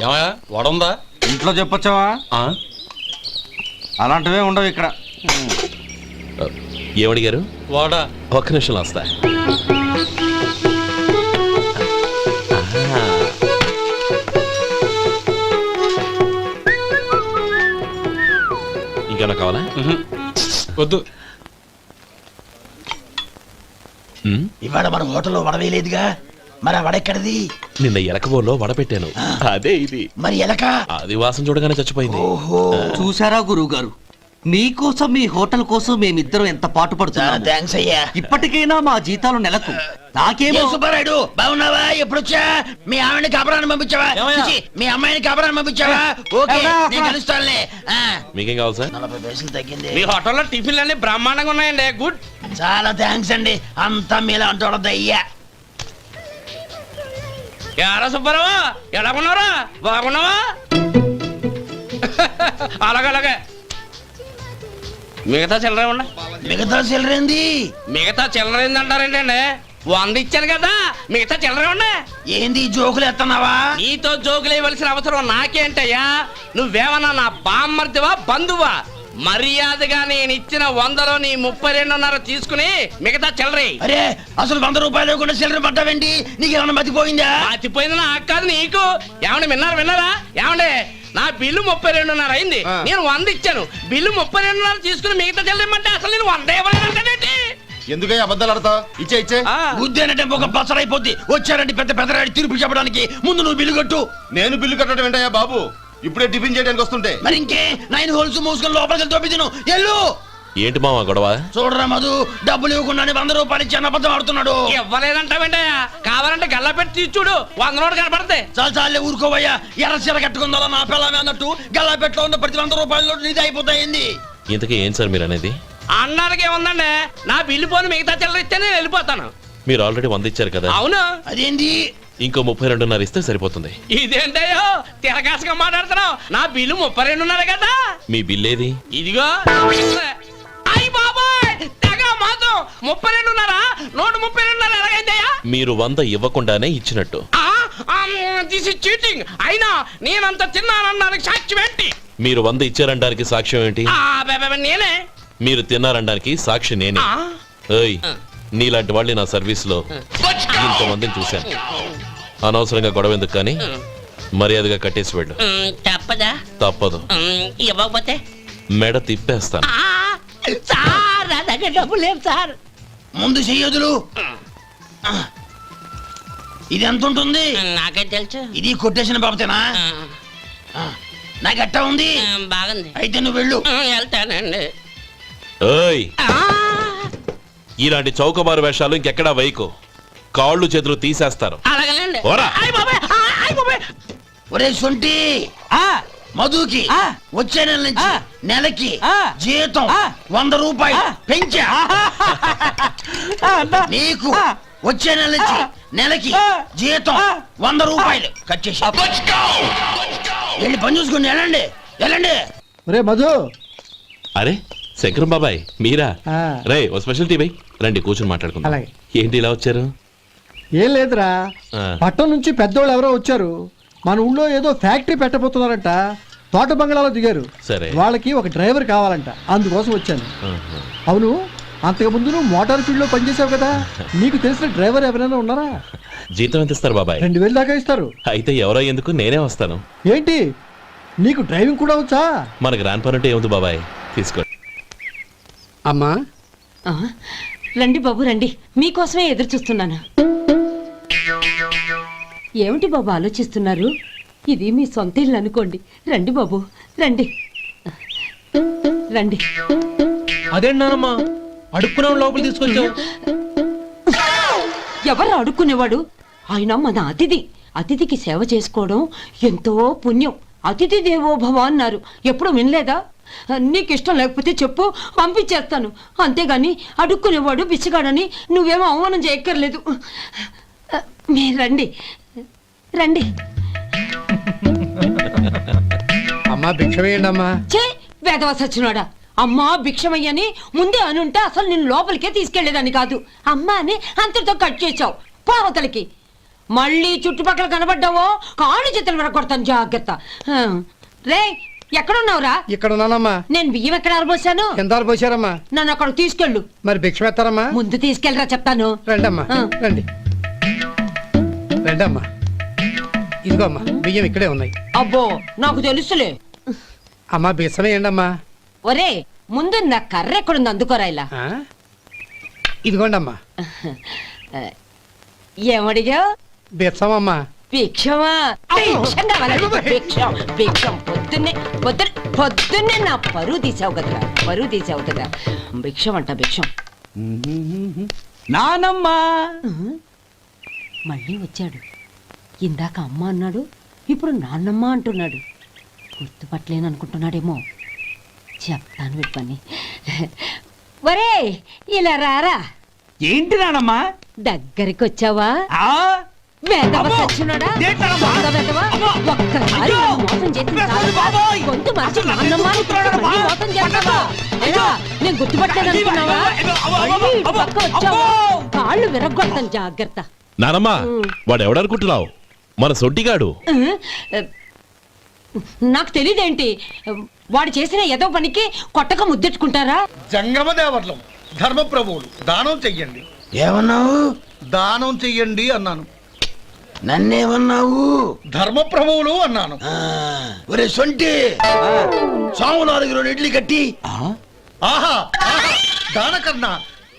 ఏమయ్యా వడ ఉందా? ఇంట్లో చెప్పొచ్చావా? అలాంటివే ఉండవు ఇక్కడ. ఏమడిగారు? వడ. ఒక్క నిమిషం వస్తా. ఇంకేమన్నా కావాలా? వద్దు. ఇవాళ మన హోటల్లో వడ వేయలేదుగా, మరి ఆ వడ ఎక్కడిది? నిన్న ఎలకబోలో వడ పెట్టాను, అదే ఇది. మరి ఎలక అది వాసన చూడగానే చచ్చిపోయింది. చూసారా గురువు గారు, మీకోసం మీ హోటల్ కోసం మేమిద్దరం ఎంత పాటు పడుతున్నాం. థాంక్స్ అయ్యా. ఇప్పటికైనా మా జీతాలు నెలకు నాకేమో. సుబ్బారాయుడు బాగున్నావా? ఎప్పుడొచ్చా? మీ ఆవిడని కబరాన్ని పంపించావా? మీ అమ్మాయిని కబరాన్ని పంపించావా? ఓకే, నేను కలుస్తానులే. మీకేం కావాలి సార్? 40 పైసలు తగ్గింది. మీ హోటల్లో టిఫిన్లు అన్ని బ్రహ్మాండంగా ఉన్నాయండి. గుడ్. చాలా థాంక్స్ అండి. అంతా మీలా అంటూ అయ్యా. యారా సుబ్బారావు, ఎలా ఉన్నారా? బాగున్నావా? అలాగే. మిగతా చిల్లర ఉన్నా. మిగతా చిల్లరేంది? మిగతా చిల్లర ఏందంటారేంటండి? 100 ఇచ్చాను కదా, మిగతా చిల్లర ఉన్నా. ఏంది జోకులు ఎత్తన్నావా? నీతో జోకులు వేయవలసిన అవసరం నాకేంటయ్యా? నువ్వేమన్నా నా బామ్మర్దివా, బంధువా? మర్యాదగా నేను ఇచ్చిన 100లో నీ 32.5 తీసుకుని మిగతా చిల్లరే. అరే, అసలు 100 రూపాయలు కూడా చిల్లర పడ్డావేంటి? నీకేమన్నా మతిపోయిందా? మతిపోయింది నాకు కాదు, నీకు. ఏమండి విన్నారా? ఏమండి, నా బిల్లు 32.5 అయింది. నేను 100 ఇచ్చాను. బిల్లు 32.5 తీసుకుని మిగతా చెల్లిమంటే అసలు నేను 100 ఇవ్వలేదంటే ఎందుకయ్యా అబద్ధాలు ఆడతా? ఇచ్చే బుద్ధేనంటే ఒక బసరైపోద్ది. వచ్చారంటే పెద్ద పెద్దరాడి తీర్పు చెప్పడానికి ముందు నువ్వు బిల్లు కట్టు. నేను బిల్లు కట్టడం ఏంటయ్యా బాబు? ఇప్పుడే టిఫిన్ చేయడానికి వస్తుంటే. మరి ఇంకే 9 హోల్స్ మూసుకొని లోపలికి తోపి తిను. ఎల్లు. ఏంటి మావా గొడవ? చూడరా మధు, డబ్బులు ఇవ్వకుండానే 100 రూపాయలు ఇచ్చి అబద్ధం ఆడుతున్నాడు. ఇవ్వలేదంటావేంటయ్యా? కావాలంటే గల్లా పెట్టి తీసి చూడు, 100 నోటు కనపడతాయి. చాలే ఊరుకోవయ్యా. ఎర్ర చీర కట్టుకుందా నా పిల్లమే అన్నట్టు గల్లాపెట్లో ఉన్న ప్రతి 100 రూపాయలు నీది అయిపోతాయింది. ఇంతకీ ఏం సార్ మీరు అనేది? అన్నానికి ఏముందండి, నా బిల్లు పోను మిగతా చిల్లర ఇస్తే నేను వెళ్ళిపోతాను. మీరు ఆల్రెడీ 100 ఇచ్చారు కదా? అవును. అదేంటి? ఇంకో 32.5 ఇస్తే సరిపోతుంది. ఇదేంటయ్యో తిరగాసుగా మాట్లాడుతున్నావు? నా బిల్లు 32.5 కదా. మీ బిల్ ఏది? ఇదిగో. అయ్య బాబాయ్, తెగ మాతో 32.5 నోటు 32.5 ఎలాగైందయ్యా? మీరు 100 ఇవ్వకుండానే ఇచ్చినట్టు. This is cheating. అయినా నేనంత తిన్నానన్నానికి సాక్ష్యం ఏంటి? మీరు 100 ఇచ్చారనడానికి సాక్ష్యం ఏంటి? నేనే. మీరు తిన్నారనడానికి సాక్షి నేనే. ఏయ్, నీలాంటి వాళ్ళని నా సర్వీస్ లో ఇంతమందిని చూశాను. అనవసరంగా గొడవ ఎందుకు కానీ మర్యాదగా కట్టేసి వెళ్ళు. తప్పదా? తప్పదు. ఇవ్వకపోతే మెడ తిప్పేస్తాను. సార్, నా దగ్గర డబ్బు లేవు సార్. ముందు చెయ్యదులు. ఇది ఎంత ఉంటుంది? నాకే తెలుసు. ఇది కొట్టేసిన బాబతేనా? నాకు అట్టా ఉంది. బాగుంది. అయితే నువ్వు వెళ్ళు. వెళ్తానండి. ఏయ్, ఇలాంటి చౌకబారు వేషాలు ఇంకెక్కడా వైకు. కాళ్ళు చేతులు తీసేస్తారు. అలాగేనండి. ఒరే సొంటి, మధుకి వచ్చే నెల నుంచి నెలకి జీతం 100 రూపాయలు పెంచా. నీకు వచ్చే నెల నుంచి నెలకి జీతం 100 రూపాయలు కట్ చేసి వెళ్ళి పని చూసుకుని వెళ్ళండి. ఒరే మధు. అరే శంకరం బాబాయ్, మీరా? రే, ఓ స్పెషల్ టీ బై. రండి కూర్చొని మాట్లాడుకుందాం. ఏంటి ఇలా వచ్చారు? ఏం లేదురా, పట్టణం నుంచి పెద్దోళ్ళు ఎవరో వచ్చారు. మన ఊళ్ళో ఏదో ఫ్యాక్టరీ పెట్టబోతున్నారంట. తోట బంగ్లాలో దిగారు. సరే, వాళ్ళకి ఒక డ్రైవర్ కావాలంట, అందుకోసం వచ్చాను. అవును, అంతకు ముందు నువ్వు మోటార్ ఫీల్డ్ లో పనిచేసావు కదా, నీకు తెలిసిన డ్రైవర్ ఎవరైనా ఉన్నారా? జీతం ఎంత ఇస్తారు బాబాయ్? 2000 దాకా ఇస్తారు. అయితే ఎవరో ఎందుకు, నేనే వస్తాను. ఏంటి, నీకు డ్రైవింగ్ కూడా వచ్చా? మనకు రాని పని అంటే ఏముంది బాబాయ్, తీసుకోండి. అమ్మా, రండి బాబు రండి, మీకోసమే ఎదురు చూస్తున్నాను. ఏమిటి బాబు ఆలోచిస్తున్నారు? ఇది మీ సొంత ఇల్లు అనుకోండి. రండి బాబు రండి. అదేంటమ్మా అడుక్కునే లోపల తీసుకొచ్చావు? ఎవరు అడుక్కునేవాడు? ఆయన మన అతిథి. అతిథికి సేవ చేసుకోవడం ఎంతో పుణ్యం. అతిథి దేవో భవ అన్నారు, ఎప్పుడు వినలేదా? నీకు ఇష్టం లేకపోతే చెప్పు, పంపించేస్తాను. అంతేగాని అడుక్కునేవాడు బిచ్చగాడని నువ్వేమో అవమానం చేయక్కర్లేదు. మీరు రండి. అమ్మా భిక్ష వేయండి అమ్మా. చే వేదవ సచ్చినోడా, అమ్మా భిక్షమయ్యని ముందే అనుంటే అసలు నిన్ను లోపలికే తీసుకెళ్లేదని కాదు. అమ్మా అని అంతటితో కట్ చేసావు. పోవతలకి మళ్ళీ చుట్టుపక్కల కనబడ్డావో కాళ్ళు చేతులు విరగొడతాను జాగ్రత్త. రే ఎక్కడున్నావురా? ఇక్కడ ఉన్నానమ్మా. నేను బియ్యం ఎక్కడ ఆరబోసాను? ఎంత పోసారమ్మా? నన్ను అక్కడ తీసుకెళ్ళు. మరి భిక్ష పెడతారమ్మా? ముందు తీసుకెళ్ళరా చెప్తాను. రండమ్మా, ఆ. రండి రండమ్మా. ఇదిగో అమ్మా, బియ్యం ఇక్కడే ఉన్నాయి. అబ్బో నాకు తెలుసులే. అమ్మా బిసమేయండి అమ్మా. ఒరే ముందు నా కర్ర ఎక్కడుంది అందుకోరా ఇలా. ఆ? ఇదిగోండి అమ్మా. ఏమడిగా? బిసమమ్మా. భిక్షమా? భిక్షం కావాలండి, భిక్షం భిక్షం. పొద్దున్నే నా పరువు తీసావు కదరా. భిక్షం అంట భిక్షం. నానమ్మా మళ్ళీ వచ్చాడు. ఇందాక అమ్మ అన్నాడు, ఇప్పుడు నాన్నమ్మ అంటున్నాడు. గుర్తుపట్టలేను అనుకుంటున్నాడేమో. చెప్తాను వీడి పని. ఒరే ఇలా రారా. ఏంటి నానమ్మా? దగ్గరికి వచ్చావా? ఆ వేదవ అమ్మో! సచ్చినోడా? ఏంటమ్మా? దొంగ వేదవ? అమ్మో! ఒక్కసారి అయ్యో! నన్ను మోసం చేసి వేదవ బాబోయ్! గొంతు మార్చి అసలు నాన్నమ్మ అని కూతురాడా మళ్ళీ బా? మోసం చేస్తావా? అయ్యో! ఎలా? నేను గుర్తుపట్టలేదు అనుకున్నావా? అయ్యో! అబ్బో! మళ్ళీ ఇటు అబ్బో! పక్క వచ్చావా? అబ్బో! కాళ్ళు విరగొడతాను జాగ్రత్త. నానమ్మా వాడు ఎవడనుకుంటున్నావు? మన సొంటిగాడు. నాకు తెలియదేంటి, వాడు చేసిన ఏదో పనికి కొట్టక ముద్దెట్టుకుంటారా? జంగమదేవర్లం ధర్మప్రభువులు దానం చెయ్యండి. ఏమన్నావు? దానం చెయ్యండి అన్నాను. నన్నేమన్నావు? ధర్మప్రభువులు అన్నాను. ఒరే సొంటి, సాములు 6 ఇడ్లీ కట్టి. ఆహా ఆహా, దానకన్నా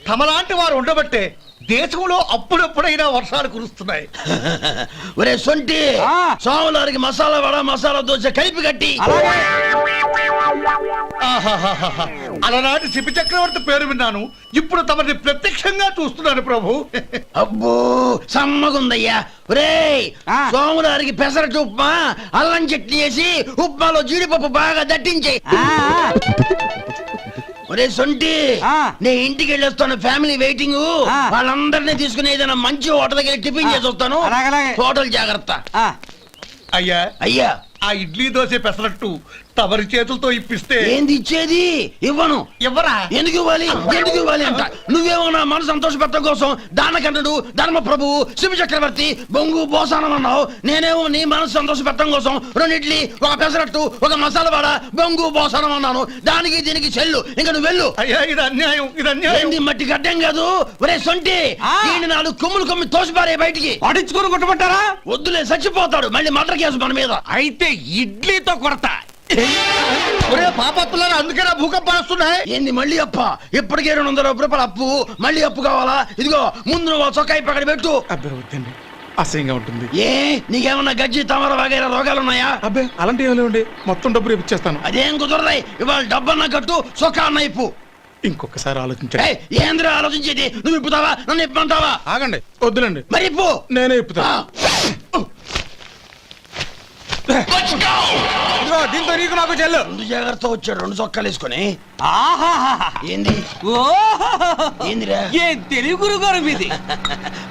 తమలాంటి వారు ఉండబట్టే దేశంలో అప్పుడెప్పుడైనా వర్షాలు కురుస్తున్నాయి. ఒరే సొంటి, సాములు మసాలా వడ మసాలా దోశ కలిపి కట్టి. ఆహాహాహా, అలనాటి శిపి చక్రవర్తి పేరు విన్నాను, ఇప్పుడు తమని ప్రత్యక్షంగా చూస్తున్నాను ప్రభు. అబ్బో సమ్మగుందయ్యా. ఒరే సోములారికి పెసరట్టు ఉప్మా అల్లం చట్నీ వేసి ఉప్మాలో జీడిపప్పు బాగా దట్టించే. ఒరే సొంటి, నేను ఇంటికి వెళ్ళొస్తాను, ఫ్యామిలీ వెయిటింగ్. వాళ్ళందరినీ తీసుకుని ఏదైనా మంచి హోటల్ దగ్గర టిఫిన్ చేసి వస్తాను. హోటల్ జాగ్రత్త. అయ్యా అయ్యా, ఆ ఇడ్లీ దోశ పెసరట్టు తమరి చేతులతో ఇప్పిస్తే ఏంది ఇచ్చేది? ఇవ్వను. ఎవరా? ఎందుకు ఇవ్వాలి? ఎందుకు ఇవ్వాలి అంట. నువ్వేమన్నా మన సంతోష పెట్టడం కోసం దానకంటుడు ధర్మ ప్రభువు శివ చక్రవర్తి బొంగు బోసానం అన్నావు. నేనేమో నీ మనసు సంతోష పెట్టడం కోసం 2 ఇడ్లీ, ఒక పెసరట్టు, ఒక మసాలా వాడ, బొంగు బోసానం అన్నాను. దానికి దీనికి చెల్లు. ఇంకా నువ్వు వెళ్ళు. అయ్యా ఇది అన్యాయం, ఇది అన్యాయం. ఏంది మట్టి గడ్డం కాదు. ఒరే సొంటి, ఈయన 4 కొమ్మి తోసిపారే బయటికి. పడించుకొని కొట్టమంటారా? వద్దులే, చచ్చిపోతాడు. మళ్ళీ మర్డర్ కేసు మన మీద. అయితే ఇడ్లీతో కొడతా. ఒరే పాపత్తులారా, అందుకేనా భూకంపాలు వస్తున్నాయి? ఏంది మళ్ళీ అప్ప? ఇప్పటికే 200 రూపాయలు అప్పు, మళ్ళీ అప్పు కావాలా? ఇదిగో ముందు నువ్వు చొక్కాయి పక్కన పెట్టు. అబ్బే వద్దండి, అసహ్యంగా ఉంటుంది. ఏ నీకేమన్నా గజ్జి తమర వగైరా రోగాలున్నాయా? అబ్బే అలాంటి ఏమి లేవండి, మొత్తం డబ్బు రేపు ఇచ్చేస్తాను. అదేం కుదరదాయి. ఇవాళ డబ్బన్నా కట్టు, చొక్కా అన్న ఇప్పు. ఇంకొకసారి ఆలోచించండి. ఏయ్, ఏందిరా ఆలోచించేది? నువ్వు ఇప్పుతావా, నన్ను ఇప్పమంటావా? ఆగండి, వద్దులండి, మరి ఇప్పు. నేనే ఇప్పుతా. దీంతో నీకు నాకు చెల్లు. ముందు జాగ్రత్త వచ్చాడు 2 చొక్కాలు వేసుకొని. ఆహాహా. ఏంది ఓహో. ఏందిరా? ఏ తెలుగు గురుగారు మీది?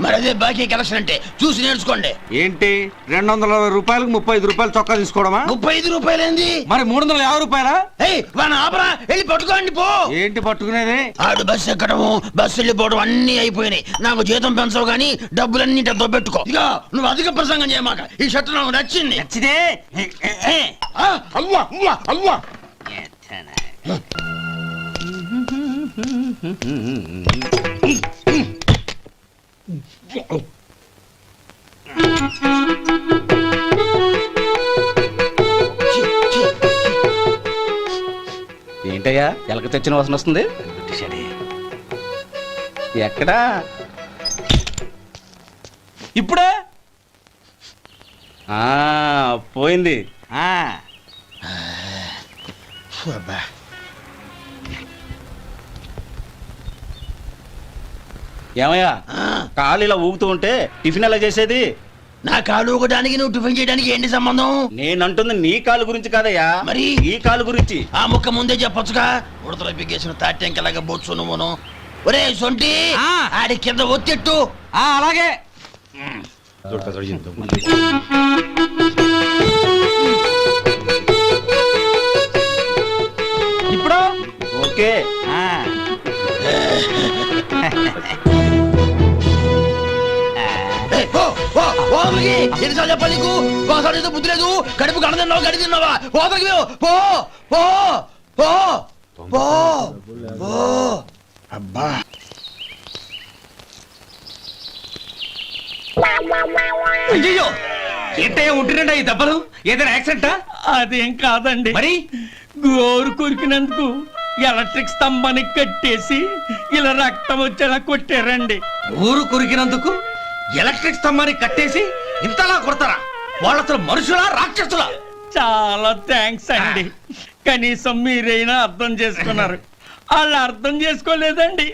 మరి అదే బాకీ కలెక్షన్ అంటే చూసి నేర్చుకోండి. ఏంటి 220 రూపాయలకు 35 రూపాయలు చొక్కా తీసుకోవడమా? 35 రూపాయలు ఏంది? మరి 350 రూపాయలా? ఏయ్ వాడిని ఆపరా, వెళ్ళి పట్టుకోండి పో. ఏంటి పట్టుకునేది? ఆడు బస్సు ఎక్కడము బస్సు వెళ్ళిపోవడం అన్ని అయిపోయినాయి. నాకు జీతం పెంచవు గానీ డబ్బులన్నీ దొబ్బెట్టుకో. ఇక నువ్వు అధిక ప్రసంగం చేయమాక. ఈ షర్ట్ నాకు నచ్చింది. నచ్చితే అల్వా అల్వా అల్వా. ఏంటయ్యా ఎలక తెచ్చిన వాసన వస్తుంది? ఎక్కడా? ఇప్పుడే పోయింది. ఏమయ్యా కాలు ఇలా ఊగుతూ ఉంటే టిఫిన్ ఎలా చేసేది? నా కాలు ఊగడానికి నువ్వు టిఫిన్ చేయడానికి ఏంటి సంబంధం? నేనంటుంది నీ కాలు గురించి కాదయ్యా, మరి ఈ కాలు గురించి. ఆ ముక్క ముందే చెప్పొచ్చుగా. ఉడతలో పిగ్గేసిన తాటెంకలాగా బొచ్చు నువ్వును. ఒరే సొంటి, ఆడి కింద ఒత్తిట్టు. అలాగే. ఇప్పుడు ఓకే. ఏయ్, పో, పో, పో. ఎన్నిసార్లు చెప్పాలి నీకు? ఒకసారి అయితే బుద్ధి లేదు. కడుపు గడ తిన్నావా, గడి తిన్నావా? పోతకి పో పో పో పో పో. అబ్బా అయ్యో ఏంటయ్యా ఉంటున్నాడా ఈ దెబ్బలు? ఏదైనా యాక్సిడెంటా? అదేం కాదండి, మరి గోరు కొరికినందుకు ఎలక్ట్రిక్ స్తంభానికి కట్టేసి ఇలా రక్తం వచ్చేలా కొట్టారండి. ఊరు కొరికినందుకు ఎలక్ట్రిక్ స్తంభాన్ని కట్టేసి ఇంతలా కొడతారా? వాళ్ళు అసలు మనుషులా రాక్షసులా? చాలా థ్యాంక్స్ అండి, కనీసం మీరైనా అర్థం చేసుకున్నారు. వాళ్ళు అర్థం చేసుకోలేదండి.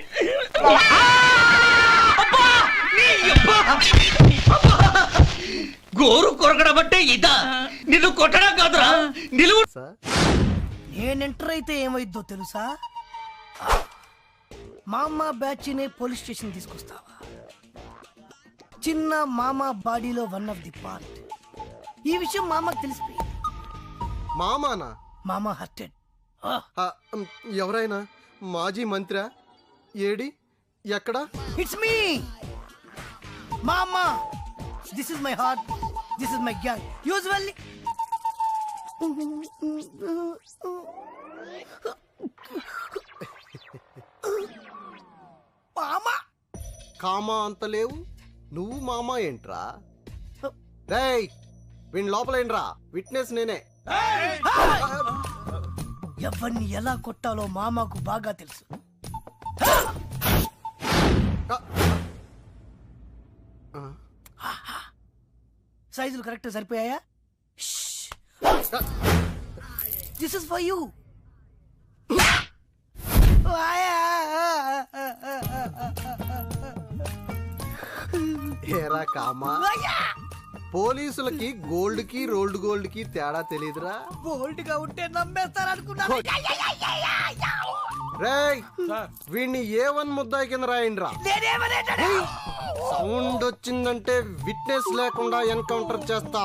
గోరు కొరకడం అంటే ఇదా? నిన్ను కొట్టడం కాదురా, నిలువు. నేను ఎంటర్ అయితే ఏమైద్దో తెలుసా? మా అమ్మ బ్యాచ్నే పోలీస్ స్టేషన్ తీసుకొస్తావా? చిన్న మామ బాడీలో వన్ ఆఫ్ ది పార్ట్. ఈ విషయం మామకు తెలిసిపోయింది. మామానా? మామ హర్టెడ్. ఎవరైనా మాజీ మంత్రా? ఏడి ఎక్కడ? ఇట్స్ మీ మామ. This is my heart, this is my gang. Usually మామ కామా అంత లేవు, నువ్వు మామా ఏంట్రా? రేయ్ వీణ్ లోపలేంట్రా, విట్నెస్ నేనే. ఎవరిని ఎలా కొట్టాలో మామకు బాగా తెలుసు. సైజులు కరెక్ట్ సరిపోయాయా? This is for you. ఏరా కామా, పోలీసులకి గోల్డ్ కి రోల్డ్ గోల్డ్ కి తేడా తెలియదురా? బోల్డ్ గా ఉంటే నమ్మేస్తారనుకున్నాను. రేయ్ వీడిని ఏ1 ముద్దాయి కింద రాయండిరా. సౌండ్ వచ్చిందంటే విట్నెస్ లేకుండా ఎన్కౌంటర్ చేస్తా.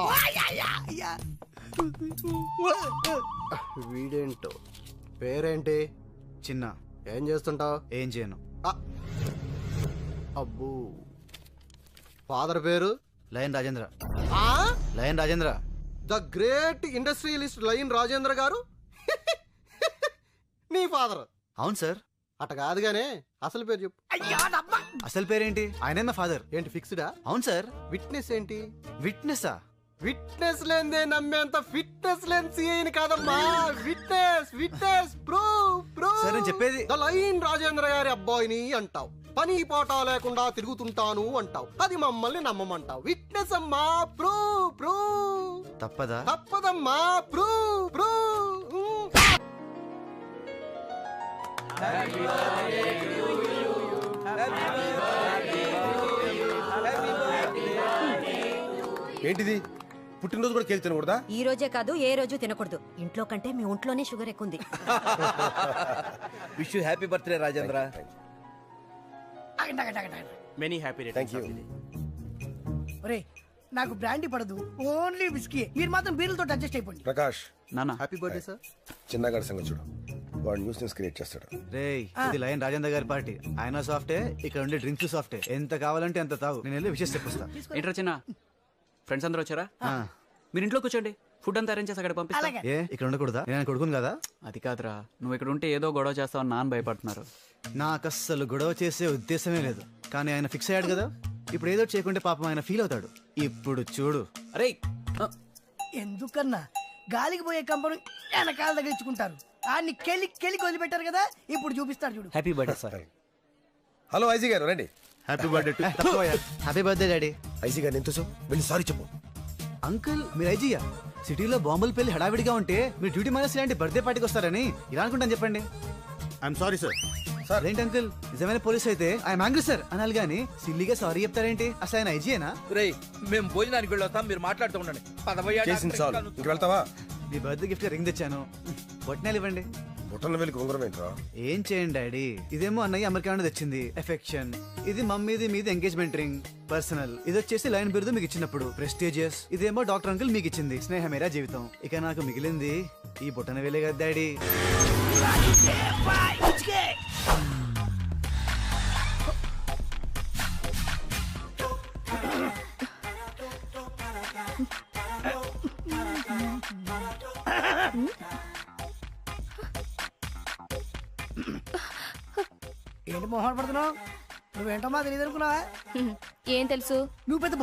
వీడేంటో పేరేంటి? చిన్న. ఏం చేస్తుంటావు? ఏం చేయను. అబ్బో ఫాదర్ పేరు? Lion Rajendra. Lion Rajendra, the great industrialist lion Rajendra గారు నీ ఫాదర్? అవును సార్. అట కాదుగానే అసలు పేరు చెప్పు. అసలు పేరేంటి? ఆయనే మా ఫాదర్. ఏంటి ఫిక్స్డా? అవును సార్. విట్నెస్ ఏంటి? విట్నెస్సా? విట్నెస్ లేదే నమ్మేంత ఫిట్నెస్ లేని సీఐని కాదమ్మా. విట్నెస్ విట్నెస్ ప్రూఫ్ సార్ నేను చెప్పేది. ద లయన్ రాజేంద్ర గారి అబ్బాయిని అంటావు, పని పాట లేకుండా తిరుగుతుంటాను అంటావు, అది మమ్మల్ని నమ్మమంటావు. విట్నెస్ అమ్మా, ప్రూఫ్ తప్పదా? తప్పదమ్మా, ప్రూఫ్. ఏంటిది? పుట్టినరోజు కూడా కేక్ తినకూడదా? ఈ రోజే కాదు, ఏ రోజు తినకూడదు. ఇంట్లో కంటే మీ ఒంట్లోనే షుగర్ ఎక్కుంది. Wish you happy birthday Rajendra. Many happy returns. ఒరే నాకు బ్రాండీ పడదు, ఓన్లీ విస్కీ. మీరు మాత్రం బీర్లతో అడ్జస్ట్ అయిపోండి. ప్రకాష్ నాన్న హ్యాపీ బర్త్డే సార్. చిన్నగాడి సంగతి చూడు, వాడు న్యూస్ క్రియేట్ చేస్తాడు. రేయ్ ఇది లయన్ రాజేంద్ర గారి పార్టీ. ఆయన సాఫ్టే, ఇక్కడ ఉండే డ్రింక్స్ సాఫ్టే. ఎంత కావాలంటే ఎంత తాగు, నేను వెళ్ళి విషయం చెప్పొస్తా. ఏంట్రా చిన్న ఫ్రెండ్స్ అందరూ వచ్చారా? మీరు ఇంట్లో కూర్చోండి, ఫుడ్ అంతా అరేంజ్ చేసి అక్కడ పంపిస్తా. ఏ ఇక్కడ ఉండకూడదా? నేను కొడుకును కదా. అది కాదురా, నువ్వు ఇక్కడ ఉంటే ఏదో గొడవ చేస్తావు నాన్న భయపడుతున్నారు. నాకు అస్సలు గొడవ చేసే ఉద్దేశమే లేదు, కానీ ఆయన ఫిక్స్ అయ్యాడు కదా, ఇప్పుడు ఏదో చేయకుంటే పాపం ఆయన ఫీల్ అవుతాడు. ఇప్పుడు చూడు. అరే ఎందుకన్నా గాలికి పోయే కంపను వెనకాల దగ్గర ఇచ్చుకుంటారు. ఆయన్ని కెలి వదిలిపెట్టారు కదా, ఇప్పుడు చూపిస్తాడు చూడు. Happy birthday sir. Hello IG గారు, రండి. Happy birthday to happy birthday daddy. IG గారు నేను చూసాం, వెళ్ళి సారీ చెప్పు. అంకుల్ మీరు ఐజీయా? సిటీలో బాంబులు పెళ్లి హడావిడిగా ఉంటే మీరు డ్యూటీ మానేసి ఇలాంటి బర్త్డే పార్టీకి వస్తారని ఇలా అనుకుంటాను చెప్పండి. I'm sorry sir. సార్ ఏంటి అంకుల్, నిజమైన పోలీస్ అయితే ఐఎమ్ యాంగ్రీ సార్ అనాలి గానీ సిల్లీగా సారీ చెప్తారేంటి? అసలు ఆయన ఐజీయేనా? రేయ్ మేము భోజనానికి వెళ్ళొస్తాం, మీరు మాట్లాడుతూ ఉండండి. చేసింది చాలు, ఇంక వెళ్తావా? మీ బర్త్డే గిఫ్ట్ రింగ్ తెచ్చాను, బొట్నాలు ఇవ్వండి. బుట్టన వెళ్ళి ఉంగరం ఏంట్రా? ఏం చేయండి డాడీ, ఇదేమో అన్నయ్య అమెరికా నుండి తెచ్చింది ఎఫెక్షన్, ఇది మమ్మీది మీది ఎంగేజ్మెంట్ రింగ్ పర్సనల్, ఇది వచ్చేసి లైన్ బిరుదు మీకు ఇచ్చినప్పుడు ప్రెస్టీజియస్, ఇదేమో డాక్టర్ అంకుల్ మీకు ఇచ్చింది స్నేహమేరా జీవితం. ఇక నాకు మిగిలింది ఈ బుట్టన వేలే కదా డాడీ. ఏంటి మొహం పడుతున్నావు? నువ్వేంటమ్మా తెలియదు అనుకున్నావా? ఏం తెలుసు? నువ్వు పెద్ద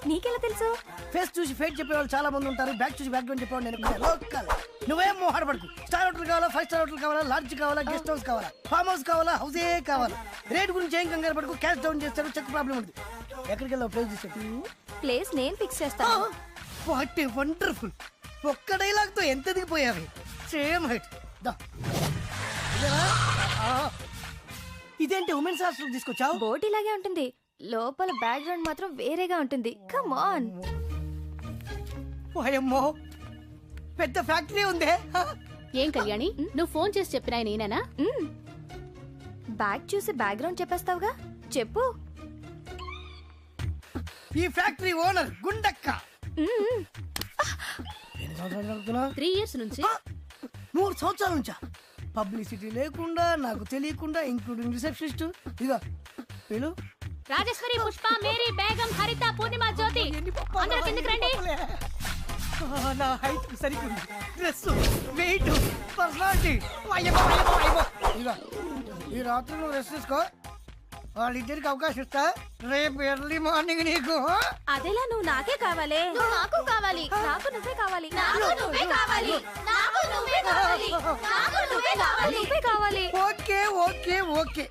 నీకెలా తెలుసు? ఫేస్ చూసి ఫేట్ చెప్పేవాళ్ళు చాలా మంది ఉంటారు, బ్యాక్ చూసి బ్యాక్ గ్రౌండ్ చెప్పేవాళ్ళు నేను లోకల్. నువ్వేం మొహం పడుకు. స్టార్ హోటల్ కావాలా, 5 స్టార్ హోటల్ కావాలా, లాడ్జ్ కావాలా, గెస్ట్ హౌస్ కావాలా, ఫామ్ హౌస్ కావాలా, హౌసే కావాలా, రేట్ గురించి ఏం కంగారు పడుకు. క్యాష్ డౌన్ చేస్తాడు, చెక్ ప్రాబ్లం ఉంటుంది. ఎక్కడికి వెళ్ళావు? ప్లేస్ తీసుకో. ప్లేస్ నేను ఫిక్స్ చేస్తాను. What a wonderful. ఒక్క డైలాగ్ తో ఎంత దిగిపోయావి. Same height. ఇదేంటి ఉమెన్స్ హాస్టల్ తీసుకొచ్చావు? బోట్ ఇలాగే ఉంటుంది, లోపల బ్యాక్గ్రౌండ్ మాత్రం వేరేగా ఉంటుంది. Come on. ఓయమ్మో, పెద్ద ఫ్యాక్టరీ ఉందే. ఏం కళ్యాణి, నువ్వు ఫోన్ చేసి చెప్పినా నేనేనా? బ్యాగ్ చూసి బ్యాక్గ్రౌండ్ చెప్పేస్తావుగా, చెప్పు. ఈ ఫ్యాక్టరీ ఓనర్ గుండక్క. 3 years నుంచి. 3 సంవత్సరాల నుంచా? పబ్లిసిటీ లేకుండా, నాకు తెలియకుండా, ఇంక్లూడింగ్ రిసెప్షనిస్ట్. ఇదిగో వీళ్ళు రాజేశ్వరి, పుష్ప, మేరీ, బేగం, హరిత, పూర్ణిమ, జ్యోతి, అందరూ కిందకి రండి. నా హైట్ సరిగ్గా డ్రెస్, వెయిట్, పర్సనాలిటీ. ఇదిగో ఈ రాత్రి నువ్వు రెస్ట్ తీసుకో, వాళ్ళిద్దరికి అవకాశం ఇస్తా. రేపు ఎర్లీ మార్నింగ్ నీకు. అదేలా నువ్వు నాకే కావాలి. నాకు కావాలి. నాకు నువ్వే కావాలి. నాకు నువ్వే కావాలి. నాకు నువ్వే కావాలి. నాకు నువ్వే కావాలి. నువ్వే కావాలి. ఓకే ఓకే ఓకే,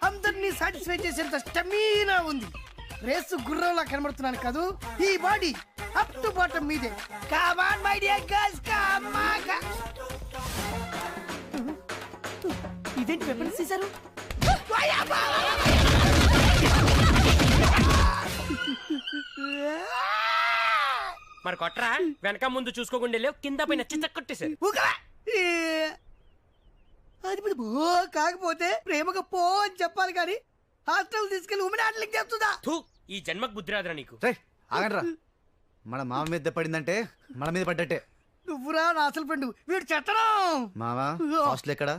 అందరినీ సాటిస్ఫై చేసేంత స్టమీనా ఉంది. రేసు గుర్రంలా కనబడుతున్నాను కాదు, ఈ బాడీ అప్ టు బాటం మీదే. Come on my dear girls, come on. ఇదేంటి వెపన్స్ తీశారు? మరి కొట్రా, వెనక ముందు చూసుకోకుండా లేవు, కింద పైన చిత్త కొట్టేశారు. అది పో, కాకపోతే ప్రేమగా పో అని చెప్పాలి కానీ హాస్టల్ తీసుకెళ్లి ఉమెన్ హాస్టల్కి చెప్తుందా? ఈ జన్మకు బుద్ధి రాదురా నీకు. ఆగండ్రా, మన మామ మీద పడిందంటే మన మీద పడ్డట్టే. నువ్వురా నా అసలు ఫ్రెండ్, వీడు చెత్తనం. మావా హాస్టల్ ఎక్కడా?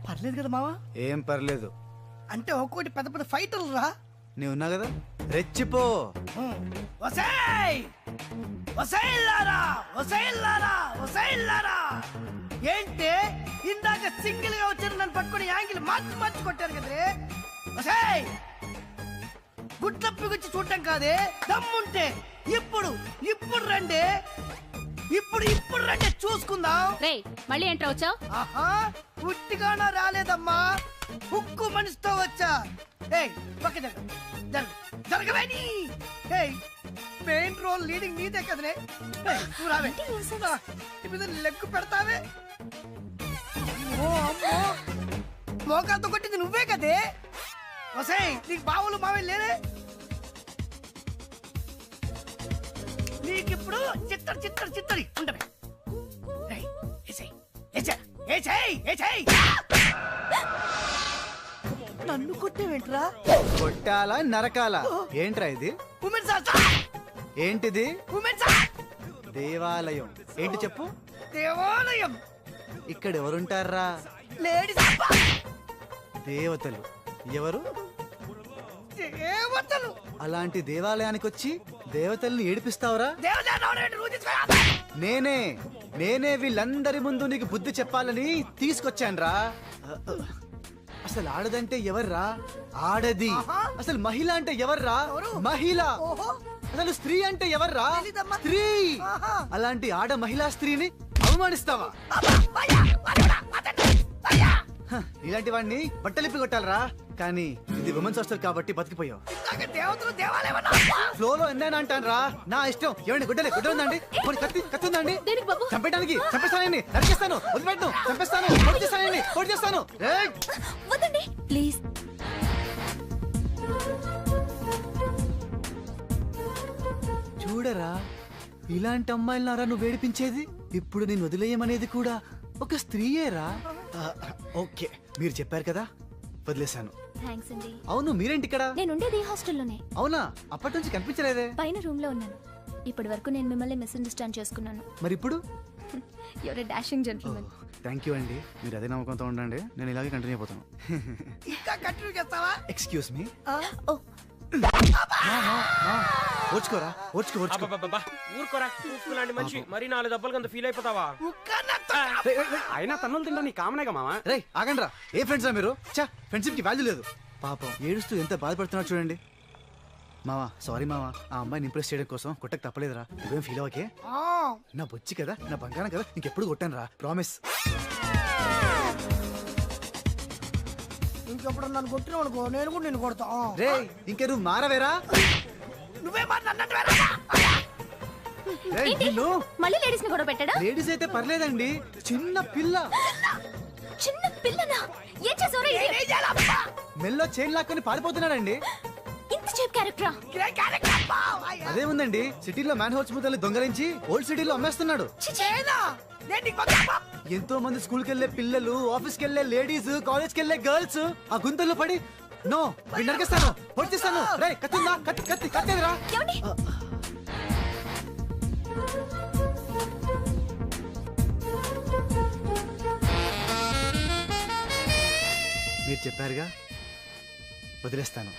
పర్లేదు కదా మావా? ఏం పర్లేదు అంటే ఒక్కోటి పెద్ద పెద్ద ఫైటర్లు రా. నీ ఉన్నా కదా, రెచ్చిపో. ఏంటి ఇందాక సింగిల్ గా వచ్చారు, నన్ను పట్టుకుని యాంగిల్ మార్చి మార్చి కొట్టారు కదరే. గుడ్లప్పి గుచ్చి చూడటం కాదే, దమ్ముంటే ఇప్పుడు ఇప్పుడు రండి, ఇప్పుడు రండి చూసుకుందాం. మళ్ళీ ఏంట్రా వచ్చావు? ఆహా, పుట్టిగానా రాలేదమ్మా, ఉక్కు మనిషితో వచ్చా. ఏయ్ పక్క జరగవేని. ఏయ్ మెయిన్ రోల్ లీడింగ్ నీదే కదనే. నువ్వు రావే, లెగ్గు పెడతావే. మోకాలతో కొట్టింది నువ్వే కదే. వసాయ్, నీకు బావులు మావే లేరే. నీకిప్పుడు చిత్తడి చిత్తడి చిత్తడి ఉండవే. నన్ను కొట్టేవేంట్రా? కొట్టాలా నరకాలా? ఏంట్రా ఇది? Women's hostel. ఏంటిది? Women's hostel. దేవాలయం. ఏంటి చెప్పు? దేవాలయం. ఇక్కడ ఎవరుంటారా? లేడీస్. దేవతలు. ఎవరు? దేవతలు. అలాంటి దేవాలయానికి వచ్చి దేవతల్ని ఏడిపిస్తావురా? నేనే వీళ్ళందరి ముందు నీకు బుద్ధి చెప్పాలని తీసుకొచ్చాన్రా. అసలు ఆడదంటే ఎవర్రా? ఆడది. అసలు మహిళ అంటే ఎవర్రా? మహిళ. అసలు స్త్రీ అంటే ఎవర్రా? స్త్రీ. అలాంటి ఆడ మహిళా స్త్రీని అవమానిస్తావా? ఇలాంటి వాడిని బట్టలిప్పి కొట్టాలరా. కానీ ఇది ఉమెన్స్ హాస్టల్ కాబట్టి బతికిపోయావు. ఫ్లోలో ఎన్నైనా అంటాను రా, నా ఇష్టం. ఏమండి గుడ్డలే గుడ్డ ఉందండి, కత్తి ఉందండి, చంపేయడానికి చంపేస్తానండి, నరికేస్తాను, వదిలిపెట్టను, చంపేస్తాను, పొడి చేస్తానండి, పొడి చేస్తాను. ప్లీజ్. చూడరా, ఇలాంటి అమ్మాయిలనారా నువ్వు వేడిపించేది? ఇప్పుడు నేను వదిలేయమనేది కూడా ఒక స్త్రీయేరా. ఓకే, మీరు చెప్పారు కదా, వదిలేశాను. థాంక్స్ అండి. అవును, మీరేంటి ఇక్కడ? నేను ఉండేది హాస్టల్లోనే. అవునా? అప్పటి నుంచి కనిపించలేదే. పైన రూమ్ లో ఉన్నాను. ఇప్పటి వరకు నేను మిమ్మల్ని మిస్అండర్స్టాండ్ చేసుకున్నాను. మరి ఇప్పుడు? Your a dashing gentleman. Thank you అండి, మీరు అదే నమ్మకంతో ఉండండి. నేను ఇలాగే కంటిన్యూ అయిపోతాను. ఇంకా కంటిన్యూ చేస్తావా? Excuse me. ఓ ఓర్చుకోరా ఓర్చుకో ఓర్చుకో ఊరుకోరా లాంటి మనిషి మరి 4 దెబ్బలు అంత ఫీల్ అయిపోతావా అయినా తన్నులు తింటా నీ కామనేగా మామా రే ఆగండి రా ఏ ఫ్రెండ్స్ రా మీరు చా ఫ్రెండ్షిప్ కి వాల్యూ లేదు పాపం ఏడుస్తూ ఎంత బాధపడుతున్నాడు చూడండి మావా సారీ మావా ఆ అమ్మాయిని ఇంప్రెస్ చేయడం కోసం కొట్టకు తప్పలేదురా నువ్వేం ఫీల్ అవ్వకే నా బొచ్చి కదా నా బంగారం కదా ఇంకెప్పుడు కొట్టాను రా ప్రామిస్ ఇంకెప్పుడు నన్ను కొట్టినావు అనుకో నేను కూడా నిన్ను కొడతా రే ఇంకే నువ్వు మారవేరా నువ్వే ఏంటి? మళ్ళీ లేడీస్ ని గొడవ పెట్టాడా? లేడీస్ అయితే పర్లేదండి చిన్న పిల్ల చిన్న పిల్లనా? ఏం చేసావురా ఇది? మెల్లో చైన్ లాక్కొని పారిపోతున్నాడండి ఇంత చీప్ క్యారెక్టరా? అదేముందండి సిటీలో మ్యాన్ హౌస్ ముద్దలు దొంగలించి ఓల్డ్ సిటీలో అమ్మేస్తున్నాడు ఎంతో మంది స్కూల్ కి వెళ్లే పిల్లలు ఆఫీస్ కి వెళ్లే లేడీస్ కాలేజ్ కి వెళ్లే గర్ల్స్ ఆ గుంతల్లో పడి నో నరికేస్తాను పొడిచేస్తాను రే కత్తిందా కత్తి కత్తి కత్తేదిరా మీరు చెప్పారుగా వదిలేస్తాను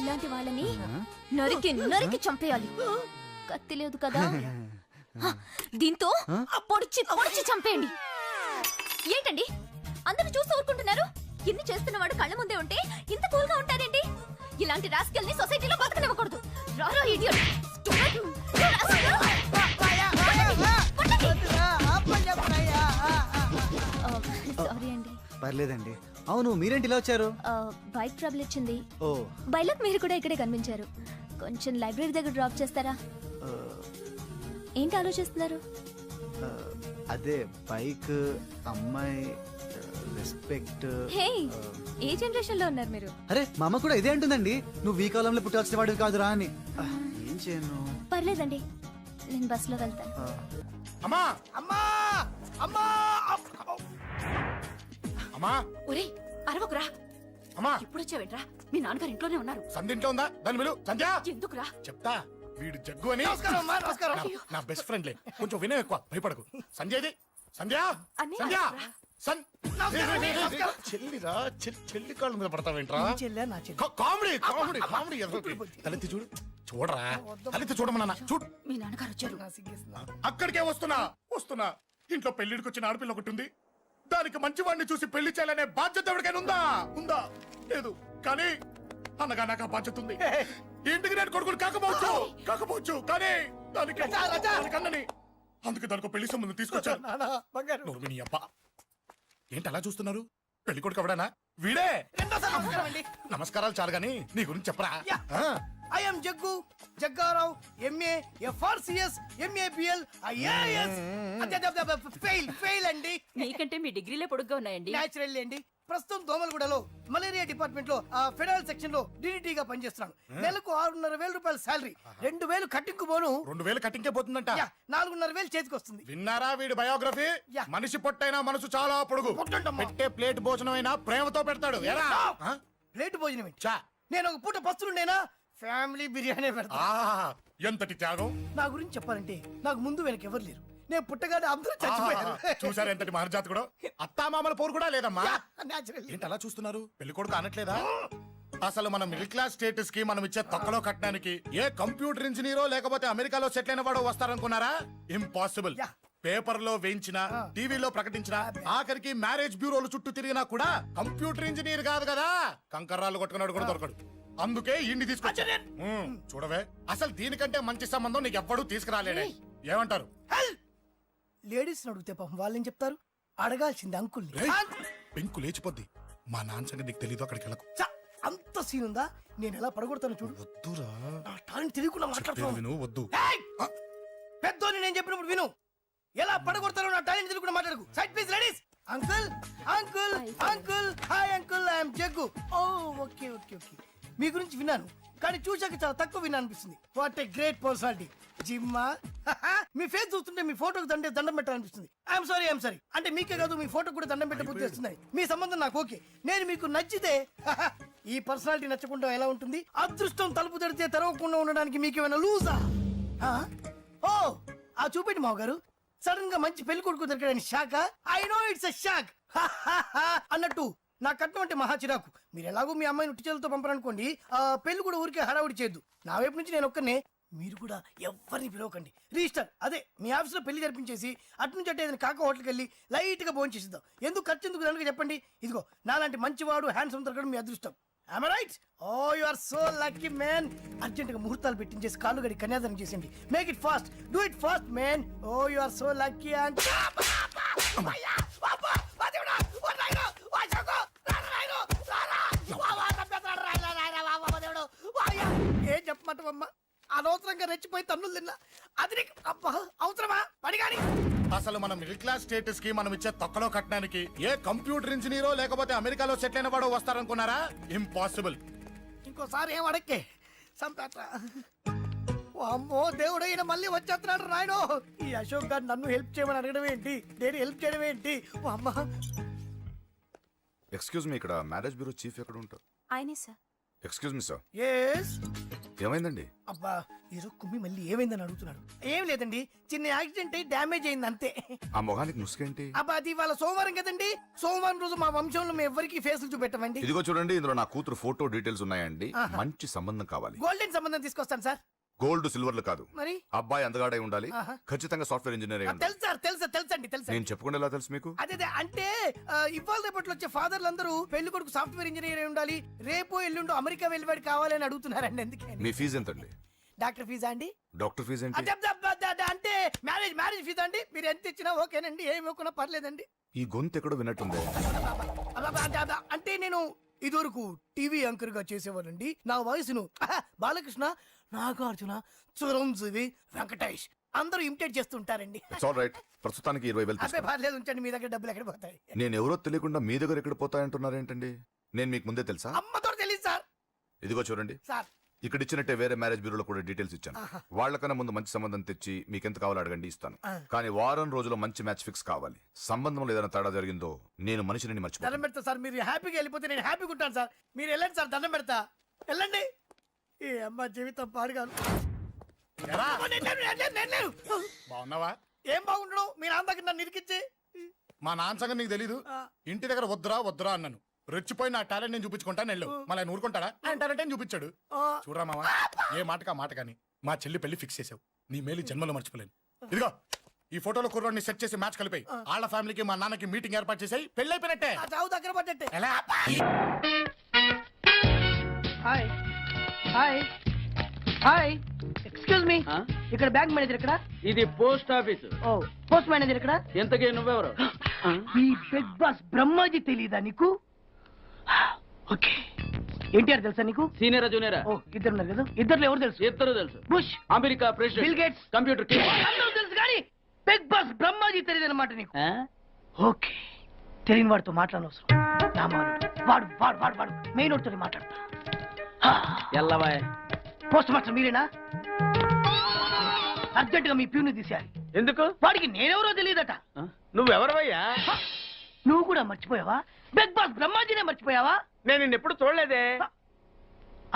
ఇలాంటి వాళ్ళని నరికి నరికి చంపేయాలి కత్తి లేదు కదా దీంతో పొడిచి పొడిచి చంపేయండి ఏంటండి అందరూ చూస్తూ ఊరుకుంటున్నారు ఇన్ని చేస్తున్నవాడు కళ్ళ ముందే ఉంటే ఇంత కూల్ గా ఉంటారేంటి ఇలాంటి రాస్కెల్ని సొసైటీలో బతకనివ్వకూడదు రారా ఇడియట్ సారీ అండి పర్లేదండి అవును మీరేంటి ఇలా వచ్చారు బైక్ ట్రబుల్ ఇచ్చింది ఓ బైలక్ మీరు కూడా ఇక్కడే కనిపించారు కొంచెం లైబ్రరీ దగ్గర డ్రాప్ చేస్తారా ఏంటి ఆలోచిస్తున్నారు అదే బైక్ అమ్మాయి రెస్పెక్ట్ హే ఏ జనరేషన్ లో ఉన్నారు మీరు అరే మా అమ్మ కూడా ఇదే అంటుందండి నువ్వు ఈ కాలంలో పుట్టాల్సిన వాడివి కాదురా అని ఏం చేయను పర్లేదండి నేను బస్ లో వెళ్తాను అమ్మా అమ్మా అమ్మా అమ్మా ఒరేయ్ అరవకురా అమ్మా ఇప్పుడు వచ్చావేంట్రా మీ నాన్నగారు ఇంట్లోనే ఉన్నారు సంధ్య ఇంట్లో ఉందా దాని విలు సంధ్య ఎందుకురా చెప్తా వీడు జగ్గు అని నమస్కారం అమ్మా, నమస్కారం. నా బెస్ట్ ఫ్రెండ్లే కొంచెం వినయం ఎక్కువ భయపడకు సంధ్యది సంధ్య అన్నయ్య, సంధ్య రా. నమస్కారం. చెల్లిరా చెల్లి కాళ్ళ మీద పడతావేంట్రా నీ చెల్లె నా చెల్లె కామెడీ కామెడీ కామెడీ తలెత్తి చూడు చూడరా తలెత్తి చూడమన్నా చూడు మీ నాన్నగారు వచ్చారు నా సిగ్గేస్తున్నా. అక్కడికే వస్తున్నా ఇంట్లో పెళ్లిడికి వచ్చిన ఆడపిల్ల ఒకటి ఉంది దానికి మంచి వాడిని చూసి పెళ్లి చేయాలనే బాధ్యత ఎవరికైనా ఉందా లేదు కానీ అన్నగా నాకు ఆ బాధ్యత ఉంది ఇంటికి నేను కొడుకుని కాకపోవచ్చు కానీ దానికి అన్నని అందుకే దానికి పెళ్లి సంబంధం తీసుకొచ్చాను నాన్న, బంగారు. నోర్మిని అబ్బా ఏంటి అలా చూస్తున్నారు పెళ్లి కొడుకు ఎవడానా వీడే రెండోసారి నమస్కారం అండి. నమస్కారాలు చాలు గాని నీ గురించి చెప్పరా yeah. I am Jaggu, Jaggarao, MA, FRCS, MABL, IAS. Fail అండి మీకంటే మీ డిగ్రీలే పొడుగ్గా ఉన్నాయండి న్యాచురల్ అండి ప్రస్తుతం దోమలగూడలో మలేరియా డిపార్ట్మెంట్ లో ఫెడరల్ సెక్షన్ లో DDT గా పనిచేస్తున్నాను నెలకు 6,500 రూపాయల శాలరీ 2,000 కట్టింకు పోను 2,000 కట్టింకే పోతుందంట 4,500 చేతికి వస్తుంది విన్నారా వీడి బయోగ్రఫీ యా. మనిషి పొట్టైనా మనసు చాలా పొడుగు పొట్టంటమ్మా. పెట్టే ప్లేట్ భోజనం అయినా ప్రేమతో పెడతాడు ఎరా? ఆ? ప్లేట్ భోజనం ఏంటి? చా. నేను ఒక పూట పస్తులుండేనా ఫ్యామిలీ బిర్యానీ పెడతా ఆ, ఎంతటి త్యాగం నా గురించి చెప్పాలంటే నాకు ముందు వెనక ఎవరు లేరు నేను పుట్టగానే అందరూ చచ్చిపోయారు చూసారు ఎంతటి మహర్జాత్ కూడా అత్తామామల పోరు కూడా లేదమ్మా న్యాచురల్ ఏంటి అలా చూస్తున్నారు పెళ్లి కొడుకు అనట్లేదా అసలు మన మిడిల్ క్లాస్ స్టేటస్ కి మనం ఇచ్చే తక్కువలో కట్టడానికి ఏ కంప్యూటర్ ఇంజనీరో లేకపోతే అమెరికాలో సెటిల్ అయిన వాడు వస్తారనుకున్నారా ఇంపాసిబుల్ యా. పేపర్ లో వేయించిన టీవీలో ప్రకటించిన ఆఖరికి మ్యారేజ్ బ్యూరోలు చుట్టూ తిరిగినా కూడా కంప్యూటర్ ఇంజనీర్ కాదు కదా కంకర్రాలు కొట్టుకున్నాడు కూడా దొరకడు అందుకే ఇండి తీసుకొచ్చా చూడవే అసలు దీనికంటే మంచి సంబంధం నీకు ఎవ్వడూ తీసుకురాలేడే ఏమంటారు లేడీస్ అడిగితే పాపం వాళ్ళేం చెప్తారు అడగాల్సింది అంకుల్ రేయ్, పెంకు లేచిపోద్ది మా నాన్న సంగతి నీకు తెలీదు అక్కడికి వెళ్ళకు అంత సీన్ ఉందా నేను ఎలా పడగొడతాను చూడు వద్దురా నా టాలెంట్ తెలియకుండా చెప్పేది మాట్లాడుతున్నాను విను వద్దు పెద్దోని నేను చెప్పినప్పుడు విను ఎలా పడగొడతారో నా టాలెంట్ తెలియకుండా మాట్లాడకు side please ladies uncle uncle uncle hi uncle I'm Jaggu oh okay okay okay మీ గురించి విన్నాను కానీ చూశాక చాలా తక్కువ విన్నా అనిపిస్తుంది వాట్ ఏ గ్రేట్ పర్సనాలిటీ జిమ్మా మీ ఫేస్ చూస్తుంటే మీ ఫోటోకి దండం పెట్టాలనిపిస్తుంది ఐఎమ్ సారీ అంటే మీకే కాదు మీ ఫోటో కూడా దండం పెట్టే బుద్ధి వస్తుంది మీ సంబంధం నాకు ఓకే నేను మీకు నచ్చితే ఈ పర్సనాలిటీ నచ్చకుండా ఎలా ఉంటుంది అదృష్టం తలుపు తెరితే తెరవకుండా ఉండడానికి మీకు ఏమైనా లూజా ఓ ఆ చూపెట్టి మావ గారు సడన్ గా మంచి పెళ్లి కొడుకు దొరికాడని shock I know it's a shock అన్నట్టు నా కట్నం అంటే మహా చిరాకు. మీరు ఎలాగో మీ అమ్మాయిని ఉట్టి చేతులతో పంపరనుకోండి, పెళ్లి కూడా ఊరికే హడావుడి చేయొద్దు. నా వైపు నుంచి నేను ఒక్కనే, మీరు కూడా ఎవరిని పిలవకండి. రిజిస్టర్ అదే మీ ఆఫీస్లో పెళ్లి జరిపించేసి అటు నుంచి అంటే ఏదైనా కాక హోటల్కి వెళ్ళి లైట్గా భోజనం చేసిద్దాం. ఎందుకు ఖర్చు ఎందుకు కనుక చెప్పండి. ఇదిగో నాలాంటి మంచివాడు హ్యాండ్సమ్ దొరకడం మీ అదృష్టం. Am I right? Oh, you are so lucky, man. అర్జెంటుగా ముహూర్తాలు పెట్టించేసి కాళ్ళు గడి కన్యాదానం చేసింది. Make it fast, do it fast, man. Oh, you are so lucky and ఏం చెప్పమంటావమ్మా, అనవసరంగా రెచ్చిపోయి తన్నులు తిన్నా. అది నీకు అబ్బా అవసరమా పని కానీ. అసలు మన మిడిల్ క్లాస్ స్టేటస్ కి మనం ఇచ్చే తొక్కలో కట్టడానికి ఏ కంప్యూటర్ ఇంజనీరో లేకపోతే అమెరికాలో సెటిల్ అయిన వాడు వస్తారనుకున్నారా? ఇంపాసిబుల్. ఇంకోసారి ఏం అడక్కే సంపేట. అమ్మో దేవుడు, ఈయన మళ్ళీ వచ్చేస్తున్నాడు రాయడు. ఈ అశోక్ గారు నన్ను హెల్ప్ చేయమని అడగడం ఏంటి, నేను హెల్ప్ చేయడం ఏంటి? ఓ అమ్మ. ఎక్స్క్యూజ్ మీ, ఇక్కడ మ్యారేజ్ బ్యూరో చీఫ్ ఎక్కడ ఉంటారు? ఆయనే sir. Excuse me sir, yes. ఏమైందండి? అబ్బా ఈరోజు కుమ్మి మళ్ళీ ఏమైందని అడుగుతున్నాడు. ఏం లేదండి, చిన్న యాక్సిడెంట్ అయి డ్యామేజ్ అయింది అంతే. ఆ మొహానికి ముసుకేంటి? అబ్బా అది ఇవాళ సోమవారం కదండి, సోమవారం రోజు మా వంశంలో మేము ఎవరికి ఫేసులు చూపెట్టమండి. ఇదిగో చూడండి, ఇందులో నా కూతురు ఫోటో డీటెయిల్స్ ఉన్నాయండి. మంచి సంబంధం కావాలి. గోల్డెన్ సంబంధం తీసుకొస్తాను సార్. గోల్డ్ సిల్వర్లు కాదు, మరి అబ్బాయి అందగాడై ఉండాలి. ఖచ్చితంగా సాఫ్ట్వేర్ ఇంజనీర్ అయి ఉండాలి. తెలుసు సార్, తెలుసండి తెలుసు. నేను చెప్పకుండా ఎలా తెలుసు మీకు? అదే అంటే ఇవాళ రేపట్లో వచ్చే ఫాదర్లు అందరూ పెళ్లి కొడుకు సాఫ్ట్వేర్ ఇంజనీర్ అయి ఉండాలి, రేపు ఎల్లుండు అమెరికా వెళ్ళివాడు కావాలని అడుగుతున్నారండి. ఎందుకే? మీ ఫీజు ఎంతండి? డాక్టర్ ఫీజా అండి? డాక్టర్ ఫీజు ఏంటి? అంటే మ్యారేజ్ ఫీజా అండి. మీరు ఎంత ఇచ్చినా ఓకేనండి, ఏమి ఇవ్వకున్నా పర్లేదండి. ఈ గొంతు ఎక్కడో విన్నట్టుంది. అంటే నేను ఇదివరకు టీవీ యాంకర్ గా చేసేవాడండి. నా వయసును బాలకృష్ణ, నాగార్జున, చిరంజీవి, వెంకటేష్ అందరూ ఇమిటేట్ చేస్తుంటారండి. ప్రస్తుతానికి 20,000 అదే పర్లేదు, ఉంచండి. మీ దగ్గర డబ్బులు ఎక్కడ పోతాయి? నేను ఎవరో తెలియకుండా మీ దగ్గర ఎక్కడ పోతాయంటున్నారేంటండి? నేను మీకు ముందే తెలుసా? అమ్మతో తెలియదు సార్. ఇదిగో చూడండి సార్, ఇక్కడ ఇచ్చినట్టే వేరే మ్యారేజ్ బ్యూరోలో కూడా డీటెయిల్స్ ఇచ్చాను. వాళ్ళకన్నా ముందు మంచి సంబంధం తెచ్చి మీకు ఎంత కావాలో అడగండి, ఇస్తాను. కానీ వారం రోజుల్లో మంచి మ్యాచ్ ఫిక్స్ కావాలి. సంబంధంలో ఏదైనా తేడా జరిగిందో నేను మనిషిని మర్చిపోతాను. దండం పెడతా సార్. మీరు హ్యాపీగా వెళ్ళిపోతే నేను హ్యాపీగా ఉంటాను సార్. మీరు వెళ్ళండి సార్, దండం పెడతా. వెళ్ళండి. ఏ అమ్మ జీవితం పాడుగాను. బాగున్నావా? ఏం బాగుండడం, మీ నాన్న దగ్గర నన్ను ఇరికిచ్చి. మా నాన్న సంగతి నీకు తెలీదు. ఇంటి దగ్గర వద్దురా అన్నాను. రెచ్చిపోయి నా టాలెంట్ నేను చూపించుకుంటాను. వెళ్ళు. మళ్ళీ ఆయన ఊరుకుంటాడా? ఆయన టాలెంట్ అని చూపించాడు. చూడరా మావా, ఏ మాటకా మాట కానీ మా చెల్లి పెళ్లి ఫిక్స్ చేసావు. నీ మేలు జన్మలో మర్చిపోలేను. ఇదిగో ఈ ఫోటోలో కుర్రాడిని సెట్ చేసి మ్యాచ్ కలిపాయి. వాళ్ళ ఫ్యామిలీకి మా నాన్నకి మీటింగ్ ఏర్పాటు చేసాయి. పెళ్లి అయిపోయినట్టే. చావు దగ్గర పడ్డట్టే. ఎలా? Hi hi hi, excuse me, ఇక్కడ బ్యాంక్ మేనేజర్ ఇక్కడ? ఇది పోస్ట్ ఆఫీస్. ఓ, పోస్ట్ మేనేజర్ ఇక్కడ? ఎంతకీ నువ్వెవరు? ఈ బిగ్ బాస్ బ్రహ్మాజీ తెలీదా నీకు? ఓకే, ఎన్టీఆర్ తెలుసా నీకు? సీనియరా జూనియరా? ఓ, ఇద్దరు ఉన్నారు కదా. ఇద్దరు ఎవరు తెలుసు? ఇద్దరు తెలుసు. Bush, America bill president, gates, computer king. అందరూ తెలుసు కానీ బిగ్ బాస్ బ్రహ్మాజీ తెలియదు అనమాట నీకు. ఓకే, తెలియని వాడితో మాట్లాడనవసరం. వాడు వాడు వాడు వాడు మెయిన్ వాడితో మాట్లాడతా. ఎల్లవాయ్. పోస్ట్ మాస్టర్ మీరేనా? అర్జెంట్ గా మీ ప్యూని తీసేయాలి. ఎందుకు? వాడికి నేనెవరో తెలియదట. నువ్వెవరవయ్యా? నువ్వు కూడా మర్చిపోయావా? బిగ్ బాస్ బ్రహ్మాజీనే మర్చిపోయావా? నేను నిన్నెప్పుడు చూడలేదే.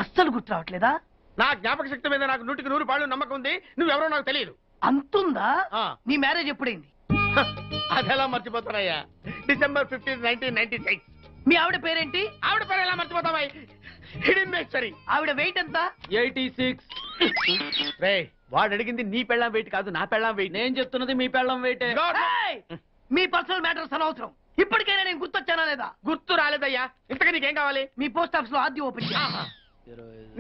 అస్సలు గుర్తు రావట్లేదా? నా జ్ఞాపక శక్తి మీద నాకు 100కి 100 నమ్మకం ఉంది. నువ్వెవరో నాకు తెలియదు. అంతుందా? నీ మ్యారేజ్ ఎప్పుడైంది? అదెలా మర్చిపోతానయ్యా? December 15, 1996. మీ ఆవిడ పేరేంటి? ఆవిడ పేరు ఎలా మర్చిపోతావా? హిడెన్మేశ్వరి. ఆవిడ వెయిట్ ఎంత? 86. రే, వాడు అడిగింది నీ పెళ్ళాం వెయిట్ కాదు, నా పెళ్ళాం వెయిట్. నేను చెప్తున్నది మీ పెళ్ళాం వెయిట్. మీ పర్సనల్ మ్యాటర్స్ అనవసరం. ఇప్పటికైనా నేను గుర్తొచ్చానా లేదా? గుర్తు రాలేదయ్యా. ఇంతగా నీకేం కావాలి? మీ పోస్ట్ ఆఫీస్ లో ఆద్యం ఓపెన్ చేయాలి.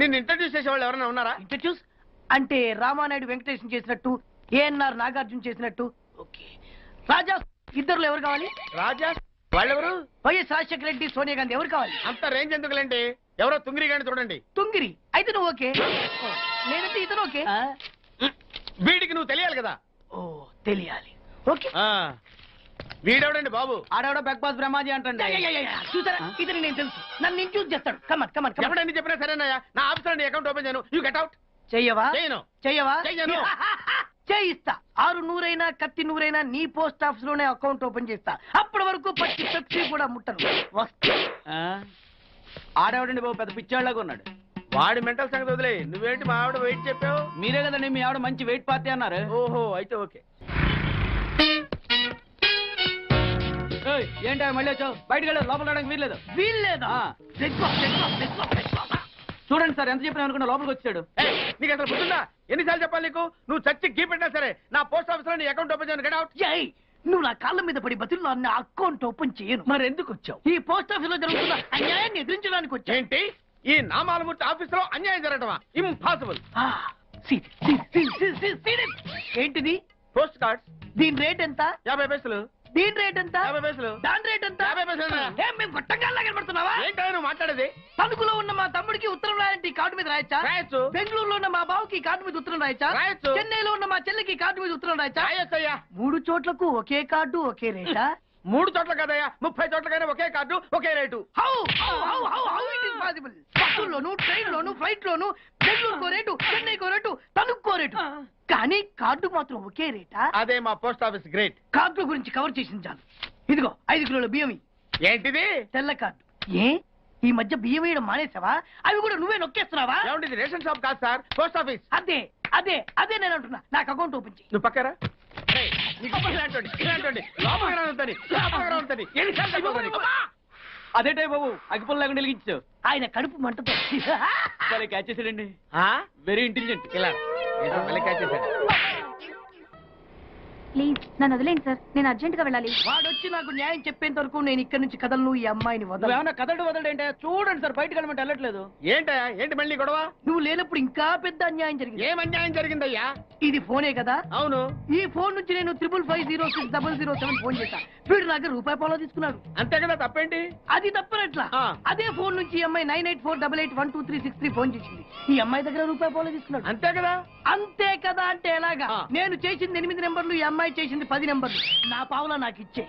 నిన్ను ఇంట్రడ్యూస్ చేసే వాళ్ళు ఎవరైనా ఉన్నారా? ఇంట్రడ్యూస్ అంటే రామానాయుడు వెంకటేశం చేసినట్టు, ఏఎన్ఆర్ నాగార్జున చేసినట్టు. ఓకే, రాజా ఇద్దరులో ఎవరు కావాలి? రాజా వాళ్ళెవరు? వైఎస్ రాజశేఖర రెడ్డి, సోనియా గాంధీ ఎవరు కావాలి? అంత రేంజ్ ఎందుకులేండి, ఎవరో తుంగిరి గాని చూడండి. తుంగిరి అయితే నువ్వు ఓకే, నేనంటే ఇతను ఓకే. వీడికి నువ్వు తెలియాలి కదా. ఓ, తెలియాలి. ఓకే, వీడెవడండి బాబు? ఆడెవడో బిగ్ బాస్ బ్రహ్మాజీ అంటండి. చూసారా, ఇతని నేను తెలుసు. నన్ను ఇంట్రడ్యూస్ చేస్తాడు. Come on come on. ఎప్పుడైనా చెప్పినా సరేనయ్యా, నా ఆఫీస్ లో అకౌంట్ ఓపెన్ చేయను. You get out. చెయ్యవా? చేయను. చెయ్యవా? చెయ్యను. చేయిస్తా. 6 నూరైనా కత్తి నూరైనా నీ పోస్ట్ ఆఫీస్ లోనే అకౌంట్ ఓపెన్ చేస్తా. అప్పటి వరకు పచ్చి పెప్సీ కూడా ముట్టను. వస్తా. ఆడేవాడండి బాబు, పెద్ద పిచ్చాళ్ళగా ఉన్నాడు. వాడి మెంటల్ సంగతి వదిలే. నువ్వేంటి మా ఆవిడ వెయిట్ చెప్పావు? మీరే కదండి మీ ఆవిడ మంచి వెయిట్ పార్టీ అన్నారు. ఓహో, అయితే ఓకే. ఏంటో మళ్ళీ వచ్చావు బయటకు వెళ్ళి లోపల రావడానికి వీల్లేదు. వీల్లేదా? చూడండి సార్ ఎంత చెప్పినా అనుకున్నా లోపలికి వచ్చాడు. నీకు అసలు గుర్తుందా? ఎన్నిసార్లు చెప్పాలి నీకు? నువ్వు చచ్చి గీ పెట్టినా సరే నా పోస్ట్ ఆఫీస్ లో నీ అకౌంట్ ఓపెన్ చేయను. Get out. ఏయ్, నువ్వు నా కాళ్ళ మీద పడి బతుల్లో నా అకౌంట్ ఓపెన్ చేయను. మరి ఎందుకు వచ్చావు? ఈ పోస్ట్ ఆఫీస్ లో జరుగుతున్న అన్యాయాన్ని ఎదిరించడానికి వచ్చా. ఏంటి ఈ నామాలమూర్తి ఆఫీస్ లో అన్యాయం జరగటమా? ఇంపాసిబుల్. ఏంటిది? Post cards. దీని రేట్ ఎంత? 50 పైసలు. దీని రేట్ ఎంత? 50 పైసలు. దాని రేట్ ఎంత? 50 పైసలు. ఏం మేము గొట్టంగాల్లా కనబడుతున్నావా? ఏంటో నువ్వు మాట్లాడేది? తణుకులో ఉన్న మా తమ్ముడికి ఉత్తరం రాయంటే ఈ కార్డు మీద రాయచ్చా? రాయొచ్చు. బెంగళూరులో ఉన్న మా బావుకి ఈ కార్డు మీద ఉత్తరం రాయచ్చా? రాయొచ్చు. చెన్నైలో ఉన్న మా చెల్లికి ఈ కార్డు మీద ఉత్తరం రాయచ్చా? రాయొచ్చయ్యా. 3 చోట్లకు ఒకే కార్డు ఒకే రేటా? 3 చోట్ల కదయ్యా, 30 చోట్లకైనా ఒకే కార్డు ఒకే రేటు. బస్సుల్లోను, ట్రైన్ లోను, ఫ్లైట్ లోను బెంగళూరుకో రేటు, చెన్నైకో రేటు, తణుక్కో రేటు, కానీ కార్డు మాత్రం ఒకే రేటా? అదే మా పోస్ట్ ఆఫీస్ గ్రేట్. కార్డు గురించి కవర్ చేసింది చాలు. ఇదిగో 5 కిలోల బియ్యం. ఏంటిది? తెల్ల కార్డు. ఏ ఈ మధ్య బియ్యం వేయడం మానేసావా? అవి కూడా నువ్వే నొక్కేస్తున్నావా? ఏమండి రేషన్ షాప్ కాదు సార్, పోస్ట్ ఆఫీస్. అదే అదే అదే నేను అంటున్నా. నాకు అకౌంట్ ఓపెన్ చేయి. నువ్వు పక్కరా. అదేటే బాబు అగ్గిపుల్ల లేకుండా వెలిగించావు. ఆయన కడుపు మంటతో క్యాచ్ చేసాడండి. Very intelligent. ఇలా క్యాచ్ చేశాడు. ప్లీజ్ నన్ను వదిలేండి సార్, నేను అర్జెంట్ గా వెళ్ళాలి. వాడొచ్చి నాకు న్యాయం చెప్పేంత వరకు నేను ఇక్కడి నుంచి కదలను. ఈ అమ్మాయిని వదలను. ఏమన్నా కదలడు ఏంటే? చూడండి సార్ బయటకు వెళ్ళమంటే వెళ్ళట్లేదు. ఏంటయ్యా ఏంటి మళ్ళీ గొడవ? నువ్వు లేనప్పుడు ఇంకా పెద్ద అన్యాయం జరిగింది. ఏం అన్యాయం జరిగిందయ్యా? ఇది ఫోనే కదా? అవును. ఈ ఫోన్ నుంచి నేను 555060007 ఫోన్ చేశా. వీడు నాకు ₹1 తీసుకున్నాడు. అంతే కదా, తప్పేంటి? అది తప్పనట్లా. అదే ఫోన్ నుంచి ఈ అమ్మాయి 984888123363 ఫోన్ చేసింది. ఈ అమ్మాయి దగ్గర ₹1 తీసుకున్నాడు. అంతే కదా? అంతే కదా అంటే ఎలాగా? నేను చేసింది 8 నెంబర్లు, ఈ అమ్మాయి చేసింది 10 నెంబర్లు. నా పావులా నాకు ఇచ్చే.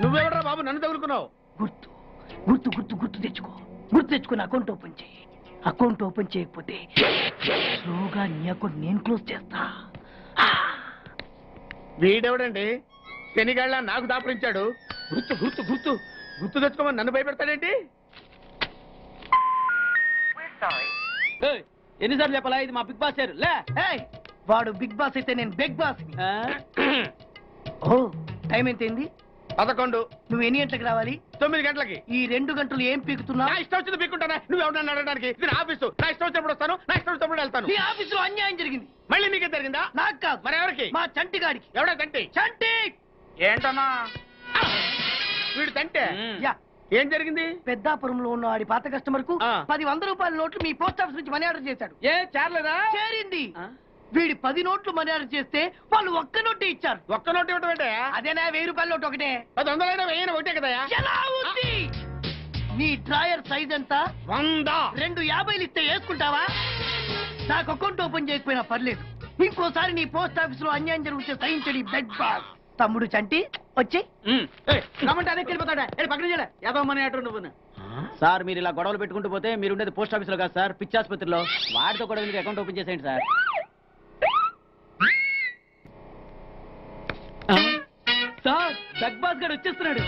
నువ్వెవడరా బాబు నన్ను తగులుకున్నావు? గుర్తు గుర్తు గుర్తు గుర్తు తెచ్చుకో. గుర్తు తెచ్చుకుని అకౌంట్ ఓపెన్ చేయి. అకౌంట్ ఓపెన్ చేయకపోతే స్లోగా నీ అకౌంట్ నేను క్లోజ్ చేస్తా. వీడెవడండి శనిగాళ్ళ నాకు దాపరించాడు? గుర్తు గుర్తు గుర్తు గుర్తు తెచ్చుకోమని నన్ను భయపెడతాడేంటి? ఎన్నిసార్లు చెప్పాలా? ఇది మా బిగ్ బాస్ సార్. లే వాడు బిగ్ బాస్ అయితే నేను బిగ్ బాస్. ఓ టైం ఎంతైంది? 11. నువ్వు ఎన్ని గంటలకు రావాలి? 9 గంటలకి. ఈ 2 గంటలు ఏం పీకుతున్నా? నా ఇష్టం వచ్చింది పీక్కుంటానా? నువ్వు ఎవడన్నా అడగడానికి? ఇది నా ఆఫీసు. నా ఇష్టం వచ్చినప్పుడు వస్తాను, నా ఇష్టం వచ్చినప్పుడు వెళ్తాను. ఈ ఆఫీసులో అన్యాయం జరిగింది. మళ్ళీ నీకే జరిగిందా? నాకు కాదు. మరి ఎవరికి? మా చంటి గాడికి. ఎవడా తంటి? చంటి ఏంటన్నా వీడు తంటే? యా. ఏం జరిగింది? పెద్దాపురంలో ఉన్న వాడి పాత కస్టమర్ కు 10 100 నోట్లు మీ పోస్ట్ ఆఫీస్ నుంచి మనీ ఆర్డర్ చేశాడు. ఏ చేరలేదా? చేరింది. వీడి 10 నోట్లు మనీ ఆర్డర్ చేస్తే వాళ్ళు ఒక్క నోటు ఇచ్చారు. ఒక్క నోటు ఇవ్వటం ఏంటే? అదేనా ₹1000 నోటు ఒకటే. 100 వెయ్యి ఒకటే కదా? ఎలా ఉంది? నీ డ్రాయర్ సైజ్ ఎంత? 100. 2 50లు ఇస్తే వేసుకుంటావా? నాకు అకౌంట్ ఓపెన్ చేయకపోయినా పర్లేదు. ఇంకోసారి నీ పోస్ట్ ఆఫీస్ లో అన్యాయం జరిగితే సహించడి బెడ్ బాస్. తమ్ముడు చంటి వచ్చి రమ్మంటే అదే వెళ్ళిపోతాడా? పక్కన చేయలే యాదవమని అటు నువ్వు. సార్ మీరు ఇలా గొడవలు పెట్టుకుంటూ పోతే మీరు ఉండేది పోస్ట్ ఆఫీస్ లో కాదు సార్, పిచ్చి ఆసుపత్రిలో. వాడితో కూడా మీకు అకౌంట్ ఓపెన్ చేసేయండి సార్. సార్ బిగ్ బాస్ గారు వచ్చేస్తున్నాడు.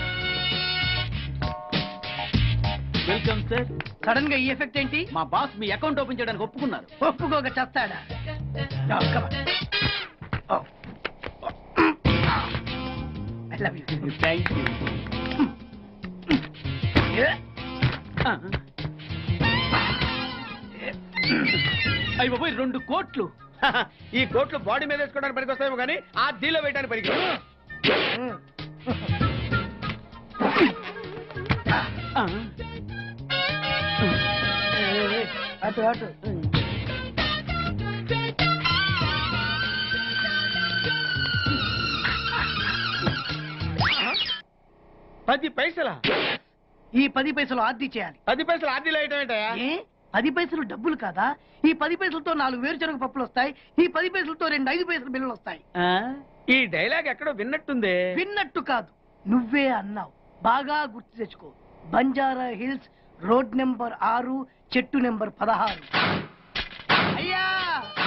Welcome sir. సడన్ గా ఈ ఎఫెక్ట్ ఏంటి? మా బాస్ మీ అకౌంట్ ఓపెన్ చేయడానికి ఒప్పుకున్నారు. ఒప్పుకోక చేస్తాడా? Thank you. అయ్యి బాబోయ్ 2 కోట్లు. ఈ కోట్లు బాడీ మీద వేసుకోవడానికి పనికి వస్తాయేమో కానీ ఆ దీలో వేయడానికి పనికి. అటు అటు. $10 పైసలా? ఈ 10 పైసలు ఆర్డీ చేయాలి. 10 పైసలు ఆర్డీలో వేయటం ఏంటయ్యా? ఏ 10 పైసలు డబ్బులు కాదా? ఈ 10 పైసలతో 4 వేరుశనగ పప్పులు వస్తాయి. ఈ 10 పైసలతో 2 5 పైసల బిల్లులు వస్తాయి. ఈ డైలాగ్ ఎక్కడో విన్నట్టుంది. విన్నట్టు కాదు, నువ్వే అన్నావు. బాగా గుర్తు తెచ్చుకో. బంజారా హిల్స్, రోడ్ నెంబర్ 6, చెట్టు నెంబర్ 16. అయ్యా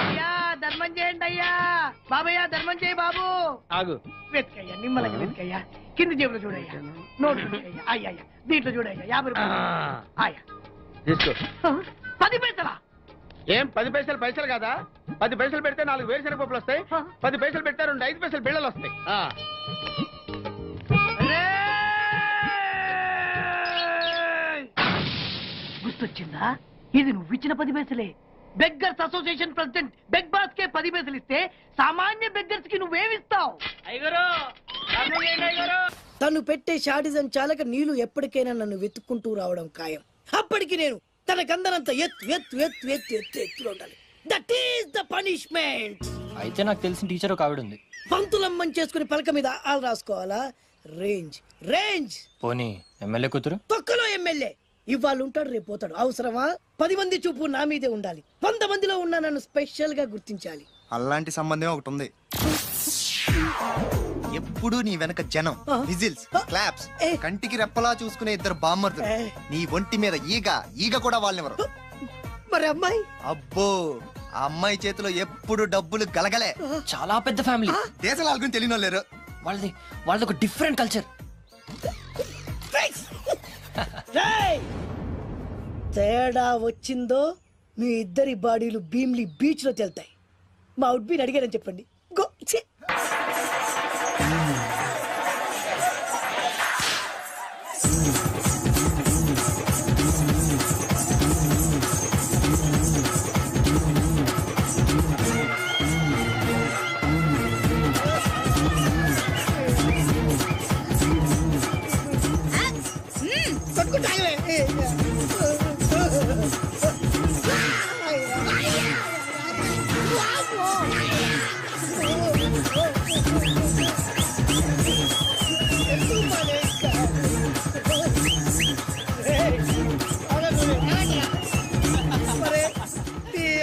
అయ్యా ధర్మం చేయండి అయ్యా. బాబయ్యా ధర్మం చేయి బాబు. ఆగు. వెతికయ్యా, నిమ్మలకి వెతికయ్యా. కింది జేబులో చూడయ్యా. నోట్ అయ్యా అయ్యా దీంట్లో చూడయ్యా. 50 రూపాయలు. అయ్యా తీసుకో. 10 పైసలా? ఏం 10 పైసలు పైసలు కాదా? 10 పైసలు పెడితే 4 వేరుశనగ పప్పులు వస్తాయి. 10 పైసలు పెడితే 2 5 పైసలు బిళ్ళలు వస్తాయి. గుర్తొచ్చిందా? ఇది నువ్వు ఇచ్చిన 10 పైసలే. Beggars association president beg boss కే 10 పైసలు ఇస్తే సామాన్య బెగ్గర్స్ కి నువ్వేమిస్తావు? తను పెట్టే షాడిజం చాలక నీళ్ళు ఎప్పటికైనా నన్ను వెతుక్కుంటూ రావడం ఖాయం. అప్పటికి నేను తనకందనంత ఎత్తులో ఉండాలి. That is the punishment. అయితే నాకు తెలిసిన టీచర్ ఒక ఆవిడ ఉంది. పంతులమ్మని చేసుకుని పలక మీద ఆలు రాసుకోవాలా? Range range. పోనీ ఎమ్మెల్యే కూతురు? తొక్కలో ఎమ్మెల్యే. ఇవాళ ఉంటాడు, రేపు పోతాడు. అవసరమా? 10 మంది చూపు నా మీదే ఉండాలి. 100 మందిలో ఉన్న నన్ను స్పెషల్ గా గుర్తించాలి. అలాంటి సంబంధం ఒకటి ఉంది. ఎప్పుడు నీ వెనక జనం, విజిల్స్, క్లాప్స్, కంటికి రెప్పలా చూసుకునే 2 బామ్మర్దులు. నీ ఒంటి మీద ఈగ కూడా వాళ్ళెవరు. మరి అమ్మాయి? అబ్బో, ఆ అమ్మాయి చేతిలో ఎప్పుడు డబ్బులు గలగలే. చాలా పెద్ద ఫ్యామిలీ. దేశాల గురించి తెలియని లేరు. వాళ్ళది ఒక డిఫరెంట్ కల్చర్. తేడా వచ్చిందో మీ ఇద్దరి బాడీలు భీమ్లీ బీచ్ లో తేలుతాయి. మా ఉడ్బీని అడిగారని చెప్పండి. గో.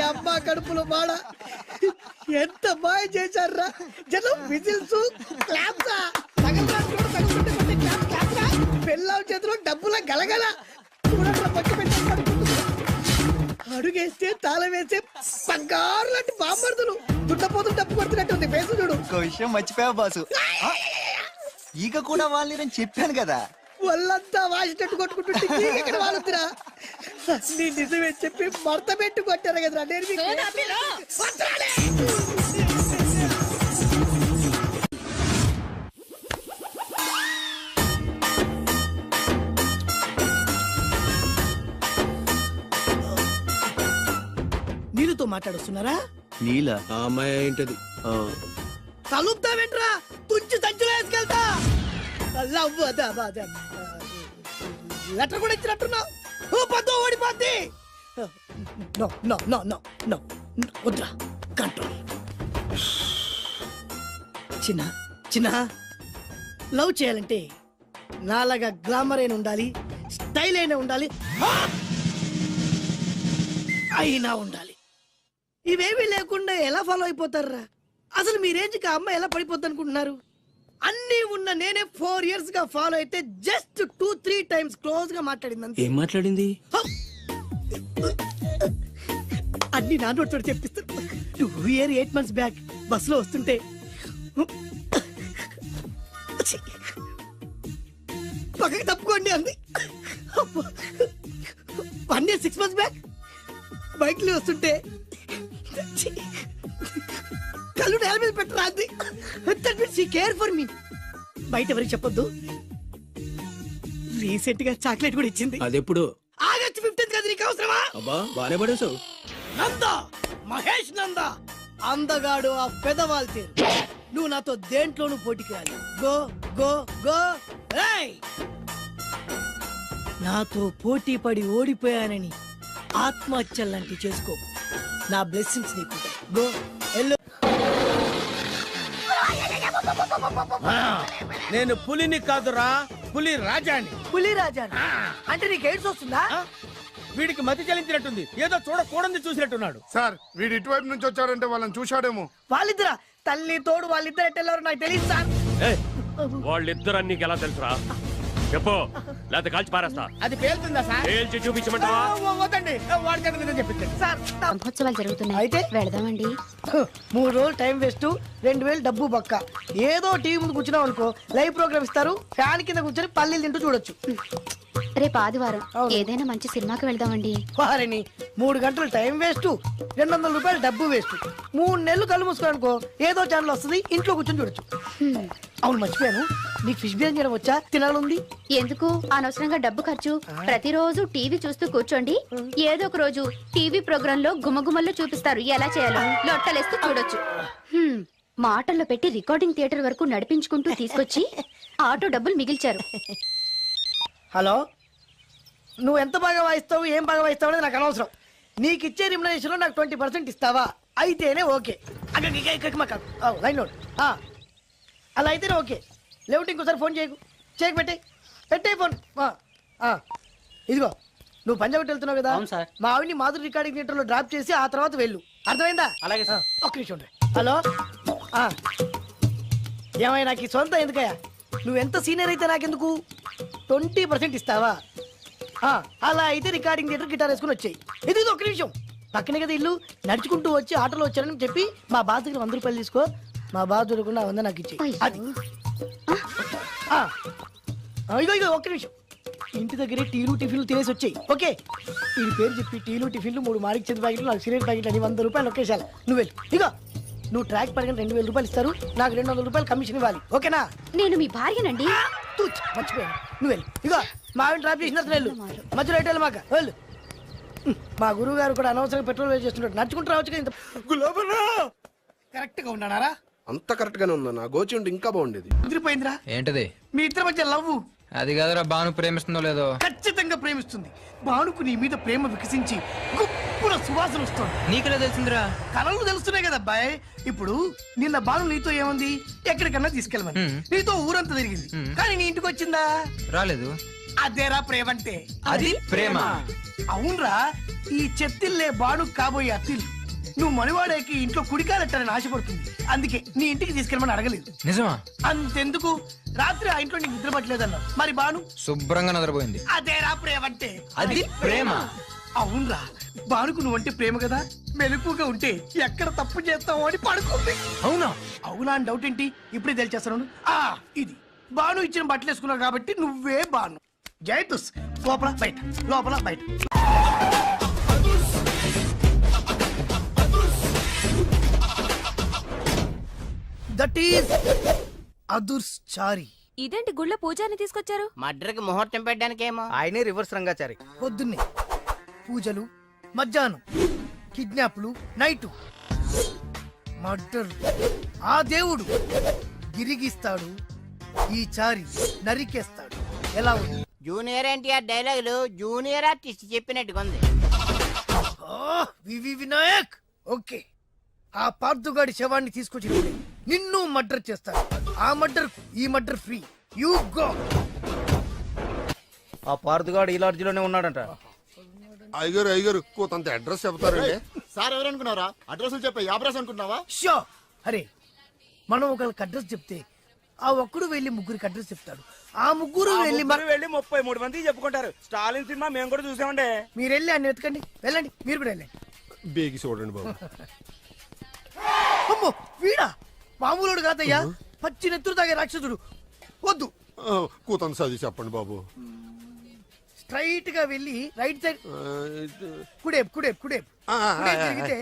అబ్బా కడుపులో బాడ ఎంత బాగా చేశారా జనం. విజిల్స్, క్లాప్స్, పిల్లల చేతిలో డబ్బుల గలగల. అడుగేస్తే తాళం వేసే బంగారు లాంటి బాంబర్దులు. దుడ్డపోతులు డబ్బు కొడుతున్నట్టుంది. ఫేసు చూడు. ఇంకో విషయం మర్చిపోయావు బాసు, ఈగ కూడా వాళ్ళని నేను చెప్పాను కదా. వాళ్ళంతా వాసినట్టు కొట్టుకుంటుంటే ఇక్కడ వాళ్ళురా. నీ నిజమే చెప్పి మడత పెట్టి కొట్టారు కదరా. నేను నీళ్ళతో మాట్లాడుస్తున్నారా? నీల ఆ అమ్మాయి ఏంటది? కలుపుతావేంట్రా? తుంచి సంచులో వేసుకెళ్తా. లెటర్ కూడా ఇచ్చినట్టున్నావు. ఓడిపోద్ది. వద్రా, కంట్రోల్. చిన్న లవ్ చేయాలంటే నాలాగా గ్లామర్ అయినా ఉండాలి, స్టైల్ అయినా ఉండాలి, అయినా ఉండాలి. ఇవేమీ లేకుండా ఎలా ఫాలో అయిపోతారా? అసలు మీ రేంజ్కి ఆ అమ్మాయి ఎలా పడిపోద్ది అనుకుంటున్నారు? అన్ని ఉన్న నేనే 4 years గా ఫాలో అయితే జస్ట్ 2-3 times క్లోజ్ గా మాట్లాడింది. ఏం మాట్లాడింది? అన్ని నా నోట్ తోటి చెప్పిస్తాను. 2 years 8 months బ్యాక్ బస్సులో వస్తుంటే పక్కకి తప్పుకోండి అంది. 1 year 6 months బ్యాక్ బైక్ లో వస్తుంటే కళ్ళు నేల మీద పెట్టరా అంది. That means she care for me. బయట ఎవరికి చెప్పొద్దు. రీసెంట్ గా చాక్లెట్ కూడా ఇచ్చింది. అదెప్పుడు? ఆగస్ట్ 15th కదా. నీకు అవసరమా? అబ్బా బానే పడేసావు. నందా, మహేష్ నందా, అందగాడు ఆ పెదవాల్ తీరు. నువ్వు నాతో దేంట్లోనూ పోటీకి రాలి. Go go go. నాతో పోటీ పడి ఓడిపోయానని ఆత్మహత్యలాంటి చేసుకో. నా బ్లెస్సింగ్స్ నీకు. Go yellow. నేను పులిని కాదురా, పులి రాజాని. పులి రాజా అంటే నీకు ఎయిడ్స్ వస్తుందా? వీడికి మతి చలించినట్టుంది. ఏదో చూడకూడదు చూసినట్టున్నాడు. సార్ వీడు ఇటువైపు నుంచి వచ్చారంటే వాళ్ళని చూశాడేమో. వాళ్ళిద్దరా? తల్లి తోడు వాళ్ళిద్దరు ఎట్టెళ్ళారు నాకు తెలియదు సార్. వాళ్ళిద్దరు నీకు ఎలా తెలుసురా? చెప్పు, లేకపోతే కాల్చి పారేస్తా. అది పేలుతుందా సార్? పేల్చి చూపించమంటావా? వద్దండి, వాడి చేత చెప్పించండి సార్. మహోత్సవాలు జరుగుతున్నాయి, అయితే వెళదామండి. 3 రోజులు టైం వేస్ట్, 2000 డబ్బు బక్క. ఏదో టీవీ ముందు కూర్చున్నావు అనుకో, లైవ్ ప్రోగ్రామ్ ఇస్తారు. ఫ్యాన్ కింద కూర్చొని పల్లీలు తింటూ చూడొచ్చు. రేపు ఆదివారం ఏదైనా మంచి సినిమాకి వెళ్దామండి. వారిని 3 గంటలు టైం వేస్ట్, 200 రూపాయలు డబ్బు వేస్ట్. 3 నెలలు కళ్ళు మూసుకోనుకో ఏదో ఛానల్ వస్తుంది, ఇంట్లో కూర్చొని చూడొచ్చు. అవును మర్చిపోయాను, నీకు ఫిష్ బిర్యానీ చేయడం వచ్చా? తినాలంది. ఎందుకు అనవసరంగా డబ్బు ఖర్చు? ప్రతిరోజు టీవీ చూస్తూ కూర్చోండి, ఏదో ఒక రోజు టీవీ ప్రోగ్రామ్ లో గుమగుమల్లో చూపిస్తారు ఎలా చేయాలో. లొట్టలేస్తూ చూడొచ్చు. మాటల్లో పెట్టి రికార్డింగ్ థియేటర్ వరకు నడిపించుకుంటూ తీసుకొచ్చి ఆటో డబ్బులు మిగిల్చారు. హలో, నువ్వు ఎంత బాగా వాయిస్తావు, ఏం బాగా వాయిస్తావు అనేది నాకు అనవసరం. నీకు ఇచ్చే రిమ్యునరేషన్ లో నాకు 20% ఇస్తావా? అయితేనే ఓకే. లైన్ లోడ్ అలా అయితేనే ఓకే. లేవుంటే ఇంకోసారి ఫోన్ చేయకు పెట్టే ఫోన్. ఇదిగో నువ్వు పంజాబ్ వెళ్తున్నావు కదా, మా ఆవిడ్ని మాధురి రికార్డింగ్ థియేటర్ లో డ్రాప్ చేసి ఆ తర్వాత వెళ్ళు. అర్థమైందా? అలాగే సార్. ఒక్క నిమిషం ఉండే. హలో, ఏమైనా నాకు ఈ సొంత ఎందుకయ్యా? నువ్వెంత సీనియర్ అయితే నాకెందుకు? 20% ఇస్తావా? అలా అయితే రికార్డింగ్ థియేటర్ గిటార్ వేసుకుని వచ్చాయి. ఇది ఒక్క నిమిషం, పక్కనే కదా ఇల్లు. నడుచుకుంటూ వచ్చి ఆటోలో వచ్చానని చెప్పి మా బాస్ దగ్గర 100 రూపాయలు తీసుకో. మా బాస్ దొరకకుండా 100 నాకు ఇచ్చేయి. అది ఇగో ఒక్క నిమిషం. ఇంటి దగ్గరే టీలు టిఫిన్లు తినేసి వచ్చాయి. ఓకే, ఈ పేరు చెప్పి టీలు టిఫిన్లు 3 మారికి చేతి ప్యాకెట్లు, 4 సిగరెట్ ప్యాకెట్లు అని 100 రూపాయలు ఒకేసారి. నువ్వు వెళ్ళు. ఇగో నువ్వు ట్రాక్ పడగానే 2000 రూపాయలు ఇస్తారు, నాకు 200 రూపాయలు కమిషన్ ఇవ్వాలి. ఓకేనా? నేను మీ భార్యనండి. మర్చిపోయాను. నువ్వు వెళ్ళు. ఇగో మా ఆవిడ డ్రాప్ చేసిన వెళ్ళు, మధ్యలో రైట్ మాక వెళ్ళు. మా గురువు గారు కూడా అనవసరంగా పెట్రోల్ వేస్ట్ చేస్తుంటాడు. నడుచుకుంటూ రావచ్చు. ఇంత కరెక్ట్ గా ఉన్నారా? అంత కరెక్ట్ గానే ఉందా? నా గోచి ఉంటే ఇంకా బాగుండేది. కుదిరిపోయిందిరా. ఏంటది? మీ ఇద్దరి మధ్య లవ్. అది కాదురా, భాను ప్రేమిస్తుందో లేదో. ఖచ్చితంగా ప్రేమిస్తుంది. భానుకు నీ మీద ప్రేమ వికసించి గుప్పున సువాసన వస్తుంది. నీకెలా తెలిసిందిరా? కళలు తెలుస్తున్నాయి కదా అబ్బాయి. ఇప్పుడు నిన్న భాను నీతో ఏముంది, ఎక్కడికన్నా తీసుకెళ్ళమని నీతో ఊరంతా తిరిగింది, కానీ నీ ఇంటికి వచ్చిందా? రాలేదు. అదేరా ప్రేమ అంటే. అది ప్రేమ. అవునరా, ఈ చెత్తిల్లే బాను కాబోయే అత్తిల్లు. నువ్వు మనివాడేకి ఇంట్లో కుడికాలెట్టాలని ఆశపడుతుంది, అందుకే నీ ఇంటికి తీసుకెళ్ళమని అడగలేదు. నిజమా? అంతెందుకు, రాత్రి ఆ ఇంట్లో నీకు నిద్ర పట్టలేదన్నా. మరి బాను శుభ్రంగా నిద్రపోయింది. అదేరా ప్రేమ అంటే. అది ప్రేమ. అవునరా, బానుకు నువ్వంటే ప్రేమ కదా. మెలకుగా ఉంటే ఎక్కడ తప్పు చేస్తావు అని పడుకుంది. అవునా? అవునా అని డౌట్ ఏంటి, ఇప్పుడే తెలిచేస్తాను. ఇది బాను ఇచ్చిన బట్టలు వేసుకున్నావు కాబట్టి నువ్వే బాను. జైతుస్ లోపల బయట, లోపల బయట. దట్ ఈస్ అదుర్స్ చారి. ఇదేంటి గుళ్ళ పూజాని తీసుకొచ్చారు? మడ్రకి ముహూర్తం పెట్టడానికేమో. ఆయనే రివర్స్ రంగాచారి. పొద్దున్నే పూజలు, మధ్యాహ్నం కిడ్నాప్లు, నైటు మర్డర్. ఆ దేవుడు గిరిగిస్తాడు, ఈ చారి నరికేస్తాడు. ఎలా ఉంది? జూనియర్ ఎన్టీఆర్ డైలాగులు జూనియర్ ఆర్టిస్ట్ చెప్పినట్టుగా ఉంది. వివి వినాయక్. ఓకే, ఆ పార్థుగాడి శవాన్ని తీసుకొచ్చినప్పుడు నిన్ను మర్డర్ చేస్తాడు. ఆ మర్డర్ ఈ మర్డర్ ఫ్రీ. You go. ఆ పార్థుగాడు ఈ లాడ్జిలోనే ఉన్నాడంట. అయ్యగారు కొంత అడ్రస్ చెప్తారండి. సార్ ఎవరనుకున్నారా? అడ్రస్ చెప్పే అడ్రస్ అనుకున్నావా? షో. అరే, మనం ఒకరికి అడ్రస్ చెప్తే ఆ ఒక్కడు వెళ్ళి ముగ్గురికి అడ్రస్ చెప్తాడు. ఆ ముగ్గురు వెళ్ళి 33 మంది చెప్పుకుంటారు. స్టాలిన్ సినిమా మేము కూడా చూసామండి. మీరు వెళ్ళి అన్ని వెతకండి. వెళ్ళండి, మీరు కూడా వెళ్ళండి. బేగి చూడండి బాబు. అమ్మో, వీడా? మామూలుడు కాదయ్యా, పచ్చి నెత్తురు తాగే రాక్షసుడు. వద్దు, కూతంత చదివి చెప్పండి బాబు. స్ట్రైట్ గా వెళ్ళి రైట్ సైడ్ కుడేపు కుడేపు కుడేపు తిరిగితే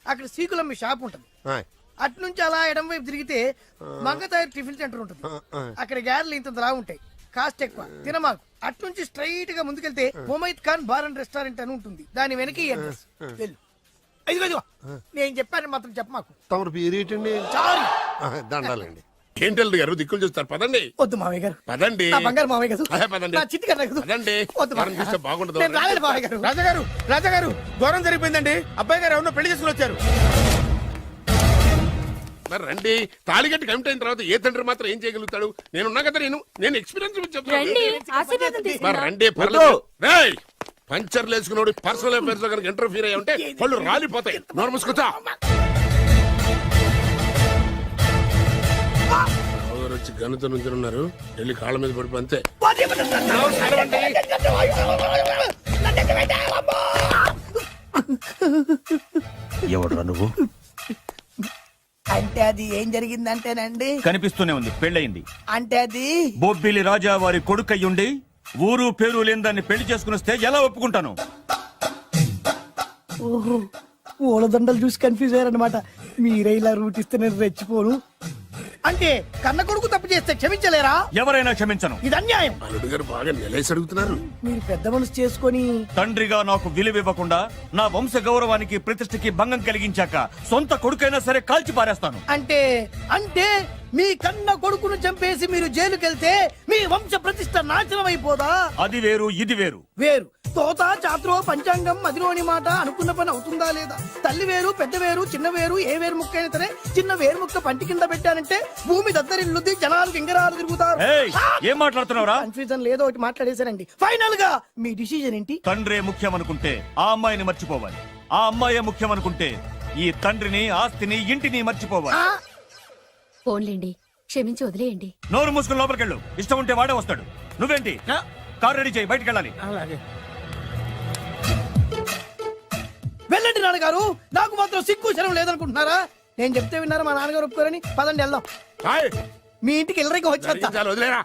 అక్కడ శ్రీకులమ్మి షాప్ ఉంటుంది. అటు నుంచి అలా ఎడం వైపు తిరిగితే మంగతాయర్ టిఫిన్ సెంటర్ ఉంటుంది. అక్కడ గ్యారెలు ఇంత రా ఉంటాయి, కాస్ట్ ఎక్కువ, తినమాకు. అటు నుంచి స్ట్రైట్ గా ముందుకెళ్తే మొమైద్ ఖాన్ బార్ అండ్ రెస్టారెంట్ అని ఉంటుంది. దాని వెనక అడ్రస్. వెళ్ళు. ఇదిగో నేను చెప్పాను మాత్రం చెప్పమాకు. తమరు పేరేటండి? చారి. దండాలండి. ఏంటల్లి గారు దిక్కులు చూస్తారు, పదండి. వద్దు మామయ్య గారు, పదండి. నా బంగారు మామయ్య గారు, పదండి. నా చిట్టి గారు పదండి. వద్దు ఎవరిని చూస్తే బాగుండదు. నేను రాలేదు మామయ్య గారు. రాజాగారు ఘోరం జరిగిపోయిందండి. అబ్బాయి గారు ఎవరినో పెళ్లి చేసుకుని వచ్చారు. మరి రండి. తాళిగట్టి కమిట్ అయిన తర్వాత ఏ తండ్రి మాత్రం ఏం చేయగలుగుతాడు? నేనున్నా కదా, నేను ఎక్స్పీరియన్స్ చెప్తాను. మరి రండి, పర్లేదు. రేయ్, పంచర్లు వేసుకున్నాడు పర్సనల్ అఫైర్స్ లో కనుక ఇంటర్ఫీర్ అయ్యి ఉంటే పళ్ళు రాలిపోతాయి. నార్మల్స్ కూర్చో. వచ్చి గనుత నుంచి ఉన్నారు, వెళ్ళి కాళ్ళ మీద పడిపో అంతే. ఎవడ్రా నువ్వు? అంటే అది ఏం జరిగిందంటేనండి, కనిపిస్తూనే ఉంది, పెళ్ళయింది. అంటే అది బొబ్బిలి రాజా వారి కొడుకయ్యుండి ఊరు పేరు లేని దాన్ని పెళ్లి చేసుకుని వస్తే ఎలా ఒప్పుకుంటాను? ఓహో ఓలదండలు చూసి కన్ఫ్యూజ్ అయ్యారనమాట. మీరే ఇలా రూట్ ఇస్తే నేను రెచ్చిపోను. అంటే కన్న కొడుకు తప్పు చేస్తే క్షమించలేరా? ఎవరైనా క్షమించను. ఇది అన్యాయం. అల్లుడు గారు బాగా నిలేసి అడుగుతున్నారు. మీరు పెద్ద మనసు చేసుకొని తండ్రిగా నాకు విలువ ఇవ్వకుండా నా వంశ గౌరవానికి ప్రతిష్టకి భంగం కలిగించాక సొంత కొడుకైనా సరే కాల్చి పారేస్తాను. అంటే అంటే మీ కన్న కొడుకును చంపేసి మీరు జైలుకెళ్తే మీ వంశ ప్రతిష్ట నాశనం అయిపోదా? అది వేరు ఇది వేరు. వేరు. తోత చాత్రో పంచాంగం మదిలోని మాట అనుకున్న పని అవుతుందా లేదా? తల్లి వేరు పెద్ద వేరు చిన్న వేరు ఏ వేరు ముక్క అయినా సరే చిన్న వేరు ముక్క పంటి కింద పెట్టానంటే భూమి దద్దరిల్లుద్ది, జనాలు గింగరాలు తిరుగుతారు. ఏయ్, ఏం మాట్లాడుతున్నావురా? కన్ఫ్యూజన్ లేదో ఒకటి మాట్లాడేశారండి. ఫైనల్ గా మీ డిసిజన్ ఏంటి? తండ్రే ముఖ్యం అనుకుంటే ఆ అమ్మాయిని మర్చిపోవాలి. ఆ అమ్మాయే ముఖ్యం అనుకుంటే ఈ తండ్రిని ఆస్తిని ఇంటిని మర్చిపోవాలి. ఫోన్లేండి, క్షమించి వదిలేయండి. నోరు మూసుకుని లోపలికెళ్ళు. ఇష్టం ఉంటే వాడే వస్తాడు. నువ్వేంటి? కారు రెడీ చేయి, బయటికి వెళ్ళాలి. వెళ్ళండి నాన్నగారు. నాకు మాత్రం సిగ్గు శరం లేదనుకుంటున్నారా? నేను చెప్తే విన్నారా మా నాన్నగారు ఒప్పుకోరని? పదండి వెళ్దాం. మీ ఇంటికి ఎల్లరికి వచ్చేస్తా. వదిలేరా,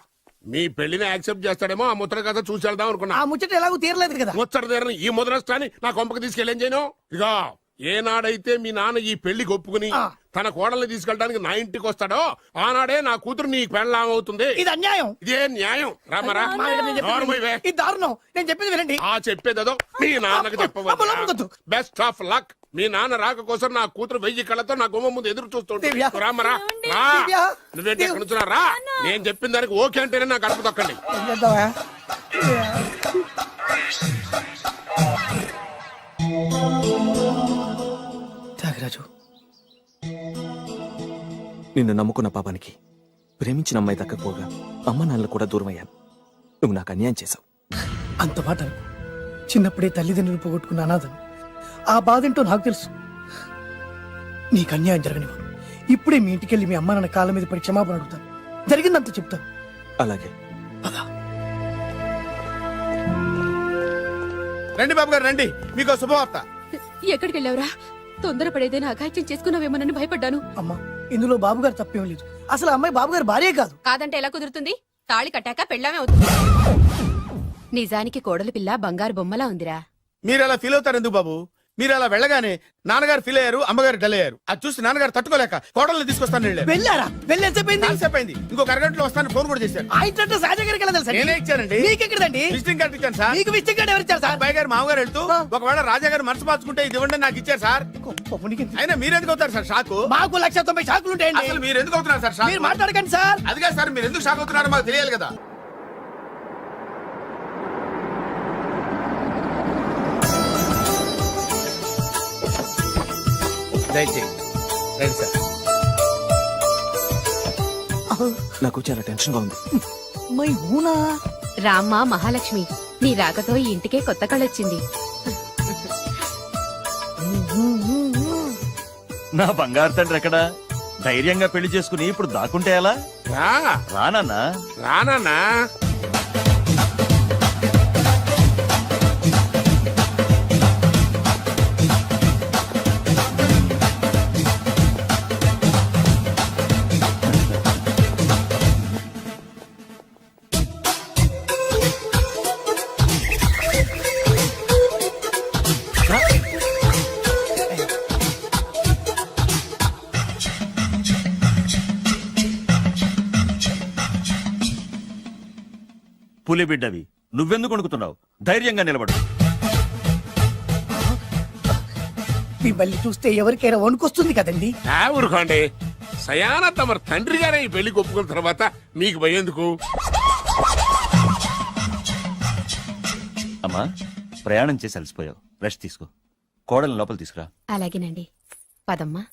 మీ పెళ్లిని యాక్సెప్ట్ చేస్తాడేమో ఆ ముద్ర కథ చూసి వెళ్దాం అనుకున్నా. ఆ ముచ్చట ఎలాగో తీరలేదు కదా. ముచ్చట తీరని ఈ ముద్రస్తాని నా కొంపకి తీసుకెళ్ళేం చేయను. ఇక ఏనాడైతే మీ నాన్న ఈ పెళ్లికి ఒప్పుకుని తన కోడల్ని తీసుకెళ్ళడానికి నా ఇంటికి వస్తాడో ఆనాడే నా కూతురు నీ పెళ్ళాం అవుతుంది. ఇది అన్యాయం. ఇదే న్యాయం. రామరా, ఇది దారుణం. నేను చెప్పేది వినండి. ఆ చెప్పేదో మీ నాన్నకు చెప్పవచ్చు. Best of luck. మీ నాన్న రాక కోసం నా కూతురు 1000 కళ్ళతో నా గుమ్మ ముందు ఎదురు చూస్తుంటే రామరా, రా. నువ్వేంటి ఎక్కడ నుంచున్నా? రా. నేను చెప్పిన దానికి ఓకే అంటేనే నా గడప తొక్కండి. త్యాగరాజు, నిన్ను నమ్ముకున్న పాపానికి ప్రేమించిన అమ్మాయి దక్కకపోగా అమ్మ నాన్నలు కూడా దూరం అయ్యాను. నువ్వు నాకు అన్యాయం చేశావు. అంత మాట అనకు. చిన్నప్పుడే తల్లిదండ్రులు పోగొట్టుకున్న అనాథను. ఆ బాధేంటో నాకు తెలుసు. నీకు అన్యాయం జరగనివ్వను. ఇప్పుడే మీ ఇంటికెళ్ళి మీ అమ్మ నాన్న కాళ్ళ మీద పడి క్షమాపణ అడుగుతాను. జరిగిందంత చెప్తాను. అలాగే. రండి బాబు గారు రండి, మీకు శుభవార్త. ఎక్కడికి వెళ్ళావురా? తొందరపడేదైనా అఘాయిత్యం చేసుకున్నావేమోనని భయపడ్డాను. అమ్మా, ఇందులో బాబు గారు తప్పేం లేదు. అసలు ఆ అమ్మాయి బాబు గారు భార్యే కాదు. కాదంటే ఎలా కుదురుతుంది? తాళి కట్టాక పెళ్ళామే అవుతుంది. నిజానికి కోడలి పిల్ల బంగారు బొమ్మలా ఉందిరా. మీరు అలా ఫీల్ అవుతారు ఎందుకు బాబు? మీరు అలా వెళ్ళగానే నాన్నగారు ఫీల్ అయ్యారు, అమ్మగారు డల్ అయ్యారు. అది చూసి నాన్నగారు తట్టుకోలేక కోడల్ని తీసుకొస్తాను వెళ్ళారా? వెళ్ళేసేపోయింది. ఇంకో అరగంటలో వస్తాను ఫోన్ కూడా చేశారు. నేనే ఇచ్చానండి. విజిటింగ్ కార్డు ఇచ్చాను సార్. మీకు విజిటింగ్ కార్డు ఎవరు ఇచ్చారు సార్? అబ్బాయి గారు మామగారు వెళ్తూ ఒకవేళ రాజా గారు మనసు మార్చుకుంటే ఇది ఇవ్వండి నాకు ఇచ్చారు సార్. అయినా మీరు ఎందుకు అవుతారు సార్ షాక్? మాకు 190 షాకులు ఉంటాయండి. అసలు మీరు ఎందుకు అవుతున్నారు సార్ షాక్? మీరు మాట్లాడకండి సార్. అదిగా సార్, మీరు ఎందుకు షాక్ అవుతున్నారో మాకు తెలియాలి కదా. నాకు చాలా టెన్షన్ గా ఉంది. మై హూనా. రామ్మ మహాలక్ష్మి, నీ రాకతో ఈ ఇంటికే కొత్త కళొచ్చింది. నా బంగారు తండ్రి ఎక్కడా? ధైర్యంగా పెళ్లి చేసుకుని ఇప్పుడు దాక్కుంటే ఎలా? రానన్నా. రానన్నా. పులి బిడ్డవి, నువ్వెందుకు వణుకుతున్నావు? ధైర్యంగా నిలబడు. మిమ్మల్ని చూస్తే ఎవరికైనా వణుకొస్తుంది కదండి. ఊరుకోండి. సయానా తమ తండ్రి గారే ఈ పెళ్లి ఒప్పుకున్న తర్వాత మీకు భయందుకు? అమ్మా, ప్రయాణం చేసి అలసిపోయావు, రెస్ట్ తీసుకో. కోడలు లోపల తీసుకురా. అలాగేనండి, పదమ్మా.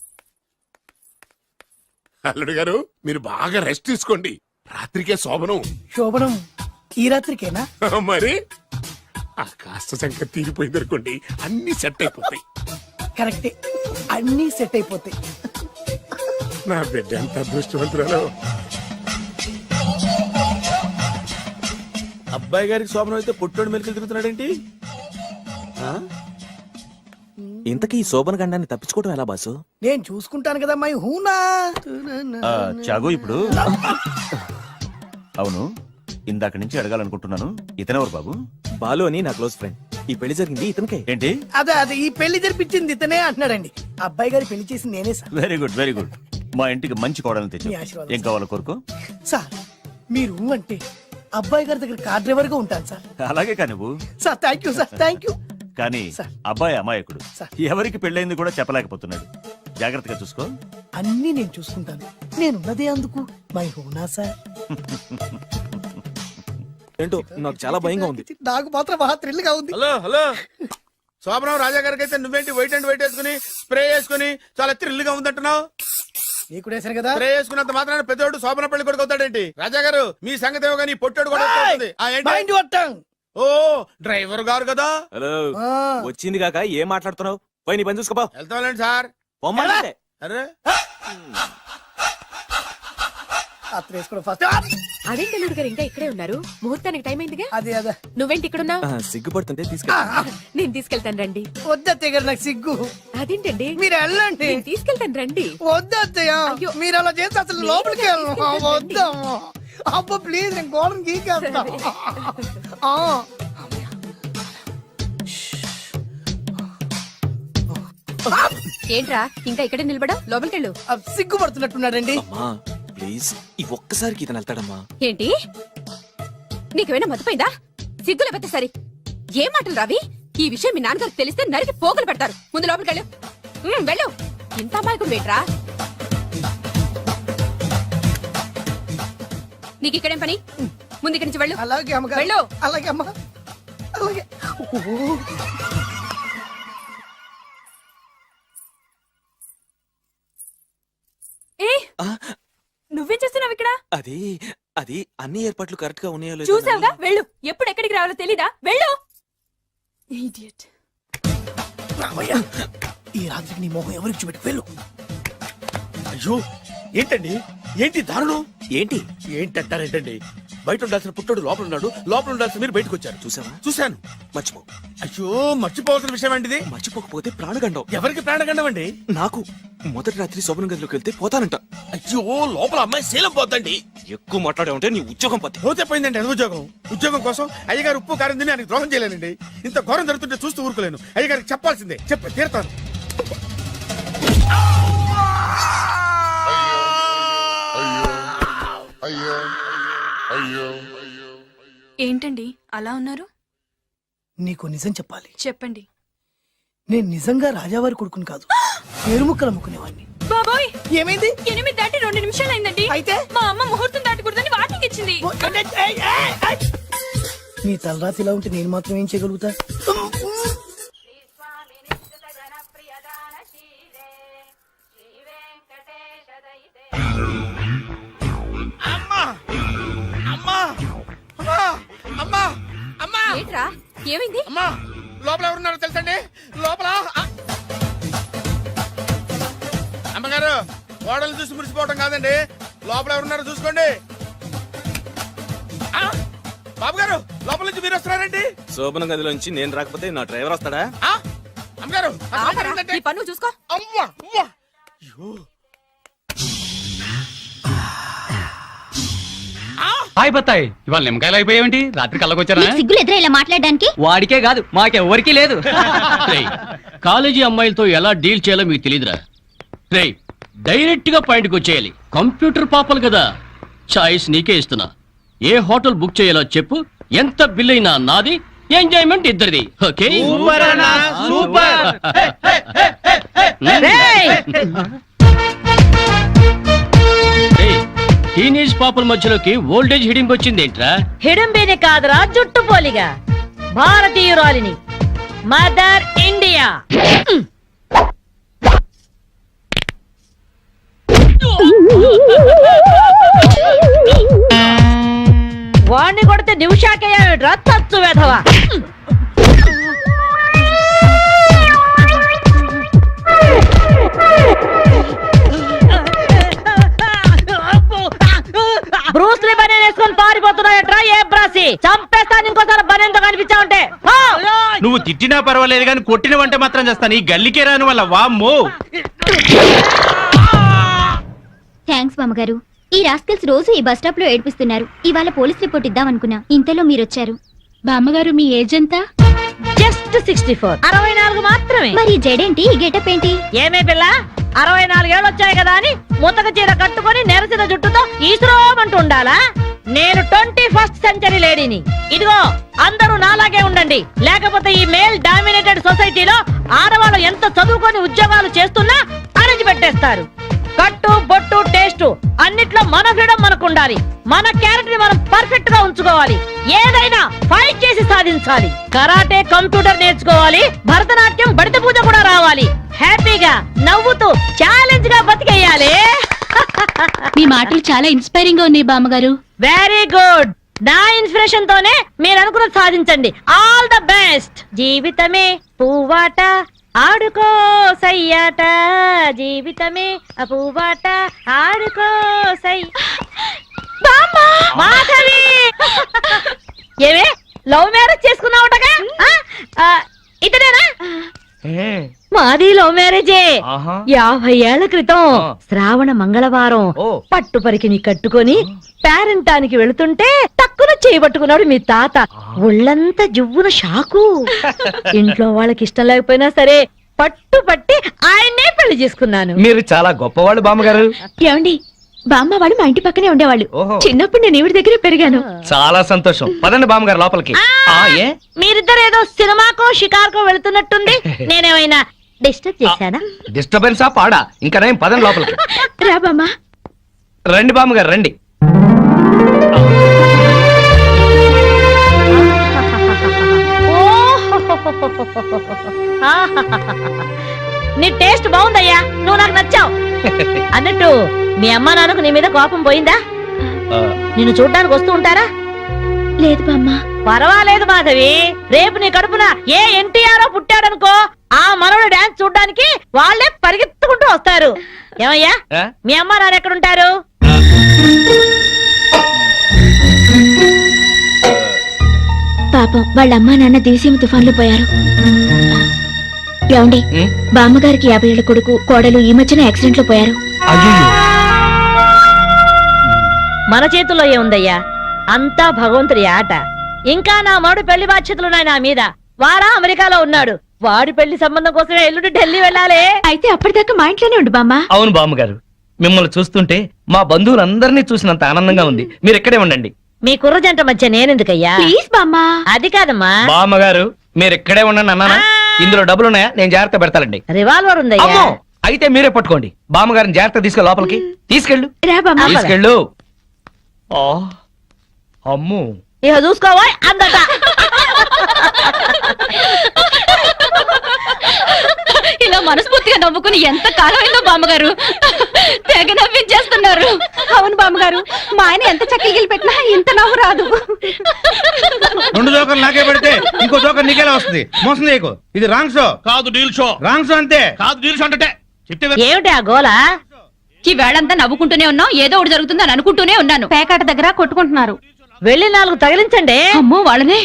అల్లుడు గారు, మీరు బాగా రెస్ట్ తీసుకోండి. రాత్రికే శోభనం. శోభనం ఈ రాత్రికేనా? మరి ఆ కాస్త సంఖ్య తీరిపోయింది అనుకోండి, అన్ని సెట్ అయిపోతాయి. కరెక్టే, అన్ని సెట్ అయిపోతాయి. నా బిడ్డ ఎంత అదృష్టవంతురాలు. అబ్బాయి గారికి శోభనం అయితే పుట్టోడు మెలికలు తిరుగుతున్నాడేంటి? ఇంతకీ ఈ శోభన గండాన్ని తప్పించుకోవడం ఎలా బాసు? నేను చూసుకుంటాను కదా మై హూనా. చాగు ఇప్పుడు. అవును, ఇందాక నుంచి అడగాలనుకుంటున్నాను, ఇతనెవరు బాబు? బాలు అని నా క్లోజ్ ఫ్రెండ్. ఈ పెళ్లి జరిగింది ఇతనికే. ఏంటి? అదే ఈ పెళ్లి జరిపించింది ఇతనే అంటున్నాడండి. అబ్బాయి గారి పెళ్లి చేసింది నేనే sir. Very good very good. మా ఇంటికి మంచి కోడలు తెచ్చు. మీ ఆశీర్వాదం ఏం కావాలో కోరుకో. సార్ మీరు అంటే అబ్బాయి గారి దగ్గర కార్ డ్రైవర్ గా ఉంటాను సార్. అలాగే కానీ నువ్వు. Sir thank you sir, thank you. కానీ అబ్బాయి అమాయకుడు, ఎవరికి పెళ్ళైంది కూడా చెప్పలేకపోతున్నాడు. జాగ్రత్తగా చూసుకో. అన్ని నేను చూసుకుంటాను, నేనున్నదే అందుకు. మై హోనా సార్. ఏంటో నాకు చాలా భయంగా ఉంది. నాకు మాత్రం బాగా థ్రిల్ గా ఉంది. హలో హలో, శోభనం రాజా గారికి అయితే నువ్వేంటి వైట్ అండ్ వైట్ వేసుకుని స్ప్రే వేసుకుని చాలా థ్రిల్ గా ఉందంటున్నావు? నీకు వేసాను కదా. స్ప్రే వేసుకున్నంత మాత్రాన పెద్దోడు శోభన పెళ్లి కొడుకు అవుతాడేంటి? రాజా గారు మీ సంగతి ఏమో కానీ పొట్టోడు కూడా అవుతుంది. ఓ డ్రైవర్ గారు కదా. హలో, వచ్చింది కాక ఏం మాట్లాడుతున్నావు? పోయి నీ పని చూసుకోపా. వెళ్తాండి సార్. అరే అదేంటల్లుడు గారు ఇంకా ఇక్కడే ఉన్నారు? ముహూర్తానికి టైం అయిందిగా. అదే అదే. నువ్వేంటి ఇక్కడున్నా? సిగ్గుపడుతుంటే తీసుకెళ్ళి. నేను తీసుకెళ్తాను రండి. వద్దత్తయ్య గారు, నాకు సిగ్గు. అదేంటండి? మీరు వెళ్ళండి. నేను తీసుకెళ్తాను రండి. వద్దత్తయ్య, మీరు అలా చేస్తే అసలు లోపలికి వెళ్ళను. వద్దమ్మా. అబ్బా ప్లీజ్, నేను గోడను గీకేస్తా. ఏంట్రా ఇంకా ఇక్కడే నిలబడా? లోపలికెళ్ళు. సిగ్గుపడుతున్నట్టున్నాడండి. ప్లీజ్ ఈ ఒక్కసారికి ఇతను వెళ్తాడమ్మా. ఏంటి నీకేమైనా మతిపోయిందా? సిగ్గు లేకపోతే సరి. ఏ మాటలు రావి? ఈ విషయం మీ నాన్నగారికి తెలిస్తే నరికి పోగులు పెడతారు. ముందు లోపలికెళ్ళు. వెళ్ళు. ఇంత అమాయకుడు వేట్రా? నీకు ఇక్కడేం పని? ముందు ఇక్కడి నుంచి వెళ్ళు. అలాగే అమ్మ. వెళ్ళు. అలాగే అమ్మ, అలాగే. నువ్వేం చేస్తున్నావు ఇక్కడ? అది అది అన్ని ఏర్పాట్లు కరెక్ట్ గా ఉన్నాయో చూసావుగా? వెళ్ళు. ఎప్పుడు ఎక్కడికి రావాలో తెలీదా? వెళ్ళు. ఈ రాత్రికి నీ మొహం ఎవరికి చూపెట్టు. వెళ్ళు. అయ్యో ఏంటండి, ఏంటి దారుణం? ఏంటి ఏంటంటారేంటండి? బయట ఉండాల్సిన పుట్టోడు లోపల ఉన్నాడు, లోపల ఉండాల్సిన మీరు బయటకు వచ్చారు. చూసావా? చూశాను. మర్చిపో. అయ్యో మర్చిపోవాల్సిన విషయం అండి ఇది. మర్చిపోకపోతే ప్రాణగండం. ఎవరికి ప్రాణగండం అండి? నాకు. మొదటి రాత్రి శోభన గదిలోకి వెళ్తే పోతానంట. అయ్యో లోపల అమ్మాయి శీలం పోతండి. ఎక్కువ మాట్లాడే ఉంటే నీ ఉద్యోగం పోతే. పోతే పోయిందండి. అది ఉద్యోగం. ఉద్యోగం కోసం అయ్యగారు ఉప్పు కారం తిని ఆయనకు ద్రోహం చేయలేనండి. ఇంత ఘోరం జరుగుతుంటే చూస్తూ ఊరుకోలేను. అయ్యగారికి చెప్పాల్సిందే, చెప్పి తీరుతాను. ఏంటండి అలా ఉన్నారు? నీకు నిజం చెప్పాలి. చెప్పండి. నేను నిజంగా రాజావారి కొడుకుని కాదు, పేరుముక్కలు అమ్ముకునేవాడిని. బాబోయ్, ఏమైంది? 8 దాటి 2 నిమిషాలు అయిందండి. అయితే మా అమ్మ ముహూర్తం దాటకూడదని వాటికి ఇచ్చింది. నీ తలరాతి ఇలా ఉంటే నేను మాత్రం ఏం చేయగలుగుతా? ఏంట్రా ఏమైంది? అమ్మా లోపల ఎవరున్నారో తెలుసండి? లోపల అమ్మగారు ఓడలు చూసి మురిసిపోవటం కాదండి, లోపల ఎవరున్నారో చూసుకోండి. బాబు గారు లోపల నుంచి మీరు వస్తున్నారండి. శోభన గదిలోంచి నేను రాకపోతే నా డ్రైవర్ వస్తాడా? అమ్మగారు ఈ పన్ను చూసుకో. అమ్మా అమ్మా. హాయ్ బత్తాయి, ఇవాళ నిమ్మకాయలు అయిపోయావేంటి? రాత్రి కళ్ళకొచ్చారా? సిగ్గులు ఎదురు ఇలా మాట్లాడడానికి? వాడికే కాదు మాకెవ్వరికీ లేదు. కాలేజీ అమ్మాయిలతో ఎలా డీల్ చేయాలో మీకు తెలియదురా. రే డైరెక్ట్ గా పాయింట్కి వచ్చేయాలి. కంప్యూటర్ పాపలు కదా, చాయిస్ నీకే ఇస్తున్నా. ఏ హోటల్ బుక్ చేయాలో చెప్పు, ఎంత బిల్ అయినా నాది, ఎంజాయ్మెంట్ ఇద్దరిది. ఓకే? టీనేజ్ పాపల మధ్యలోకి ఓల్డేజ్ హిడింగ్ వచ్చింది ఏంట్రా? హిడంబేనే కాదురా, జుట్టు పోలిగా భారతీయురాలిని, మదర్ ఇండియా. వాణ్ణి కొడితే నిమిషాకేయా తత్తు వెధవా. బ్రూస్లీ బనేన్ వేసుకొని పారిపోతున్నాయట్రా ఏ బ్రాసి? చంపేస్తాను ఇంకోసారి బనేన్తో కనిపించావంటే. నువ్వు తిట్టినా పర్వాలేదు కానీ కొట్టిన వంట మాత్రం చేస్తాను. ఈ గల్లికే రాని వల్ల వామ్మో. థ్యాంక్స్ మామగారు. ఈ రాస్కల్స్ రోజు ఈ బస్ స్టాప్ లో ఏడిపిస్తున్నారు. ఇవాళ పోలీస్ రిపోర్ట్ ఇద్దాం అనుకున్నా, ఇంతలో మీరొచ్చారు. బామ్మగారు మీ ఏజ్ ఎంత? జస్ట్ 64. 64 మాత్రమే. మరి జడేంటి, ఈ గెటప్ ఏంటి? ఏమే పిల్ల, 64 ఏళ్ళు వచ్చాయి కదా అని ముతక చీర కట్టుకొని నెరసిన జుట్టుతో ఈశ్వరోమంటూ ఉండాలా? నేను 21st సెంచరీ లేడీని. ఇదిగో అందరూ నాలాగే ఉండండి, లేకపోతే ఈ మేల్ డామినేటెడ్ సొసైటీలో ఆడవాళ్ళు ఎంత చదువుకొని ఉద్యోగాలు చేస్తున్నా అణిచి పెట్టేస్తారు. కట్టు బొట్టు టేస్ట్ అన్నిట్లో మన ఫ్రీడమ్ మనకు ఉండాలి. మన క్యారెక్టర్ ని మనం పర్ఫెక్ట్ గా ఉంచుకోవాలి. ఏదైనా ఫైట్ చేసి సాధించాలి. కరాటే, కంప్యూటర్ నేర్చుకోవాలి. భరతనాట్యం, బడిత పూజ కూడా రావాలి. హ్యాపీగా నవ్వుతూ ఛాలెంజ్ గా బతికేయాలి. మీ మాటలు చాలా ఇన్స్పైరింగ్ గా ఉన్నాయి బామ్మగారు. Very good. నా ఇన్స్పిరేషన్ తోనే మీరు అనుకున్నది సాధించండి. All the best. జీవితమే పువ్వాట, ఆడుకో సయ్యాట. జీవితమే పువ్వాట, ఆడుకో సై. మాధవి, ఏమే లవ్ మ్యారేజ్ చేసుకున్నావుటగా? ఇతనేనా? మాది లవ్ మ్యారేజే. 50 ఏళ్ల క్రితం శ్రావణ మంగళవారం పట్టు పరికిని కట్టుకొని పేరంటానికి వెళుతుంటే టక్కున చేయబట్టుకున్నాడు మీ తాత. ఒళ్ళంతా జువ్వున షాకు. ఇంట్లో వాళ్ళకి ఇష్టం లేకపోయినా సరే పట్టు పట్టి ఆయన్నే పెళ్లి చేసుకున్నాను. మీరు చాలా గొప్పవాళ్ళు బామ్మగారు. ఏమండి, బామ్మ వాళ్ళు మా ఇంటి పక్కనే ఉండేవాళ్ళు. చిన్నప్పుడు నేను ఈవిడ దగ్గరే పెరిగాను. చాలా సంతోషం. పదండి బామ్మగారు లోపలికి. ఏ మీరిద్దరు ఏదో సినిమాకో షికార్కో వెళుతున్నట్టుంది. నేనేమైనా డిస్టర్బ్ చేశానా? డిస్టర్బెన్సా పాడా? ఇంకా నేను పదండి లోపలికి. రా బామ్మ. రండి బామ్మగారు రండి. నీ టేస్ట్ బాగుందయ్యా, నువ్వు నాకు నచ్చావు. అన్నట్టు మీ అమ్మ నాన్నకు నీ మీద కోపం పోయిందా? నిన్ను చూడ్డానికి వస్తూ ఉంటారా? లేదు బామ్మ. పర్వాలేదు మాధవి, రేపు నీ కడుపున ఏ ఎన్టీఆర్ పుట్టాడనుకో, ఆ మనవడు డాన్స్ చూడ్డానికి వాళ్ళే పరిగెత్తుకుంటూ వస్తారు. ఏమయ్యా, మీ అమ్మ నాన్న ఎక్కడుంటారు? పాపం వాళ్ళ అమ్మా నాన్న దివిసీమ తుఫాన్లో పోయారు. ఏమండి, బామ్మగారికి 50 ఏళ్ల కొడుకు కోడలు ఈ మధ్యన యాక్సిడెంట్ లో పోయారు. మన చేతుల్లో ఏముందయ్యా, అంతా భగవంతుడి ఆట. ఇంకా నా మాడు పెళ్లి బాధ్యతలున్నాయి నా మీద. వాడా అమెరికాలో ఉన్నాడు. వాడి పెళ్లి సంబంధం కోసమే ఎల్లుండి ఢిల్లీ వెళ్ళాలి. అయితే అప్పటిదాకా మా ఇంట్లోనే ఉండు బామ్మ. అవును బామ్మగారు, మిమ్మల్ని చూస్తుంటే మా బంధువులందరినీ చూసినంత ఆనందంగా ఉంది. మీరు ఇక్కడే ఉండండి. మీ కుర్ర జంట మధ్య నేనెందుకయ్యా? ప్లీజ్ బామ్మ. అది కాదమ్మా. బామ్మగారు మీరు ఇక్కడే ఉండండి అన్నానా? ఇందులో డబ్బులున్నాయా? నేను జాగ్రత్త పెడతానండి. రివాల్వర్ ఉందయ్యా. అయితే మీరే పట్టుకోండి. బామ్మగారిని జాగ్రత్త తీసుకెళ్ళి లోపలికి తీసుకెళ్ళు. తీసుకెళ్ళు. అమ్ము, ఇక చూసుకోవా అందట. ఇలా మనస్ఫూర్తిగా నవ్వుకుని ఎంత కాలమైందో బామ్మగారు. తెగ నవ్వించేస్తున్నారు. అవును బామ్మగారు, మా ఆయన ఎంత చక్కగిలి పెట్టినా ఇంత నవ్వు రాదు. 2 జోకర్లు నాకే పెడితే ఇంకో జోకర్ నీకేలా వస్తుంది? మోసం చేయకు. ఇది రాంగ్ షో కాదు, డీల్ షో. రాంగ్ షో అంతే కాదు, డీల్ షో అంటే ఏమిటి ఆ గోలా? ఈ వేళంతా నవ్వుకుంటూనే ఉన్నాం, ఏదో ఒకటి జరుగుతుందని అనుకుంటూనే ఉన్నాను. పేకాట దగ్గర కొట్టుకుంటున్నారు. వెళ్ళి 4 తగిలించండి. అమ్మో వాళ్ళనే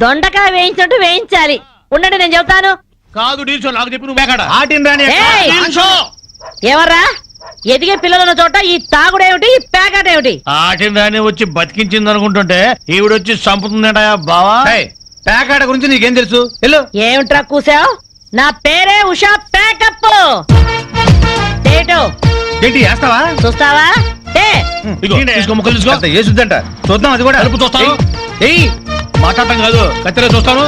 దొండకాయ వేయించినట్టు వేయించాలి. ఉండండి నేను చెబుతాను. కాదు, డీల్ షో. నాకు చెప్పి నువ్వు పేకాట ఆటిన్ రాని డీల్ షో. ఎవర్రా ఎదిగే పిల్లలున్న చోట ఈ తాగుడేమిటి, ఈ పేకాట ఏమిటి? ఆటిన్ రాని వచ్చి బతికించింది అనుకుంటుంటే ఈవిడొచ్చి చంపుతుందట బావా. పేకాట గురించి నీకేం తెలుసు? ఏమిట్రా కూసావు? నా పేరే ఉషా పేకప్. ఏంటి వేస్తావా? చూస్తావా? ఏసుద్దంట చూద్దాం. అది కూడా అలుపు చూస్తాను. మాట్లాడటం కాదు, కత్తిరే చూస్తాను.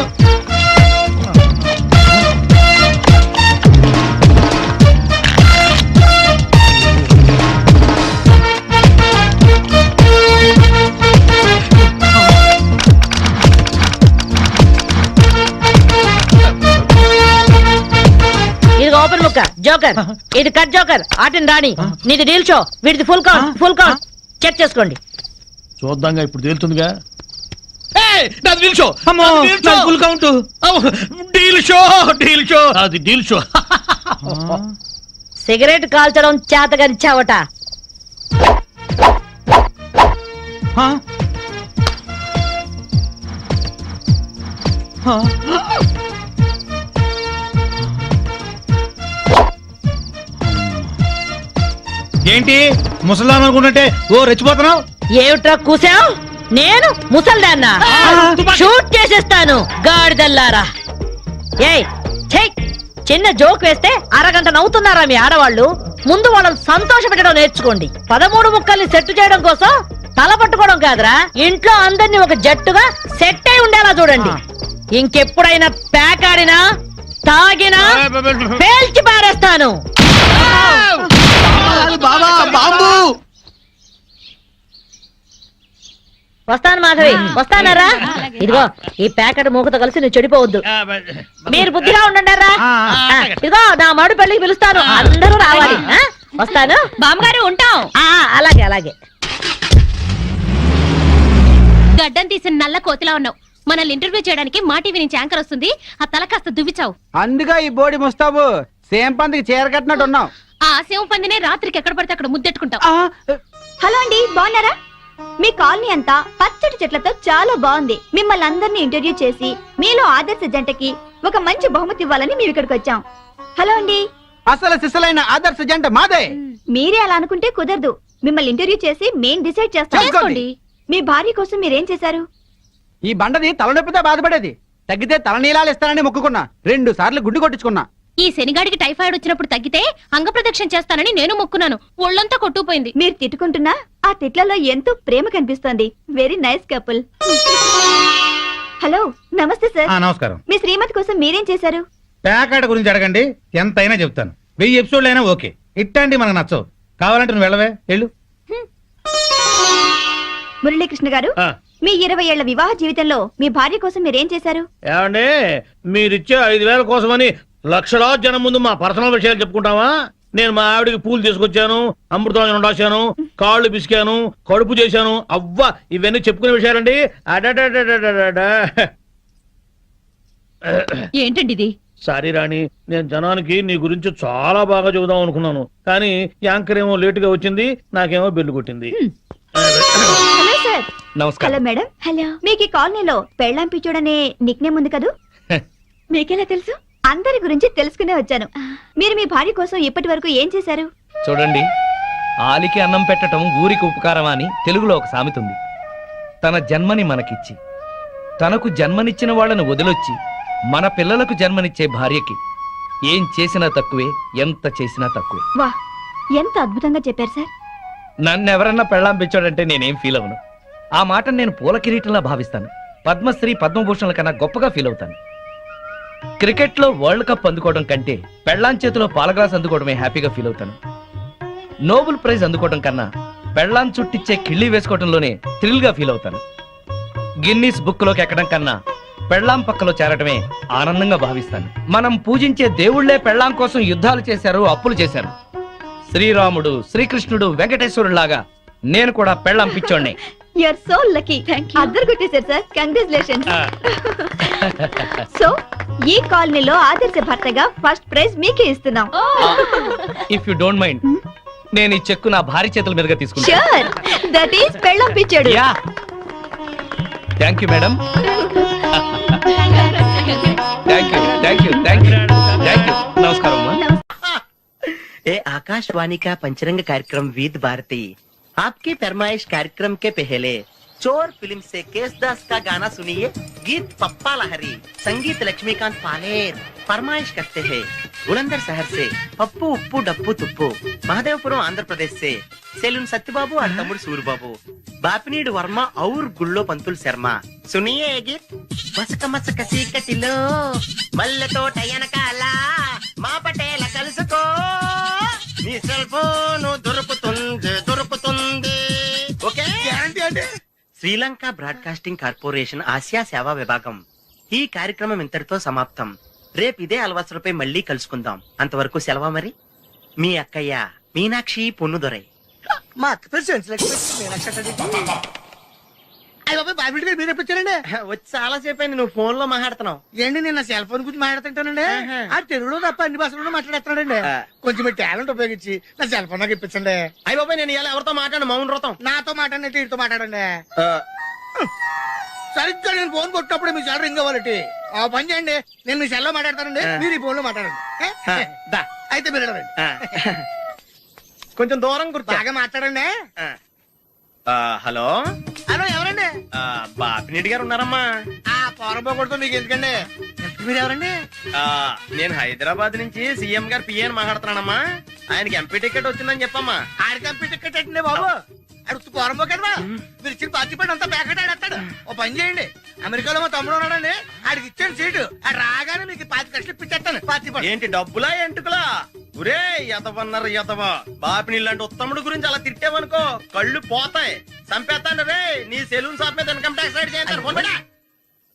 ఇది ఓపెన్ ముక్క జోకర్, ఇది కట్ జోకర్. ఆటిన్ రాణి, నీది డీల్ షో, వీటిది full count. Full count check చేసుకోండి. చూద్దాంగా, ఇప్పుడు తేలుతుందిగా. Deal show, full count. Deal show, deal show, అది డీల్ షో. సిగరెట్ కాల్చడం చేతగరిచావట. ఏంటి ముసలాం అనుకుంటుంటే ఓ రెచ్చిపోతున్నావు? ఏమిట్రా కూసావు? నేను ముసల్దాన్నా? షూట్ చేసేస్తాను గాడిదల్లారా. ఏయ్ ఛై, చిన్న జోక్ వేస్తే అరగంట నవ్వుతున్నారా మీ ఆడవాళ్ళు? ముందు వాళ్ళని సంతోష పెట్టడం నేర్చుకోండి. 13 ముక్కల్ని సెట్ చేయడం కోసం తల పట్టుకోవడం కాదురా, ఇంట్లో అందరినీ ఒక జట్టుగా సెట్ అయి ఉండేలా చూడండి. ఇంకెప్పుడైనా ప్యాక్ ఆడినా తాగినా పేల్చి పారేస్తాను. వస్తాను మాధవి, వస్తానారా? ఇదిగో ఈ ప్యాకెట్ మూకతో కలిసి నువ్వు చెడిపోవద్దు. మీరు బుద్ధిగా ఉండండారా? ఇదిగో నా మడు పెళ్లికి పిలుస్తాను, అందరూ రావాలి. వస్తాను బామ్మగారు, ఉంటాం. అలాగే అలాగే. గడ్డం తీసిన నల్ల కోతిలా ఉన్నావు. మనల్ని ఇంటర్వ్యూ చేయడానికి మా టీవీ నుంచి యాంకర్ వస్తుంది. ఆ తల కాస్త దువ్విచావు. అందుగా ఈ బోడి ముస్తాబు సేమ్ పందికి చీర కట్టినట్టు ఉన్నావు. ఆ సేవ పందినే రాత్రికి ఎక్కడ పడితే అక్కడ ముద్దెట్టుకుంటావు. హలో అండి, బాగున్నారా? మీ కాలనీ అంతా పచ్చడి చెట్లతో చాలా బాగుంది. మిమ్మల్ని అందరినీ ఇంటర్వ్యూ చేసి మీలో ఆదర్శ జంటకి ఒక మంచి బహుమతి ఇవ్వాలని మేము ఇక్కడికి వచ్చాం. హలో అండి. అసలు సిసలైన ఆదర్శ జంట మాదే. మీరే అలా అనుకుంటే కుదరదు. మిమ్మల్ని ఇంటర్వ్యూ చేసి మేం డిసైడ్ చేస్తాం. మీ భార్య కోసం మీరేం చేశారు? ఈ బండది తలనొప్పితో బాధపడేది. తగ్గితే తలనీలాలు ఇస్తానని మొక్కుకున్నా. 2 సార్లు గుడ్డు కొట్టించుకున్నా. ఈ శనిగాడికి టైఫాయిడ్ వచ్చినప్పుడు తగ్గితే అంగప్రదక్షిణ చేస్తానని నేను మొక్కున్నాను. ఒళ్ళంతా కొట్టుకుపోయింది. మీరు తిట్టుకుంటున్నా ఆ తిట్లలో ఎంతో ప్రేమ కనిపిస్తోంది. Very nice couple. హలో, నమస్తే సార్. నమస్కారం. మీ శ్రీమతి కోసం మీరేం చేశారు? ప్యాకాట గురించి అడగండి, ఎంతైనా చెప్తాను. 1000 ఎపిసోడ్లు అయినా ఓకే. ఇట్టండి మనకు నచ్చవు. కావాలంటే నువ్వు వెళ్ళవే, వెళ్ళు. మురళీకృష్ణ గారు, మీ 20 ఏళ్ల వివాహ జీవితంలో మీ భార్య కోసం మీరేం చేశారు? ఏమండి, మీరిచ్చే 5000 కోసమని లక్షలాది జనం ముందు మా పర్సనల్ విషయాలు చెప్పుకుంటావా? నేను మా ఆవిడికి పూలు తీసుకొచ్చాను, అమృతం రాశాను, కాళ్ళు పిసికాను, కడుపు చేశాను. అవ్వా, ఇవన్నీ చెప్పుకునే విషయాలండి. ఏంటండి ఇది? సారీ రాణి, నేను జనానికి నీ గురించి చాలా బాగా చెబుదాం అనుకున్నాను, కానీ యాంకర్ ఏమో లేటుగా వచ్చింది, నాకేమో బెల్లు కొట్టింది. Hello sir. నమస్కారం. Hello madam. హలో. మీకు ఈ కాలనీలో పెళ్ళాం పిచ్చోడనే నిక్నేమ్ ఉంది కదూ? మీకెలా తెలుసు? అందరి గురించి తెలుసుకునే వచ్చాను. మీరు మీ భార్య కోసం ఇప్పటి వరకు ఏం చేశారు? చూడండి, ఆలికి అన్నం పెట్టడం ఊరికి ఉపకారం అని తెలుగులో ఒక సామెత ఉంది. తన జన్మని మనకిచ్చి తనకు జన్మనిచ్చిన వాళ్ళను వదిలొచ్చి మన పిల్లలకు జన్మనిచ్చే భార్యకి ఏం చేసినా తక్కువే, ఎంత చేసినా తక్కువే. వా, ఎంత అద్భుతంగా చెప్పారు సార్. నన్నెవరన్నా పెళ్ళాం పిచ్చాడంటే నేనేం ఫీల్ అవను. ఆ మాట నేను పూల కిరీటంలా భావిస్తాను. పద్మశ్రీ పద్మభూషణల కన్నా గొప్పగా ఫీల్ అవుతాను. క్రికెట్ లో వరల్డ్ కప్ అందుకోవడం కంటే పెళ్ళాం చేతిలో పాల గ్లాస్ అందుకోవడమే హ్యాపీగా ఫీల్ అవుతాను. నోబెల్ ప్రైజ్ అందుకోవడం కన్నా పెళ్ళాం చుట్టిచ్చే కిళ్ళి వేసుకోవడంలోనే థ్రిల్ గా ఫీల్ అవుతాను. గిన్నీస్ బుక్ లోకి ఎక్కడం కన్నా పెళ్ళాం పక్కలో చేరటమే ఆనందంగా భావిస్తాను. మనం పూజించే దేవుళ్లే పెళ్ళాం కోసం యుద్ధాలు చేశారు, అప్పులు చేశారు. శ్రీరాముడు, శ్రీకృష్ణుడు, వెంకటేశ్వరులాగా నేను కూడా పెళ్ళాం పిచ్చోడ్నే. You are so lucky. అద్దరు కొట్టేశారు సార్. కంగ్రాచులేషన్స్. సో ఈ కాలనీలో ఆదర్శ భర్తగా ఫస్ట్ ప్రైజ్ మీకే ఇస్తున్నాం. ఇఫ్ యు డోంట్ మైండ్, నేను ఈ చెక్కు నా భార్య చేతుల మీదుగా తీసుకుంటా. ష్యూర్, దట్ ఈస్ పెళ్ళాం పిచ్చాడు. Yeah, thank you madam. Thank you, thank you, thank you, thank you. నమస్కారం అమ్మా. ए आकाशवाणी का पंचरंग कार्यक्रम विद भारती आपकी फरमाइश कार्यक्रम के पहले चोर फिल्म से केसदास का गाना सुनिए. गीत पप्पा लहरी, संगीत लक्ष्मीकांत पालेर. फरमाइश करते हैं बुलंदर शहर से पप्पू उप्पू डप्पू तुप्पू, महादेवपुरम आंध्र प्रदेश से सेलून सत्यबाबू और तमुड़ सूरबाबू, बापिनीड वर्मा और गुल्लो पंतुल शर्मा. सुनिए ये गीत. मसक मसक सीकटिलो मल्ले तो टयन काला మా పటేల కలుసుకో, నీ సెల్ ఫోన్ దొరుకుతుంది. ఓకే, గ్యారంటీ అండి. శ్రీలంక బ్రాడ్కాస్టింగ్ కార్పొరేషన్ ఆసియా సేవా విభాగం. ఈ కార్యక్రమం ఇంతటితో సమాప్తం. రేపు ఇదే అలవాసులపై మళ్ళీ కలుసుకుందాం. అంతవరకు సెలవా మరి. మీ అక్కయ్య మీనాక్షి పొన్నుదొరై. మా అక్క పేరు మీరు ఎప్పుడండి? వచ్చి చాలా సేపు అయింది. నువ్వు ఫోన్ లో మాట్లాడుతున్నావు ఏంటి? నేను నా సెల్ ఫోన్ గురించి మాట్లాడుతుంటానండి. ఆ తెలుగులో తప్ప అన్ని భాషల్లో మాట్లాడేస్తున్నాడండి. కొంచెం మీ టాలెంట్ ఉపయోగించి నా సెల్ ఫోన్ నాకు ఇప్పించండి. అయ్యి బాబాయ్, నేను ఇలా ఎవరితో మాట్లాడు? మౌన్ వ్రతం. నాతో మాట్లాడినట్టు వీటితో మాట్లాడండి. సరిగ్గా నేను ఫోన్ కొట్టినప్పుడు మీ సెల్ రింగ్ అవ్వాలంటే ఆ పని చేయండి. నేను మీ సెల్ లో మాట్లాడతానండి, మీరు ఈ ఫోన్ లో మాట్లాడండి. అయితే మీరు వెళ్ళండి. కొంచెం దూరం కూర్చో. బాగా మాట్లాడండి. హలో హలో, ఎవరండి? బాపినెడ్డి గారు ఉన్నారమ్మా? ఆ పోరపోకూడదు మీకు ఎందుకండి? మీరు ఎవరండి? నేను హైదరాబాద్ నుంచి సీఎం గారు పిఏ అని మాట్లాడుతున్నానమ్మా. ఆయనకి ఎంపీ టికెట్ వచ్చిందని చెప్పమ్మా. ఆడికి ఎంపీ టికెట్ అండి బాబు. అడుగుతూ పోరపోకడవా? మీరు ఇచ్చిన పార్టీ పడి అంతా ప్యాకెట్ ఆడేస్తాడు. ఓ పని చేయండి, అమెరికాలో మా తమ్ముడు ఉన్నాడండి, ఆడికి ఇచ్చాను సీటు. ఆడు రాగానే మీకు 5 లక్షలు ఇప్పించేస్తాను పార్టీ పడి. ఏంటి డబ్బులా ఎంటుకులా? ఒరే ఎదవన్నారు ఎదవ. బాపిని ఇలాంటి ఉత్తముడు గురించి అలా తిట్టావనుకో కళ్ళు పోతాయి. చంపేస్తాను రే. నీ సెలూన్ షాప్ మీద ఇన్కమ్ ట్యాక్స్ రైడ్ చేస్తారు.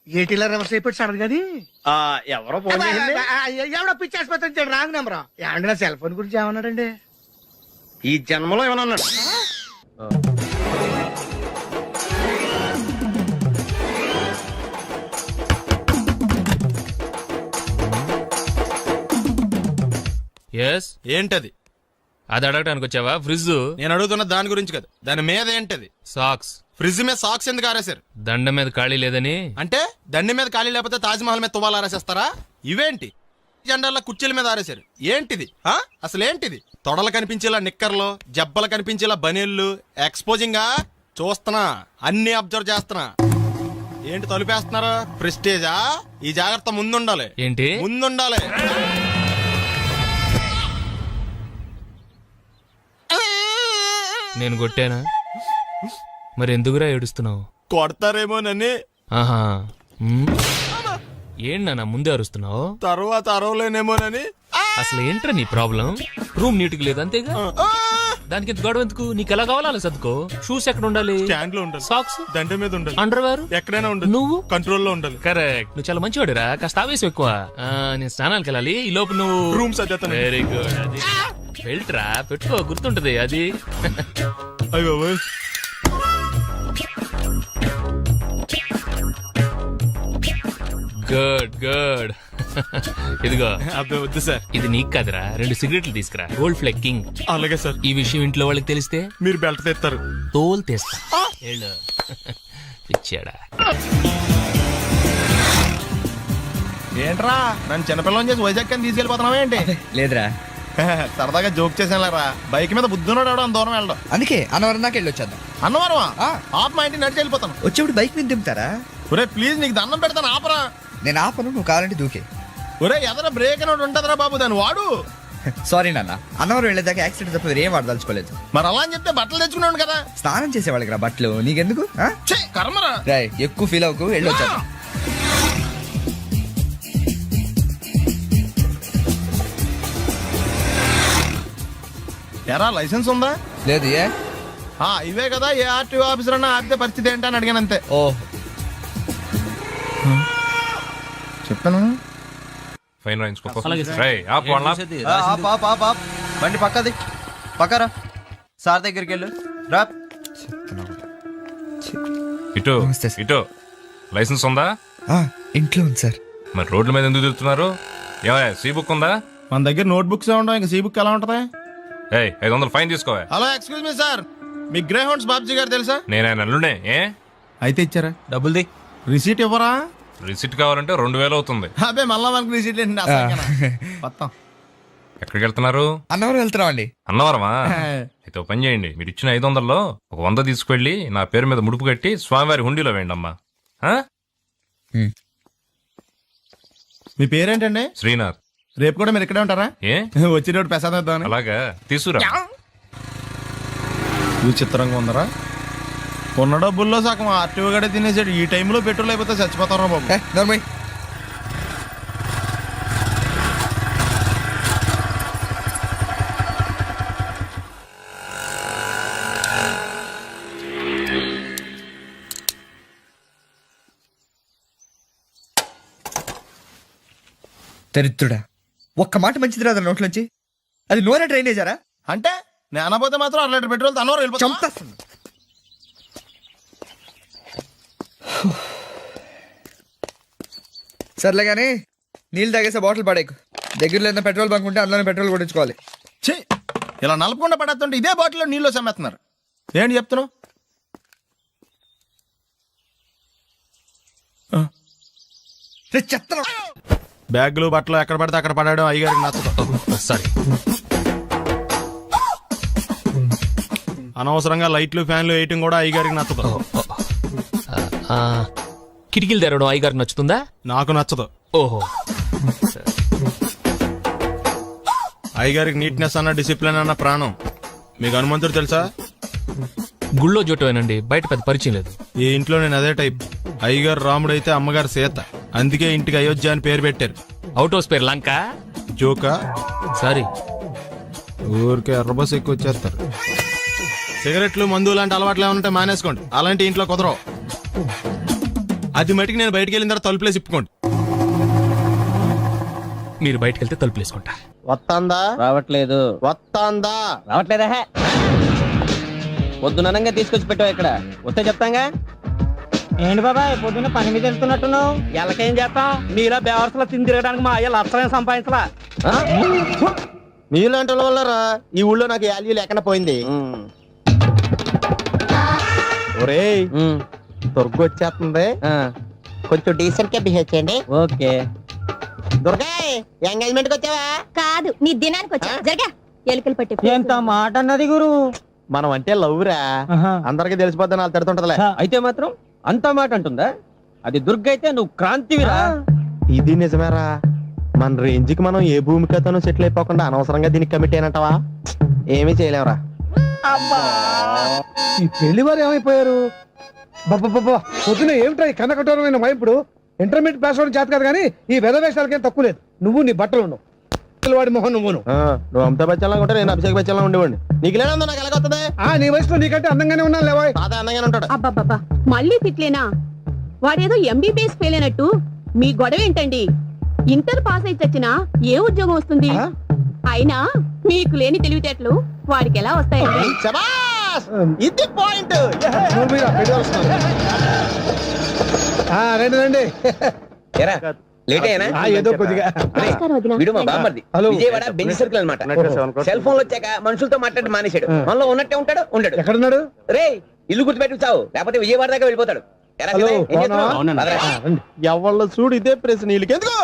ఏటీలో రివర్స్ అయిపోయి సడన్ గది ఎవరో ఫోన్ చేసింది? ఎవడో పిచ్చి ఆసుపత్రి ఇచ్చాడు, రాంగ్ నెంబర్. ఏమండి నా సెల్ ఫోన్ గురించి ఏమన్నాడండి? ఈ జన్మలో ఏమన్నా అన్నాడు? ఏంటది? అది అడగటానికి వచ్చావా? ఫ్రిడ్జ్. నేను అడుగుతున్న దాని గురించి కదా, దాని మీద ఏంటది? సాక్స్. ఫ్రిడ్జ్ మీద సాక్స్ ఎందుకు ఆరేశారు? దండం మీద ఖాళీ లేదని. అంటే దండి మీద ఖాళీ లేకపోతే తాజ్ మహల్ మీద తువ్వాలు ఆరేసేస్తారా? ఇవేంటి జెండాల కుర్చీల మీద ఆరేశారు? ఏంటిది? అసలు ఏంటిది? తొడలు కనిపించేలా నిక్కర్లు, జబ్బలు కనిపించేలా బనీళ్లు, ఎక్స్పోజింగ్ చూస్తున్నా, అన్ని అబ్జర్వ్ చేస్తున్నా. ఏంటి తలుపేస్తున్నారు? ప్రెస్టేజా? ఈ జాగ్రత్త ముందుండాలి. ఏంటి ముందుండాలి? నేను కొట్టానా? మరి ఎందుకురా ఏడుస్తున్నావు? కొడతారేమోనని. ఆహా. ఏంటన్నా ముందే అరుస్తున్నావు? తర్వాత అరవలేనేమోనని. అసలు ఏంట్రా నీ ప్రాబ్లం? రూమ్ నీట్గా లేదు అంతేగా, దానికి ఎంత గొడవ ఎందుకు? నీకు ఎలా కావాలో అలా సర్దుకో. షూస్ ఎక్కడ ఉండాలి? స్టాండ్ లో ఉండాలి. సాక్స్ దండ మీద ఉండాలి. అండర్వేర్ ఎక్కడైనా ఉండాలి. నువ్వు కంట్రోల్లో ఉండాలి. కరెక్ట్. నువ్వు చాలా మంచివాడురా, కాస్త ఆవేశం ఎక్కువ. నేను స్నానానికి వెళ్ళాలి, ఈ లోపు నువ్వు రూమ్ సర్దేస్తాను. Very good. అది బెల్ట్రా, పెట్టుకో, గుర్తుంటది అది. అయ్యో గుడ్ గుడ్. ఇదిగో. అబ్బాయి వద్దు సార్. ఇది నీకు కాదురా, 2 సిగరెట్లు తీసుకురా. గోల్డ్ ఫ్లెక్కింగ్. అలాగే సార్. ఈ విషయం ఇంట్లో వాళ్ళకి తెలిస్తే మీరు బెల్ట్ తెస్తారు. తోలు తెస్తా. వెళ్ళు. పిచ్చాడా. ఏంట్రా నన్ను చిన్నపిల్లని చేసి వైజాగ్ అని తీసుకెళ్ళిపోతున్నావా ఏంటి? లేదురా, సరదాగా జోక్ చేసానులేరా. బైక్ మీద బుద్ధున్నాడు అంత దూరం వెళ్ళడం. అందుకే అన్నవరం దాకా వెళ్ళి వచ్చేద్దాం. అన్నవరమా? ఆప్ మా ఇంటికి నడిచి వెళ్ళిపోతాను. వచ్చేప్పుడు బైక్ మీద దింపుతారా? ఒరే ప్లీజ్, నీకు దండం పెడతాను, ఆపరా. నేను ఆపను, నువ్వు కావాలంటే దూకే. ఒరే ఎదర బ్రేక్ అని ఉంటదిరా బాబు, దాన్ని వాడు. సారీ నాన్న, అన్నవరం వెళ్ళేదాకా యాక్సిడెంట్ తప్ప వేరేం వాడదలుచుకోలేదు. మరి అలా అని చెప్తే బట్టలు తెచ్చుకున్నాను కదా. స్నానం చేసేవాళ్ళకి రా బట్టలు, నీకెందుకు? కర్మరా. రాయ్, ఎక్కువ ఫీల్ అవ్వకు, వెళ్ళి వచ్చాను. ఎరా లైసెన్స్ ఉందా? లేదు. ఏ ఇవే కదా, ఏ ఆర్టీఓ ఆఫీసర్ అన్నా ఆపితే పరిస్థితి ఏంటని అడిగాను అంతే. ఓ చెప్పాను. ఫైన్ బండి పక్కది, పక్కరా. సార్ దగ్గరికి వెళ్ళు రా. ఇటు ఇటు. లైసెన్స్ ఉందా? ఇంట్లో ఉంది సార్. మరి రోడ్ల మీద ఎందుకు తిరుగుతున్నారు? ఏమయ్యా, సీ బుక్ ఉందా? మన దగ్గర నోట్ బుక్స్ ఉండవు, ఇంకా సీ బుక్ ఎలా ఉంటది? 500 ఫైన్ తీసుకోవా. హలో, ఎక్స్క్యూజ్ మీ సార్, మీ గ్రే హౌండ్స్ బాబ్జీ గారు తెలుసా? నేను ఆయన అల్లుడే. అయితే ఇచ్చారా? డబ్బుల్ది. రిసీట్ ఇవ్వరా? రిసిట్ కావాలంటే 2000 అవుతుంది. అబ్బే మళ్ళా మనకు రిసీట్ ఏంటి? మొత్తం ఎక్కడికి వెళ్తున్నారు? అన్నవరం వెళ్తున్నాం అండి. అన్నవరమా? అయితే ఓ పని చేయండి, మీరు ఇచ్చిన 500లో ఒక 100 తీసుకెళ్లి నా పేరు మీద ముడుపు కట్టి స్వామివారి హుండీలో వేయండి అమ్మా. మీ పేరేంటండి? శ్రీనాథ్. రేపు కూడా మీరు ఇక్కడే ఉంటారా? ఏ వచ్చేటప్పుడు ప్రసాదం. అలాగా, తీసుకురా. విచిత్రంగా ఉందరా. ఉన్న డబ్బుల్లో సగం ఆర్టీఓ గడే తినేసాడు. ఈ టైంలో పెట్రోల్ అయిపోతే చచ్చిపోతారా బాబు. దరిద్రుడా, ఒక్క మాట మంచిది రాదు నోట్లోంచి. అది నూనె డ్రైనేజారా? అంటే నేను అనబోతే మాత్రం 1 లీటర్ పెట్రోల్ తనవారు వెళ్ళిపోతా. సర్లే కానీ నీళ్ళు తాగేసే బాటిల్ పడేకు. దగ్గరలో ఏదైనా పెట్రోల్ బంక్ ఉంటే అందులోనే పెట్రోల్ కొట్టించుకోవాలి. ఇలా నలపకుండా పడేస్తుంటే ఇదే బాటిల్లో నీళ్ళు సమ్మేస్తున్నారు. ఏంటి చెప్తున్నావు? బ్యాగులు బట్టలు ఎక్కడ పడితే అక్కడ పడాడు అయ్యగారికి నచ్చదు. సారీ. అనవసరంగా లైట్లు ఫ్యాన్లు వేయటం కూడా అయ్యగారికి నచ్చదు. ఆ, కిటికీలు తెరవడం అయ్యగారికి నచ్చుతుందా? నాకు నచ్చదు. ఓహో, అయ్యగారికి నీట్నెస్ అన్న డిసిప్లిన్ అన్న ప్రాణం. మీకు హనుమంతుడు తెలుసా? గుళ్ళో జోటమేనండి, బయట పెద్ద పరిచయం లేదు. ఈ ఇంట్లో నేను అదే టైప్. అయ్యగారు రాముడు అయితే అమ్మగారు సీత. అందుకే ఇంటికి అయోధ్య అని పేరు పెట్టారు. అవుట్ హౌస్ పేరు లంక. జోకా? సారీ, ఊరికే ఎర్రబస్ ఎక్కువ వచ్చేస్తారు. సిగరెట్లు మందు లాంటి అలవాట్లు ఏమంటే మానేసుకోండి. అలాంటి ఇంట్లో కుదరవు. అది మటుకు నేను బయటికి వెళ్ళిన తర్వాత తలుపులేసి ఇప్పుకోండి. మీరు బయటకు వెళ్తే తలుపులు వేసుకుంటా. వస్తాందా? రావట్లేదు. వస్తాందా? రావట్లేదా? పొద్దునంగా తీసుకొచ్చి పెట్టావు ఇక్కడ. వస్తే చెప్తాంగా. ఏంటి బాబాయ్ పొద్దున్న పని మీద వెళ్తున్నట్టున్నావు? ఎలాకేం చేస్తాం? మీలా బేవర్సలో తిని తిరగడానికి మా అయ్య లక్షణం సంపాదించలా. మీలాంటి వాళ్ళ వల్లరా ఈ ఊళ్ళో నాకు వాల్యూ లేకుండా పోయింది. ఒరేయ్ దుర్గ వచ్చేస్తుంది, కొంచెం డీసెంట్ గా బిహేవ్ చేయండి. ఓకే. దుర్గా ఎంగేజ్మెంట్ కి వచ్చావా? కాదు, నీ దినానికి వచ్చా. జరగా ఎలుకలు పట్టి ఎంత మాట అన్నది గురు. మనం అంటే లవ్ రా, అందరికి తెలిసిపోద్దని వాళ్ళు తిడుతుంటదిలే. అయితే మాత్రం అంత మాట అంటుందా? అది దుర్గ అయితే నువ్వు క్రాంతివిరా. ఇది నిజమేరా. మన రేంజ్ కి మనం ఏ భూమికతోనూ సెటిల్ అయిపోకుండా అనవసరంగా దీనికి కమిట్ అయినట్టవా? ఏమీ చేయలేవురా. ఈ పెళ్లి వారు ఏమైపోయారు? పొద్దున ఏమిటా ఈ కన్నకఠోరమైన వైపుడు? ఇంటర్మీడియట్ పాస్ అవడం చేత కాదు కానీ ఈ వెధవేషాలకేం తక్కువ లేదు. నువ్వు నీ బట్టలు ఉన్నావు, వాడి మొహం నువ్వును. నువ్వు అమితాబ్ బచ్చన్ లాగా ఉంటే నేను అభిషేక్ బచ్చన్ లాగా ఉండేవాడిని. నీకు లేనందో నాకు ఎలాగొస్తుంది? నీ వయసులో నీకంటే అందంగానే ఉన్నాను లేవా? తాత అందంగానే ఉంటాడు. అబ్బాబ్బా మళ్ళీ తిట్లేనా? వాడేదో ఎంబీబీఎస్ ఫెయిల్ అయినట్టు మీ గొడవ ఏంటండి? ఇంటర్ పాస్ అయితే వచ్చినా ఏ ఉద్యోగం వస్తుంది? అయినా మీకు లేని తెలివితేటలు వాడికి ఎలా వస్తాయండి? ఇది పాయింట్. రండి రండి. ఏదో కొద్దిగా విజయవాడ బెంచ్ సర్కిల్ అనమాట. సెల్ ఫోన్ వచ్చాక మనుషులతో మాట్లాడి మానేశాడు. మనలో ఉన్నట్టే ఉంటాడు. ఉండడు. ఎక్కడున్నాడు? రే ఇల్లు గుర్తుపెట్టి చావు, లేకపోతే విజయవాడ దాకా వెళ్ళిపోతాడు. ఎవళ్ళ చూడు ఇదే ప్రశ్న. వీళ్ళకి ఎందుకు?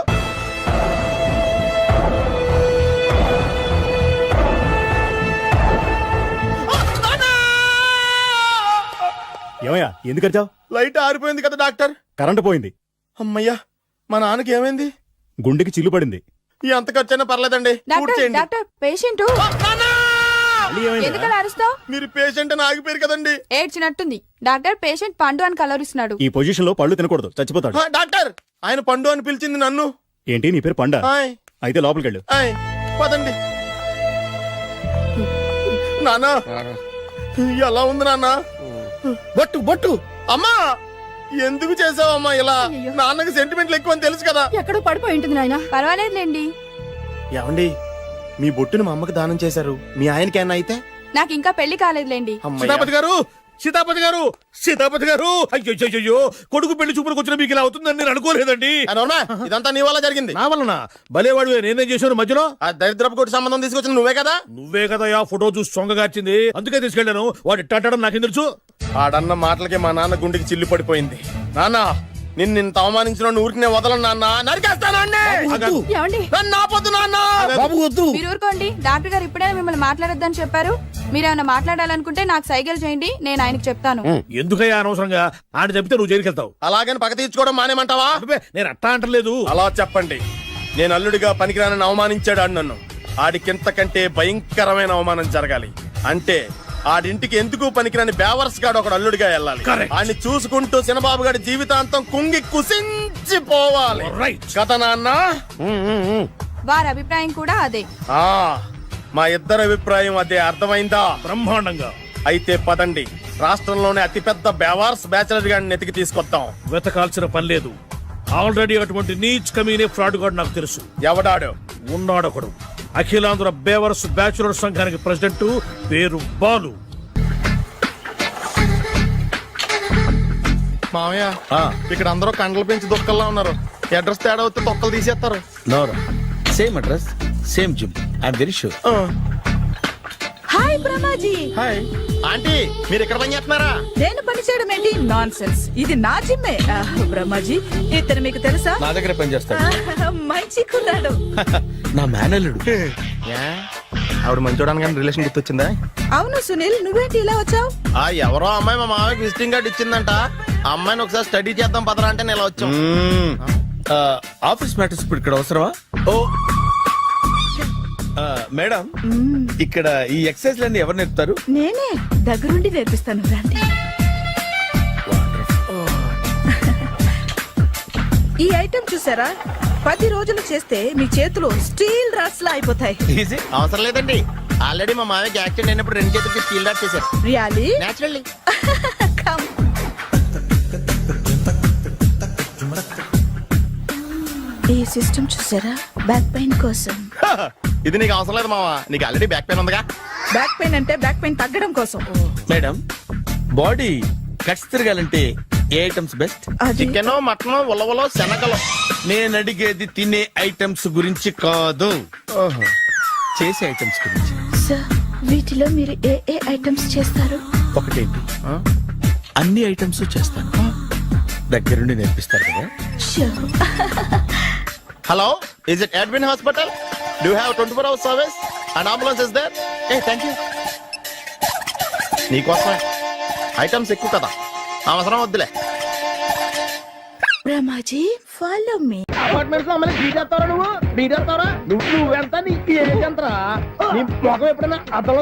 ఏమయ్యా ఎందుకు వచ్చావు? లైట్ ఆరిపోయింది కదా డాక్టర్. కరెంటు పోయింది. అమ్మయ్యా, మా నాన్నకి ఏమైంది? గుండెకి చిల్లు పడింది. ఎంత ఖర్చైనా పర్లేదండి. పేషెంట్ ఎందుకలా అరుస్తావు? మీరు పేషెంట్ అని ఆగిపోయారు కదండి. ఏడ్చినట్టుంది. డాక్టర్ పేషెంట్ పండు అని కలవరిస్తున్నాడు. ఈ పొజిషన్ లో పళ్ళు తినకూడదు, చచ్చిపోతాడు. డాక్టర్ ఆయన పండు అని పిలిచింది నన్ను. ఏంటి నీ పేరు పండా? అయితే లోపలికి వెళ్ళు. పదండి. నాన్న ఎలా ఉంది నాన్న? బొట్టు బొట్టు. అమ్మా ఎందుకు చేసావమ్మా ఇలా? నాన్నకి సెంటిమెంట్లు ఎక్కువ అని తెలుసు కదా. ఎక్కడో పడిపోయి ఉంటుంది నాయన. పర్వాలేదులేండి. ఏమండి మీ బొట్టుని మా అమ్మకి దానం చేశారు, మీ ఆయనకి ఏమన్నా అయితే? నాకు ఇంకా పెళ్లి కాలేదులేండి. సీతాపతి గారు, సీతాపతి గారు, సీతాపతి గారు, అయ్యో కొడుకు పెళ్లి చూపులకు వచ్చిన మీకు ఇలా అవుతుందని నేను అనుకోలేదండి. ఇదంతా నీ వల్ల జరిగింది. నా వలన? భలేవాడు, నేనేం చేశాను మధ్యలో? ఆ దరిద్రపు కొట్టి సంబంధం తీసుకొచ్చిన నువ్వే కదా. నువ్వే కదా ఆ ఫోటో చూసి సొంగగార్చింది, అందుకే తీసుకెళ్లాను. వాడు ఇట్టాడడం నాకేం తెలుసు? ఆడన్న మాటలకి మా నాన్న గుండెకి చిల్లు పడిపోయింది. నాన్న నిన్ను ఇంత అవమానించిన ఊరికి నేను వదలను నాన్న, నరికేస్తాను. మీరు ఊరుకోండి. డాక్టర్ గారు ఇప్పుడే మిమ్మల్ని మాట్లాడొద్దని చెప్పారు. మీరేమైనా మాట్లాడాలనుకుంటే నాకు సైగలు చేయండి, నేను ఆయనకు చెప్తాను. ఎందుకయ్యా అనవసరంగా ఆయన చెప్తే నువ్వు జైలుకి వెళ్తావు? అలాగని పక్క తీర్చుకోవడం మానేమంటావా? నేను అట్టా అంటలేదు. అలా చెప్పండి. నేను అల్లుడిగా పనికిరానని అవమానించాడు ఆడు నన్ను. ఆడికింతకంటే భయంకరమైన అవమానం జరగాలి. అంటే ఆడింటికి ఎందుకు పనికిరాని బేవర్స్ గాడు ఒకడు అల్లుడిగా వెళ్ళాలి. ఆడిని చూసుకుంటూ చిన్నబాబు గారి జీవితాంతం కుంగి కుసించిపోవాలి కదా నాన్న? వారి అభిప్రాయం కూడా అదే. మా ఇద్దరి అభిప్రాయం అదే. అర్థమైందా? బ్రహ్మాండంగా. అయితే పదండి, రాష్ట్రంలోనే అతిపెద్ద బేవార్స్ బ్యాచిలర్ గాడిని ఎతికి తీసుకొద్దాం. వెతకాల్సిన పని లేదు. ఆల్రెడీ అటువంటి నీచ్ కమీనే ఫ్రాడ్ గాడు నాకు తెలుసు. ఎవడాడు? ఉన్నాడొకడు. అఖిలాంధ్ర బేవర్స్ బ్యాచులర్ సంఘానికి ప్రెసిడెంట్, పేరు బాలు. మామయ్య ఇక్కడ అందరూ కండలు పెంచి దుక్కల్లా ఉన్నారు. అడ్రస్ తేడా వస్తే తొక్కలు తీసేస్తారు. Same address, same gym. I'm very sure. Hi Brahmaji. Hi aunty, మీరు ఇక్కడ పని చేస్తున్నారా? నేను పని చేయడం ఏంటి? Non sense. ఇది నా జిమ్మే. బ్రహ్మాజీ ఇతను మీకు తెలుసా? నా దగ్గర పని చేస్తాడు. మంచి కుర్రాడు. నా మేనల్లుడు. ఆవిడ మంచి చూడడానికి రిలేషన్ గుర్తొచ్చిందా? అవును సునీల్, నువ్వేంటి ఇలా వచ్చావు? ఎవరో అమ్మాయి మా మామయ్యకి విజిటింగ్ కార్డు ఇచ్చిందంట. ఆ అమ్మాయిని ఒకసారి స్టడీ చేద్దాం పదరా అంటే నేను ఇలా వచ్చాం. ఆఫీస్ మ్యాటర్స్ ఇప్పుడు ఇక్కడ అవసరమా? ఓ మేడం, ఇక్కడ ఈ ఎక్సర్సైజ్ లన్నీ ఎవరు నేర్పుతారు? నేనే దగ్గరుండి నేర్పిస్తాను, రండి. ఈ ఐటెం చూసారా? 10 రోజులు చేస్తే మీ చేతులు స్టీల్ రాట్స్ లా అయిపోతాయి. అవసరం లేదండి, ఆల్రెడీ మా మామయ్యకి యాక్సిడెంట్ అయినప్పుడు 2 చేతులకి స్టీల్ డాట్ చేశారు. రియల్లీ? నేచురల్లీ. ఈ సిస్టమ్ చూసారా? బ్యాక్ పెయిన్ కోసం. ఇది నీకు అవసరం లేదు మావా, నీకు ఆల్రెడీ బ్యాక్ పెయిన్ ఉందిగా. బ్యాక్ పెయిన్ అంటే బ్యాక్ పెయిన్ తగ్గడం కోసం. మేడం, బాడీ కట్స్ తిరగాలంటే ఏ ఐటమ్స్ బెస్ట్? చికెన్, మటన్, ఉలవలో, శనగలు. నేను అడిగేది తినే ఐటమ్స్ గురించి కాదు, చేసే ఐటమ్స్ గురించి. సార్, వీటిలో మీరు ఏ ఏ ఐటమ్స్ చేస్తారు? ఒకటేంటి, అన్ని ఐటమ్స్ చేస్తాను. దగ్గరుండి నేర్పిస్తారు కదా. Hello, is it admin hospital? Do have 24 hours service and ambulance is there? Thank you. నీకోసమే ఐటమ్స్ ఎక్కువ కదా, అవసరం వద్దులే. Ramaji, follow me. అపార్ట్మెంట్స్ లో అమ్మని బీటేస్తారా? నువ్వెంత నీకు ఏంటంతరా? నీ ముఖం ఎప్పుడైనా అద్దంలో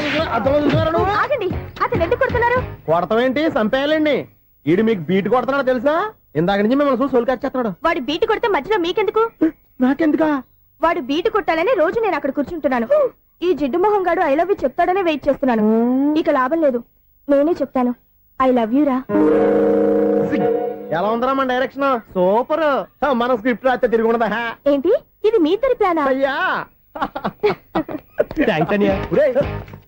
చూసారా నువ్వు? ఆగండి, అతను ఎందుకు కొడుతున్నారు? కొడతావేంటి? చంపేయాలండి. ఈడు మీకు బీట్ కొడుతున్నాడు తెలుసా? ఇందాక నుంచి మిమ్మల్ని చూసి సోల్ కచ్చేస్తున్నాడు. వాడు బీటు కొడితే మధ్యలో మీకెందుకు? నాకెందుకా? వాడు బీటు కొట్టాలని రోజు నేను అక్కడ కూర్చుంటున్నాను. ఈ జిడ్డు మొహం గాడు ఐ లవ్ యూ చెప్తాడనే వెయిట్ చేస్తున్నాను. ఇక లాభం లేదు, నేనే చెప్తాను. ఐ లవ్ యూ రా. ఎలా ఉందరా మన డైరెక్షన్? సూపర్. మన స్క్రిప్ట్ రాస్తే తిరిగి ఉండదా? ఏంటి ఇది మీ ఇద్దరి ప్లానా? అయ్యా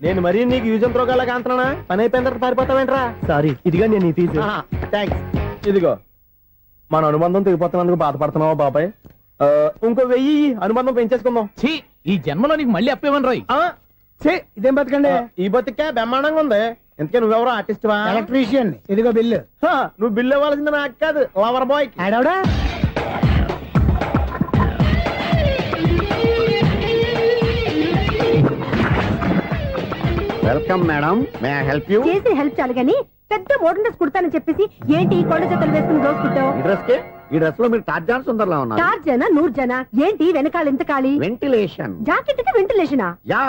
నేను మరీ నీకు యూజ్ ఎంతో గల కాంతనా? పని అయిపోయిన తర్వాత పారిపోతావేంట్రా? సారీ, ఇదిగా నేను తీసి. థ్యాంక్స్. ఇదిగో, మన అనుబంధం తెగిపోతున్నందుకు బాధపడుతున్నావా బాబాయ్? ఇంకో 1000 అనుబంధం పెంచేసుకుందాం. ఈ జన్మలో నీకు మళ్ళీ అప్పేమని రాయి. ఇదేం బతకండి? ఈ బతికే బ్రహ్మాండంగా ఉంది. ఎందుకే నువ్వెవరో ఆర్టిస్ట్ వా? ఎలక్ట్రీషియన్. ఇదిగో బిల్లు. నువ్వు బిల్లు ఇవ్వాల్సింది నాకు కాదు, లవర్ బాయ్. ఆడవడా? Welcome madam, may I help you? చేసి హెల్ప్ చాలు గాని పెద్ద మోడల్ డ్రెస్ కుడతానని చెప్పేసి ఏంటి కొండ జతలు వేసుకుని రోజు కుట్టావు? ఈ డ్రెస్ లో మీరు టార్జాన్ సుందర్లా ఉన్నారు. 4 జన 100 జన ఏంటి వెనకాల ఎంత ఖాళీ? వెంటిలేషన్. జాకెట్ కి వెంటిలేషనా? యా,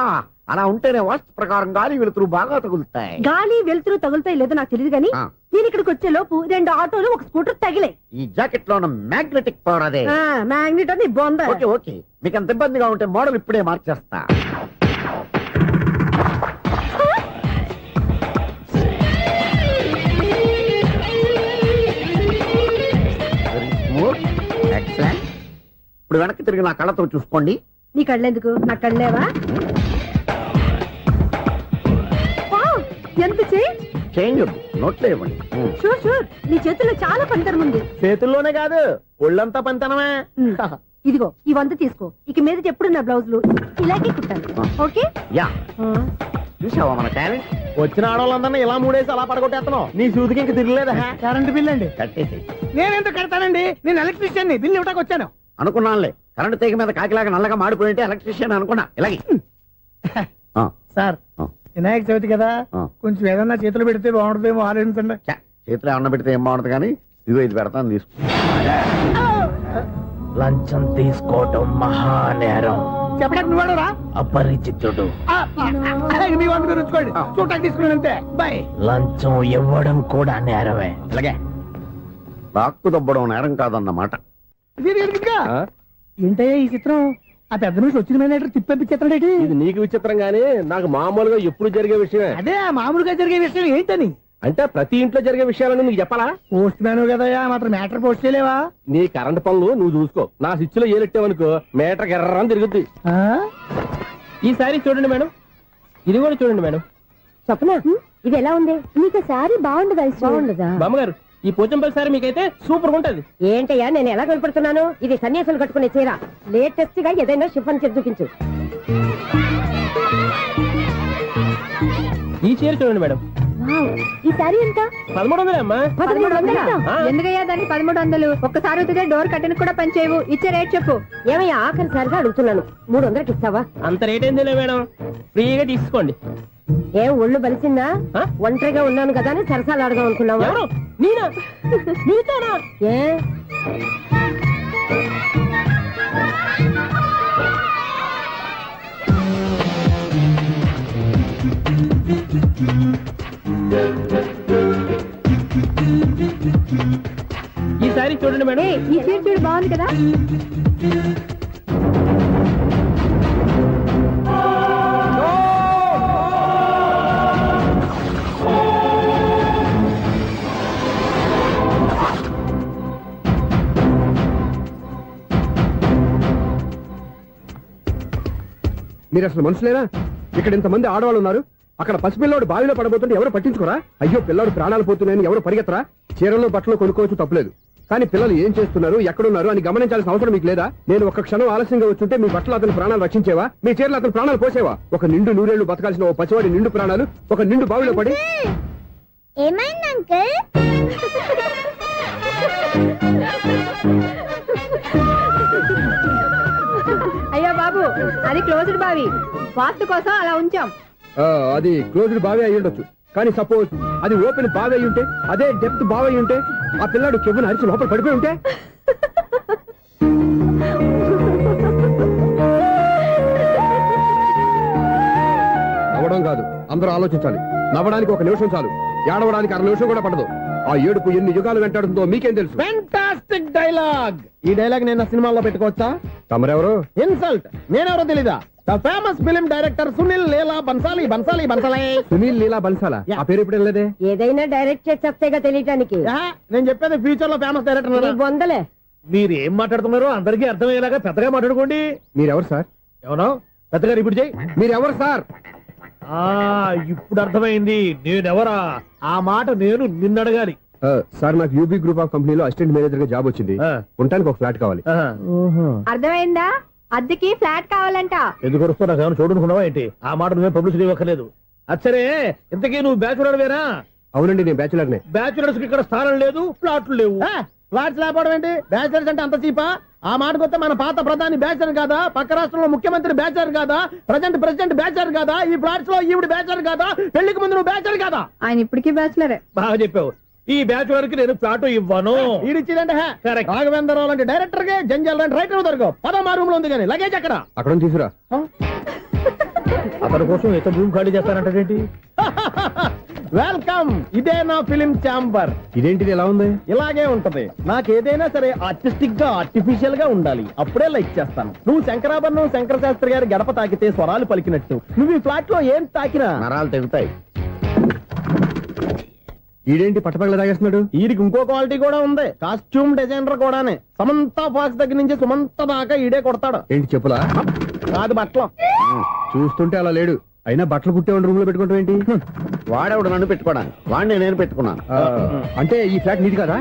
అలా ఉంటేనే వాస్తు ప్రకారం గాలి వెలుతురు బాగా తగులుతాయి. గాలి వెలుతురు తగులుతాయి లేదో నాకు తెలియదు గానీ నేను ఇక్కడికి వచ్చే లోపు 2 ఆటోలు 1 స్కూటర్ తగిలే. ఈ జాకెట్ లో ఉన్న మ్యాగ్నెటిక్ పవర్ అదే. మ్యాగ్నెట్ అని బొంద. ఓకే ఓకే, మీకు అంత ఇబ్బందిగా ఉంటే మోడల్ ఇప్పుడే మార్చేస్తా. ఇప్పుడు వెనక్కి తిరిగి నా కళ్ళతో చూసుకోండి. నీ కళ్ళెందుకు? నా కళ్ళేవా? ఎంత చేంజ్ నోట్లో ఇవ్వండి. షూర్ షూర్, నీ చేతుల్లో చాలా పంతరం ఉంది. చేతుల్లోనే కాదు, ఒళ్ళంతా పంతనమే. ఇదిగో ఈ 100 తీసుకో. ఇక మీద ఎప్పుడు నా బ్లౌజులు ఇలాగే కుట్టాను. ఓకే? యా. చూసావా మన టాలెంట్? వచ్చిన ఆడవాళ్ళందరినీ ఇలా మూడేసి అలా పడగొట్టేస్తున్నావు. నీ సూదికి ఇంక తిరగలేదా? కరెంట్ బిల్ అండి. కట్టేసి. నేనెంత కడతానండి? నేను ఎలక్ట్రీషియన్ ని, బిల్ ఇవ్వడానికి వచ్చాను. అనుకున్నానులే, కరెంట్ తీగ మీద కాకిలాగా నల్లగా మాడిపోయింటే ఎలక్ట్రీషియన్ అనుకున్నా. ఇలాగే సార్, వినాయక చవితి కదా, కొంచెం ఏదన్నా చేతులు పెడితే బాగుంటుందేమో ఆలోచించండి. చేతులు ఏమన్నా పెడితే ఏం బాగుంటుంది కానీ ఇదిగో ఇది పెడతాను, తీసుకో. లంచం తీసుకోవటం మహానేరం. చెప్పడానికి నువ్వాడరా? అపరిచితుడు. మీ వంద మీరు ఉంచుకోండి, చూడటానికి తీసుకున్నాను అంతే. బాయ్. లంచం ఇవ్వడం కూడా నేరమే. అలాగే లాక్కు దబ్బడం నేరం కాదన్నమాట. ఏంటయ్యా ఈ చిత్రం? ఆ పెద్ద మనిషి వచ్చిన మేనేటర్ తిప్పించేస్తాడేటి? ఇది నీకు విచిత్రం గానీ నాకు మామూలుగా ఎప్పుడు జరిగే విషయమే. అదే మామూలుగా జరిగే విషయం ఏంటని? అంటే ప్రతి ఇంట్లో జరిగే విషయాలని నీకు చెప్పాలా? పోస్ట్ మ్యాన్ కదయ్యా, మాత్రం మేటర్ పోస్ట్ చేయలేవా? నీ కరెంట్ పనులు నువ్వు చూసుకో. నా స్విచ్ లో ఏలెట్టావనుకో మేటర్ ఎర్రని తిరుగుద్ది. ఈసారి చూడండి మేడం, ఇది కూడా చూడండి మేడం. చెప్పనా, ఇది ఎలా ఉంది? నీకు సారీ బాగుండదా? బాగుండదా బామ్మగారు? ఈ పోచంపల్లి సారీ మీకైతే సూపర్ ఉంటది. ఏంటయ్యా నేను ఎలా కనపడుతున్నాను? ఇది సన్యాసులు కట్టుకునే చీర. లేటెస్ట్ గా ఏదైనా షిఫన్ చేసి చూపించు. ఈ చీర చూడండి మేడం, ఈ సారీ ఎంత? 1300 అమ్మా. 1300? ఎందుకయ్యా దానికి 1300? ఒక్కసారి వచ్చితే డోర్ కట్టెన్ కూడా పనిచేయవు. ఇచ్చే రేట్ చెప్పు. ఏమయ్యా ఆఖరిసారిగా అడుగుతున్నాను, 300కి ఇస్తావా? అంత రేట్ ఏందిలే మేడం, ఫ్రీగా తీసుకోండి. ఏం ఒళ్ళు బలిసిందా? ఒంటరిగా ఉన్నాను కదా అని సరసాలు అడదాం అనుకున్నావా? ఎవరు? నేనా? నీతోనా? ఏ ఈ సారీ చూడండి మేడం. ఈ చీర చూడు, బాగుంది కదా. మీరు అసలు మనుషులేనా? ఇక్కడ ఇంతమంది ఆడవాళ్ళు ఉన్నారు, అక్కడ పసిపిల్లాడు బావిలో పడబోతుంటే ఎవరు పట్టించుకోరా? అయ్యో పిల్లాడు ప్రాణాలు పోతున్నాయని ఎవరు పరిగెత్తరా? చీరలు బట్టలు కొనుక్కోవచ్చు, తప్పలేదు. కానీ పిల్లలు ఏం చేస్తున్నారు, ఎక్కడున్నారు అని గమనించాల్సిన అవసరం మీకు లేదా? నేను ఒక్క క్షణం ఆలస్యంగా వచ్చుంటే మీ బట్టలు అతని ప్రాణాలు రక్షించేవా? మీ చీరలు అతని ప్రాణాలు పోసేవా? ఒక నిండు నూరేళ్లు బతకాల్సిన ఓ పసివాడి నిండు ప్రాణాలు ఒక నిండు బావిలో పడి. ఏమైంది అంకుల్? అయ్యో బాబు, అది క్లోజ్డ్ బావి, వాస్తు కోసం అలా ఉంచాం. అది క్లోజ్డ్ బావి అయి ఉండొచ్చు, కానీ సపోజ్ అది ఓపెన్ బావి అయి ఉంటే, అదే డెప్త్ బావి అయి ఉంటే, ఆ పిల్లాడు కెవ్వును అరిచి లోపల పడిపోయి ఉంటే. నవ్వడం కాదు, అందరూ ఆలోచించాలి. నవ్వడానికి 1 నిమిషం చాలు, ఏడవడానికి 1/2 నిమిషం కూడా పడదు. ఆ ఏడుపు ఎన్ని యుగాలు వెంటాడుతుందో మీకేం తెలుసు? Fantastic dialogue. ఈ డైలాగ్ నేను సినిమాలో పెట్టుకోవచ్చా? తమరెవరు? ఇన్సల్ట్. నేనెవరో తెలీదా? The famous film director Sunil Leela Bansali. Sunil Leela Bansala? ఆ పేరు ఇప్పుడు వెళ్ళలేదే. ఏదైనా డైరెక్ట్ చేసేస్తేగా తెలియటానికి. నేను చెప్పేది ఫ్యూచర్ లో ఫేమస్ డైరెక్టర్. బొందలే. మీరు ఏం మాట్లాడుతున్నారో అందరికీ అర్థమయ్యేలాగా పెద్దగా మాట్లాడుకోండి. మీరెవరు సార్? ఎవరో పెద్దగా రిపీట్ చేయి. మీరెవరు సార్? ఇప్పుడు అర్థమైంది నేనెవరా. ఆ మాట నేను నిన్నడగాలి. సార్, నాకు యూబీ గ్రూప్ ఆఫ్ కంపెనీలో అసిస్టెంట్ మేనేజర్ గా జాబ్ వచ్చింది. ఉండటానికి ఒక ఫ్లాట్ కావాలి. అర్థమైందా? అద్దెకి ఫ్లాట్ కావాలంట. ఎందుకు వస్తున్నా ఏమైనా చూడనుకున్నావా ఏంటి? ఆ మాట నువ్వే పబ్లిసిటీ ఇవ్వక్కర్లేదు. అచ్చరే, ఇంతకీ నువ్వు బ్యాచులర్ వేరా? అవునండి, నేను బ్యాచులర్నే. బ్యాచులర్స్ కి ఇక్కడ స్థానం లేదు, ఫ్లాట్లు లేవు. ఫ్లాట్స్ లేకపోవడం ఏంటి? బ్యాచులర్స్ అంటే అంత చీపా? ఆ మాటకొస్తే మన పాత ప్రధాని బ్యాచర్ కాదా? పక్క రాష్ట్రంలో ముఖ్యమంత్రి బ్యాచర్ కాదా? ప్రెసిడెంట్ బ్యాచర్ కాదా? ఈ ఫ్లాట్స్ లో ఈవిడ బ్యాచర్ కాదా? పెళ్లికి ముందు నువ్వు బ్యాచర్ కాదా? ఆయన ఇప్పటికీ బ్యాచులరే. బాగా చెప్పావు. ఈ బ్యాచులర్ కి నేను ఫ్లాట్ ఇవ్వను. ఇచ్చిందంటే రాఘవేంద్రరావు లాంటి డైరెక్టర్ కి జంజల్ లాంటి రైటర్ దొరకవు. పదమా రూమ్ లో ఉంది కానీ లగేజ్ అక్కడ. అక్కడ తీసుకురా. అతని కోసం ఎంత రూమ్ ఖాళీ చేస్తానంటే. వెల్కమ్. ఇదే నా ఫిలిం ఛాంబర్. ఇదేంటిది ఎలా ఉంది? ఇలాగే ఉంటది. నాకు ఏదైనా సరే ఆర్టిస్టిక్ గా ఆర్టిఫిషియల్ గా ఉండాలి, అప్పుడే లైక్ చేస్తాను. నువ్వు శంకరాభరణం శంకర శాస్త్రి గారి గడప తాకితే స్వరాలు పలికినట్టు నువ్వు ఈ ఫ్లాట్ లో ఏం తాకినా నరాలు తెగుతాయి. ఈడేంటి పట్టపగల తాగేస్తున్నాడు? వీడికి ఇంకో క్వాలిటీ కూడా ఉంది. కాస్ట్యూమ్ డిజైనర్ కూడానే. సమంత ఫాక్స్ దగ్గర నుంచి సుమంత దాకా ఈడే కొడతాడు. ఏంటి చెప్పులా? కాదు, బట్టలు. చూస్తుంటే అలా లేడు. అయినా బట్టలు కుట్టేవాడి రూమ్ లో పెట్టుకుంటాం ఏంటి? వాడేవాడు నన్ను పెట్టుకోవడానికి, వాడిని నేను పెట్టుకున్నాను. అంటే ఈ ఫ్లాట్ నీది కదా?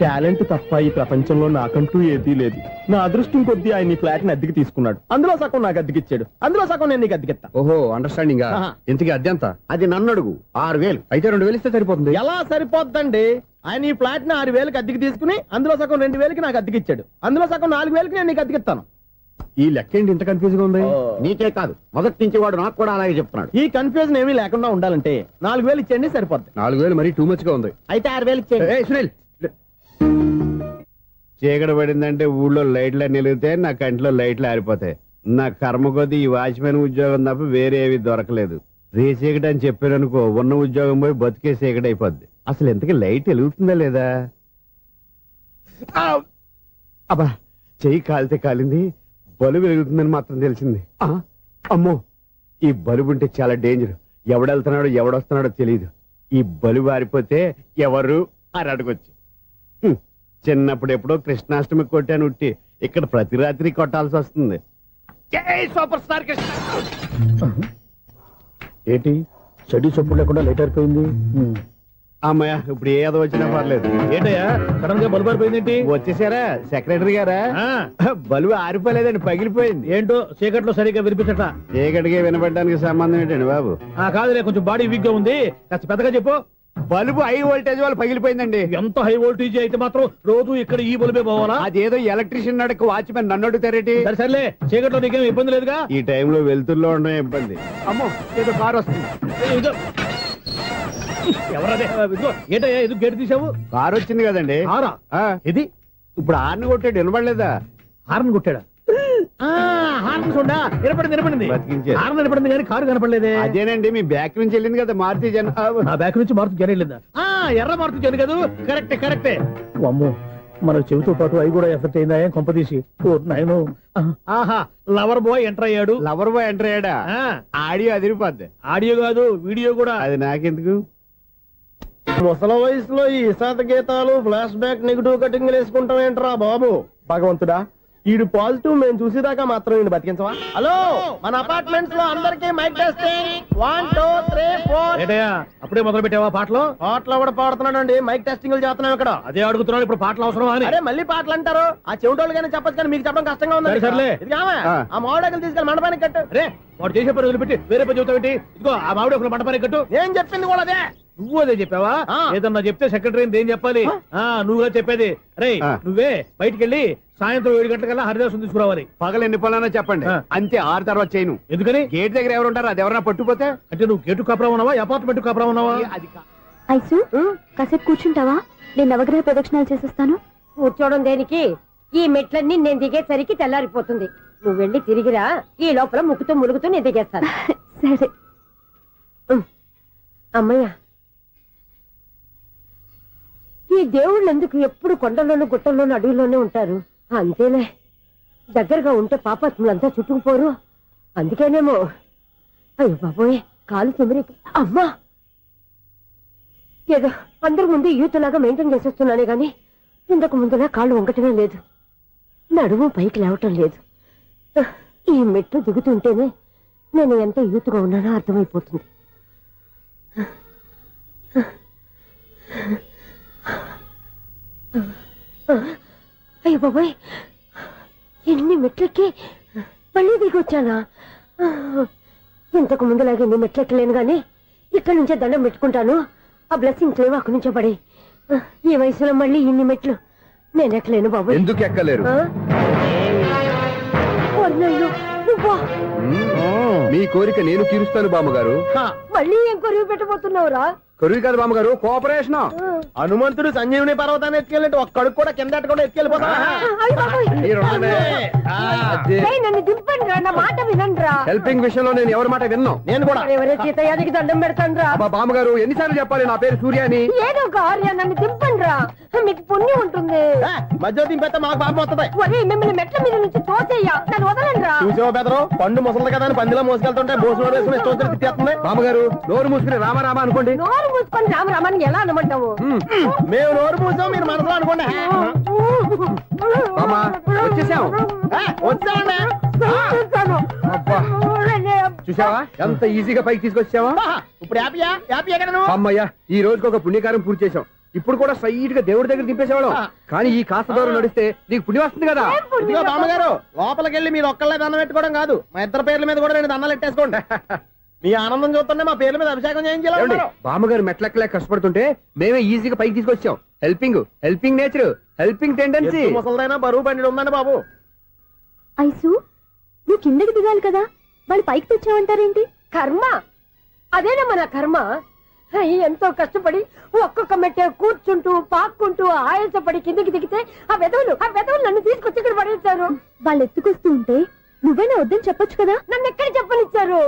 టాలెంట్ తప్ప ఈ ప్రపంచంలో నాకంటూ ఏదీ లేదు. నా అదృష్టం కొద్దీ ఆయన ఈ ఫ్లాట్ ని అద్దెకి తీసుకున్నాడు. అందులో సగం నాకు అద్దెకిచ్చాడు, అందులో సగం నేను నీకు అద్దెకిస్తా. ఓహో, అండర్స్టాండింగ్. ఇంతకీ అద్దె ఎంత? అది నన్ను అడుగు. 6000. అయితే 2000 ఇస్తే సరిపోతుంది. ఎలా సరిపోద్దండి? ఆయన ఈ ఫ్లాట్ ని 6000కి అద్దెకి తీసుకుని అందులో సగం 2000కి నాకు అద్దెకిచ్చాడు, అందులో సగం 4000కి నేను నీకు అద్దెకిస్తాను. ఈ లెక్క ఏంటి ఇంత కన్ఫ్యూజ్ గా ఉంది? నీకే కాదు, మొదటి నుంచి వాడు నాకు కూడా అలాగే చెప్తున్నాడు. ఈ కన్ఫ్యూజన్ ఏమీ లేకుండా ఉండాలంటే 4000 ఇచ్చేయండి, సరిపోద్ది. 4000 మరీ టూ మచ్ గా ఉంది. అయితే 6000 ఇచ్చేయండి. సునీల్, చీకటి పడిందంటే ఊళ్ళో లైట్లు నిలిగితే నా కంటిలో లైట్లు ఆరిపోతాయి. నా కర్మ కొద్దీ ఈ వాచ్మెన్ ఉద్యోగం తప్ప వేరే ఏవి దొరకలేదు. రే చీకటి అని చెప్పారనుకో, ఉన్న ఉద్యోగం పోయి బతికే చీకటి అయిపోద్ది. అసలు ఇంతకీ లైట్ వెలుగుతుందా లేదా? అబ్బా, చెయ్యి కాలితే కాలింది, బలుబు వెలుగుతుందని మాత్రం తెలిసింది. అమ్మో, ఈ బలుబు ఉంటే చాలా డేంజర్. ఎవడెళ్తున్నాడో ఎవడొస్తున్నాడో తెలియదు. ఈ బలుబు ఆరిపోతే ఎవరు అని అడగొచ్చు. చిన్నప్పుడు ఎప్పుడో కృష్ణాష్టమి కొట్టాను ఉట్టి, ఇక్కడ ప్రతి రాత్రి కొట్టాల్సి వస్తుంది. Super star Krishna. ఏంటి చెడు చప్పుడు లేకుండా లేట్ అయిపోయింది? అమ్మయ్య ఇప్పుడు ఏదో వచ్చినా పర్లేదు. ఏంటయ్యా సడన్ గా బల్బు ఆరిపోయిందేంటి? వచ్చేసారా సెక్రటరీ గారా? బలువు ఆరిపోలేదండి, పగిలిపోయింది. ఏంటో చీకట్లో సరిగ్గా వినిపించట. చీకటికి వినపడడానికి సంబంధం ఏంటండి బాబు? కాదులే, కొంచెం బాడీ వీక్ గా ఉంది, కాస్త పెద్దగా చెప్పు. బల్బు హై వోల్టేజ్ వాళ్ళు పగిలిపోయిందండి. ఎంత హై వోల్టేజ్ అయితే మాత్రం రోజు ఇక్కడ ఈ బల్బే పోవాలా? అదేదో ఎలక్ట్రీషియన్ అడగ వాచ్మెన్ నన్ను అడుగుతారేటి? సర్లే, చీకట్లో నీకేం ఇబ్బంది లేదుగా? ఈ టైంలో వెళ్తుల్లో ఉండడం ఇబ్బంది. అమ్మో ఏదో కారు వస్తుంది. ఎవరదే? ఏంటయ్యా ఎందుకు గేట్ తీసావు? కారు వచ్చింది కదండి. ఇది ఇప్పుడు హార్న్ కొట్టాడు, వినపడలేదా? హార్న్ కొట్టాడా? హార్న్ చూడా వినపడింది. హార్న్ వినపడింది కానీ కారు కనపడలేదే. అదేనండి మీ బ్యాక్ నుంచి వెళ్ళింది కదా మారుతి జన. ఆ బ్యాక్ నుంచి మారుతి జన వెళ్ళిందా? ఎర్ర మారుతి జన కదా. కరెక్టే. అమ్మో, మన చెవితో పాటు అవి కూడా ఎఫెక్ట్ అయిందా? ఏం కొంపదీసి నాయను. ఆహా, లవర్ బాయ్ ఎంటర్ అయ్యాడు. లవర్ బాయ్ ఎంటర్ అయ్యాడా? ఆడియో అదిరిపోద్ది. ఆడియో కాదు, వీడియో కూడా. అది నాకెందుకు? ముసల వయసులో ఈ ఇసాత గీతాలు, ఫ్లాష్ బ్యాక్, నెగిటివ్ కటింగ్ వేసుకుంటాం ఏంట్రా బాబు? భగవంతుడా, ఈడు పాజిటివ్ మేము చూసేదాకా మాత్రం ఈయన బతికించవా? హలో, మన అపార్ట్మెంట్స్ లో అందరికీ మైక్ టెస్టింగ్. 1 2 3 4. ఏంటయ్యా అప్పుడే మొదలు పెట్టావా పాటలు? పాటలు కూడా పాడుతున్నాడు అండి, మైక్ టెస్టింగ్ చేస్తున్నాం ఇక్కడ. అదే అడుగుతున్నాడు, ఇప్పుడు పాటలు అవసరమా అని. అరే మళ్ళీ పాటలు అంటారు, ఆ చెవిటోళ్ళు కానీ చెప్పచ్చు కానీ మీకు చెప్పడం కష్టంగా ఉంది. సర్లే. ఆ మామిడాకులు తీసుకెళ్ళి మండపానికి కట్టు. రే, వాడు చేసే పని వదిలిపెట్టి వేరే పని చెబుతావు ఏంటి? ఇదిగో ఆ మామిడి ఒక మంటపానికి కట్టు. ఏం చెప్పింది కూడా అదే. నువ్వు అదే చెప్పావా? ఏదన్నా చెప్తే సెక్రటరీ ఏం చెప్పాలి? నువ్వుగా చెప్పేది. రే, నువ్వే బయటికి వెళ్ళి సాయంత్రం 7 గంటలకల్లా హరిదాసు తీసుకురావాలి. పగలు ఎన్ని పనులన్నా చెప్పండి, అంతే. 6 తర్వాత చేయను. ఎందుకని? గేట్ దగ్గర ఎవరు ఉంటారు? అది ఎవరన్నా పట్టుపోతే. అంటే నువ్వు గేటు కాపురా ఉన్నావా, అపార్ట్మెంట్ కాపురా ఉన్నావా? ఐసు కాసేపు కూర్చుంటావా? నేను నవగ్రహ ప్రదక్షిణాలు చేసేస్తాను. కూర్చోవడం దేనికి? ఈ మెట్లన్నీ నేను దిగేసరికి తెల్లారిపోతుంది. నువ్వు వెళ్ళి తిరిగిరా, ఈ లోపల ముక్కుతూ ములుగుతూ నేను దిగేస్తాను. సరే అమ్మయ్య, ఈ దేవుళ్ళు ఎందుకు ఎప్పుడు కొండల్లోనూ గుట్టల్లోనూ అడవిలోనే ఉంటారు? అంతేలే, దగ్గరగా ఉంటే పాపాత్ములంతా చుట్టుకుపోరు. అందుకేనేమో. అయ్యో బాబోయ్, కాలు చెమిరి. అమ్మా, ఏదో అందరి ముందు యూత్లాగా మెయింటైన్ చేసేస్తున్నానే గాని ఇంతకు ముందులా కాళ్ళు వంకటమే లేదు, నడుము పైకి లేవటం లేదు. ఈ మెట్లు దిగుతుంటేనే నేను ఎంత యూత్గా ఉన్నానో అర్థమైపోతుంది. అయ్యో బాబాయ్, ఎన్ని మెట్లెక్కి మళ్ళీ దిగి వచ్చానా? ఇంతకు ముందులాగే ఎన్ని మెట్లెక్కలేను గాని ఇక్కడి నుంచే దండం పెట్టుకుంటాను. ఆ బ్లెస్సింగ్స్ లేవు అక్కడి నుంచే పడి. ఈ వయసులో మళ్ళీ ఇన్ని మెట్లు నేను ఎక్కలేను బాబాయ్. ఎందుకు ఎక్కలేరు? మీ కోరిక నేను తీరుస్తాను బామ్మగారు. మళ్ళీ ఏం కొరివి పెట్టబోతున్నావురా? కొరివి కాదు బామ్మగారు, కోఆపరేషన్. హనుమంతుడు సంజీవుని పర్వతాన్ని ఎత్తుకెళ్ళి ఒక్కడికి కూడా కింద ఎట్టకుండా ఎత్తుకెళ్ళిపోతా. నన్ను దింపండి రా, నా మాట వినండిరా. హెల్పింగ్ విషయంలో నేను ఎవరి మాట విన్నాను. నేను కూడా ఎవరే సీతయ్యానికి దండం పెడతాను రా. బామ్మగారు ఎన్నిసార్లు చెప్పాలి నా పేరు సూర్యాని? ఏదో ఒక ఆర్య, నన్ను దింపండి రా, మీకు పుణ్యం ఉంటుంది. మధ్య దింపేస్తే మాకు పాపం వస్తుంది. ఒరే, మిమ్మల్ని మెట్ల మీద నుంచి తోసేయ్యా, నన్ను వదలండి రా. చూసావా బెదరు, పండు ముసలి కదా అని పందిలో మోసుకెళ్తుంటే బోసులో వేసుకుని ఇష్టం తిట్టేస్తుంది. బామ్మగారు నోరు మూసుకుని రామారామా అనుకోండి. నోరు మూసుకొని రామరామాన్ని ఎలా అనమంటావు? మేము నోరు మూసాం, మీరు మనసులో అనుకోండి. వచ్చేసాం. వచ్చామండి. చూసావా ఎంత ఈజీగా పైకి తీసుకొచ్చావా? ఇప్పుడు హ్యాపీ ఎక్కడ నువ్వు? అమ్మయ్యా, ఈ రోజుకి ఒక పుణ్యకారం పూర్తి చేసాం. ఇప్పుడు కూడా స్ట్రైట్ గా దేవుడి దగ్గర దింపేసేవాళ్ళం. కానీ ఈ కాస్త దూరం నడిస్తే నీకు పుణ్యం వస్తుంది కదా. ఇదిగో బామ్మగారు, లోపలికి వెళ్ళి మీరు ఒక్కళ్ళే దండం పెట్టుకోవడం కాదు, మా ఇద్దరు పేర్ల మీద కూడా 2 దండాలు ఎట్టేసుకోండి. మీ ఆనందం చూస్తుంటే మా పేర్ల మీద అభిషేకం చేయించాలి. బామ్మగారు మెట్లెక్కలే కష్టపడుతుంటే మేమే ఈజీగా పైకి తీసుకొచ్చాం. Helping nature, helping tendency. ముసలిదైనా బరువు బండి ఉందండి బాబు. ఐసు నువ్వు కిందకి దిగాలి కదా, వాళ్ళు పైకి తెచ్చావంటారేంటి? కర్మ, అదేనమ్మా నా కర్మ. ఎంతో కష్టపడి ఒక్కొక్క మెట్టే కూర్చుంటూ పాక్కుంటూ ఆయాసపడి కిందకి దిగితే ఆ వెధవులు నన్ను తీసుకొచ్చి ఇక్కడ పడేస్తారు. వాళ్ళు ఎత్తుకొస్తూ ఉంటే నువ్వేనా వద్దని చెప్పొచ్చు కదా. నన్ను ఎక్కడ చెప్పనిచ్చారు?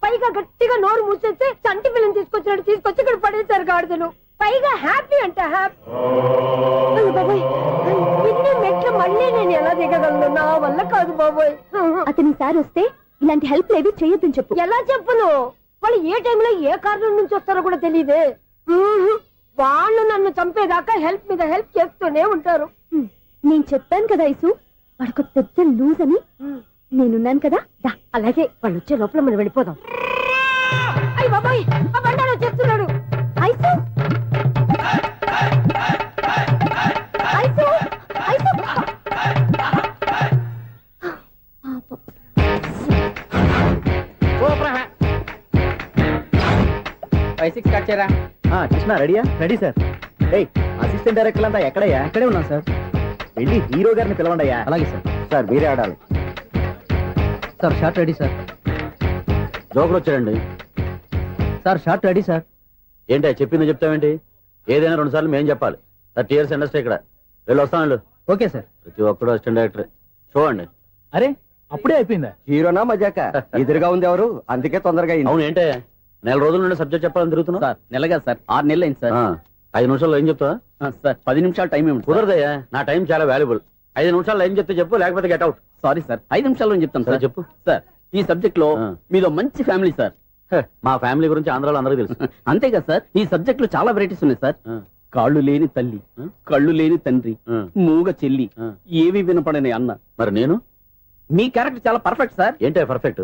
పైగా గట్టిగా నోరు మూసేస్తే చంటి పిల్లని తీసుకొచ్చినట్టు తీసుకొచ్చి ఇక్కడ పడేశారు గాడిదలు. పైగా హ్యాపీ అంటే హ్యాపీ. బాబోయ్, ఇన్ని మెట్లు మళ్ళీ నేను ఎలా దిగగలను? నా వల్ల కాదు బాబోయ్. అతని సారి వస్తే ఇలాంటి హెల్ప్ లేవి చేయొద్దని చెప్పు. ఎలా చెప్పును? వాళ్ళు ఏ టైంలో ఏ కారణం నుంచి వస్తారో కూడా తెలియదే. వాళ్ళు నన్ను చంపేదాకా హెల్ప్ మీద హెల్ప్ చేస్తూనే ఉంటారు. నేను చెప్పాను కదా ఐసు, వాడొక పెద్ద లూజ్ అని. నేనున్నాను కదా. అలాగే, వాళ్ళు వచ్చే లోపల మనం వెళ్ళిపోదాం. అయ్య బాబాయ్, ఆ బండారు చెప్తున్నాడు. ఐసు బైసిక్ స్టార్ట్ చేయరా. కృష్ణ రెడీయా? Ready sir. అసిస్టెంట్ డైరెక్టర్ అంతా ఎక్కడయ్యా? ఇక్కడే ఉన్నా సార్. వెళ్ళి హీరో గారిని పిలవండి అయ్యా. అలాగే సార్. సార్ మీరే ఆడాలి సార్. Short ready sir. జోకులు వచ్చారండి సార్. Short ready sir. ఏంటి చెప్పింది చెప్తావేంటి? ఏదైనా 2 సార్లు మేం చెప్పాలి. 30 years ఇండస్ట్రీ ఇక్కడ. వెళ్ళి వస్తాను. Okay sir. ప్రతి ఒక్కడు అసిస్టెంట్ డైరెక్టర్. చూడండి. అరే అప్పుడే అయిపోయిందా? హీరోనా మజాక? ఎదురుగా ఉంది ఎవరు, అందుకే తొందరగా. అవును ఏంటే 4 రోజుల నుండి సబ్జెక్ట్ చెప్పాలని తిరుగుతున్నా సార్. నెల కాదు సార్, 6 నెలలు అయింది సార్. 5 నిమిషాల్లో ఏం చెప్తా సార్? 10 నిమిషాలు టైం ఏమి కుదరదయ్యా. నా టైం చాలా వాల్యుబుల్. 5 నిమిషాల్లో ఏం చెప్తే చెప్పు, లేకపోతే గెట్ అవుట్. సారీ సార్, 5 నిమిషాల్లో చెప్తాను సార్. చెప్పు సార్. ఈ సబ్జెక్ట్ లో మీదో మంచి ఫ్యామిలీ సార్. మా ఫ్యామిలీ గురించి ఆంధ్రాలో అందరికీ తెలుసు. అంతేగా సార్, ఈ సబ్జెక్ట్ లో చాలా వెరైటీస్ ఉన్నాయి సార్. కాళ్ళు లేని తల్లి, కళ్ళు లేని తండ్రి, మూగ చెల్లి, ఏవి వినపడని అన్న. మరి నేను మీ క్యారెక్టర్ చాలా పర్ఫెక్ట్ సార్. ఏంటి పర్ఫెక్ట్?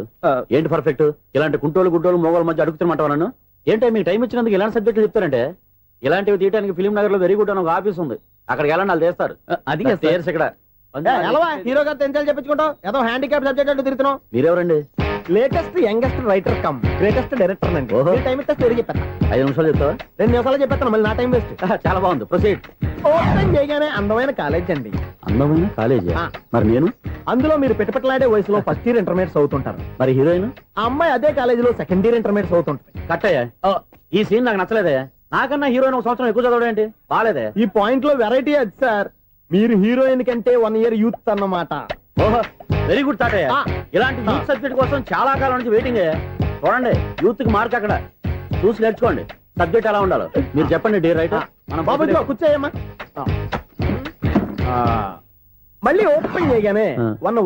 ఏంటి పర్ఫెక్ట్? ఇలాంటి కుంటోలు గుడ్డోలు మోగోల మధ్య అడుగుతున్నమాట నన్ను. ఏంటో మీకు టైం ఇచ్చినందుకు ఇలాంటి సబ్జెక్టులు చెప్తారంటే, ఇలాంటివి తీయడానికి ఫిలిం నగర్ లో వెరీ గుడ్ అని ఒక ఆఫీస్ ఉంది. అక్కడికి వెళ్ళండి, వాళ్ళు చేస్తారు. అది ఇక్కడ హీరో గారితో ఎంత చెప్పించుకుంటావు? ఏదో హ్యాండిక్యాప్ సబ్జెక్ట్ అంటే తిరుగుతున్నావు. మీరెవరండి? Latest youngest writer cum greatest director అండి. టైం ఇస్తే స్టోరీ చెప్పేస్తా. 5 నిమిషాలు చెప్తావా? 2 నిమిషాలు చెప్పేస్తాను, మళ్ళీ నా టైం వేస్ట్. చాలా బాగుంది, ప్రొసీడ్. ఓపెన్ చేయగానే అందమైన కాలేజ్ అండి. అందమైన కాలేజ్? మరి నేను అందులో మీరు పెట్టుపట్లాడే వయసులో ఫస్ట్ ఇయర్ ఇంటర్మీడియట్స్ అవుతుంటారు. మరి హీరోయిన్ ఆ అమ్మాయి అదే కాలేజీలో సెకండ్ ఇయర్ ఇంటర్మీడియట్స్ అవుతుంటుంది. కట్టయ్యా, ఈ సీన్ నాకు నచ్చలేదే. నాకన్నా హీరోయిన్ 1 సంవత్సరం ఎక్కువ చదవడం ఏంటి? బాలేదే. ఈ పాయింట్ లో వెరైటీ అది సార్. మీరు హీరోయిన్ కంటే 1 year యూత్ అన్నమాట. ఓహో, వెరీ గుడ్ తాటయ్య. ఇలాంటి యూత్ సబ్జెక్ట్ కోసం చాలా కాలం నుంచి వెయిటింగ్. చూడండి, యూత్ కి మార్క్ అక్కడ చూసి నేర్చుకోండి. సబ్జెక్ట్ ఎలా ఉండాలో మీరు చెప్పండి. డే రైటర్ బాబు కూర్చోయమ్మా. మళ్ళీ ఓపెన్ చేయగానే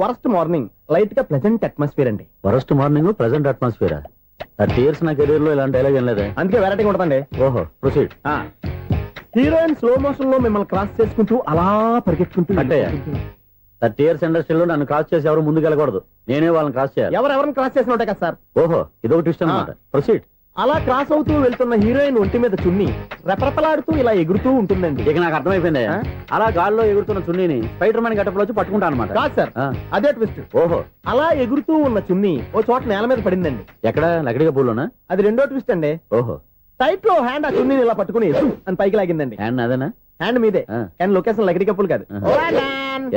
వరస్ట్ మార్నింగ్, లైట్ గా ప్లెజెంట్ అట్మాస్ఫియర్ అండి. Worst morning, pleasant atmosphere. 30 years నా కెరీర్ లో ఇలాంటి డైలాగ్ ఏం లేదు. అందుకే వెరైటీగా ఉంటుందండి. ఓహో, ప్రొసీడ్. హీరోయిన్ స్లో మోషన్ లో మిమ్మల్ని క్రాస్ చేసుకుంటూ అలా పరిగెత్తుకుంటూ అంటే 30 years ఇండస్ట్రీలో నన్ను క్రాస్ చేసి ఎవరు ముందుకు వెళ్ళకూడదు. నేనే వాళ్ళని క్రాస్ చేయాలి. ఎవరెవరిని క్రాస్ చేసిన ఉంటాయి కదా సార్. ఓహో, ఇదొక ట్విస్ట్ అన్నమాట. ప్రొసీడ్. అలా క్రాస్ అవుతూ వెళ్తున్న హీరోయిన్ ఒంటి మీద చున్ని రెపరెపలాడుతూ ఇలా ఎగురుతూ ఉంటుందండి. ఇక నాకు అర్థమైపోయింది. అలా గాల్లో ఎగురుతున్న చున్నీని స్పైడర్ మ్యాన్ గెటప్లో వచ్చి పట్టుకుంటా అనమాట. కాదు సార్, అదే ట్విస్ట్. ఓహో, అలా ఎగురుతూ ఉన్న చున్ని ఓ చోట నేల మీద పడిందండి. ఎక్కడ? లకడిగా పూలోనా? అది రెండో ట్విస్ట్ అండి. ఓహో, టైట్ లో హ్యాండ్ ఆ చున్నీని ఇలా పట్టుకుని అని పైకి లాగిందండి. హ్యాండ్ అదేనా? హ్యాండ్ మీదే, కానీ లొకేషన్ లకడి కప్పులు కాదు.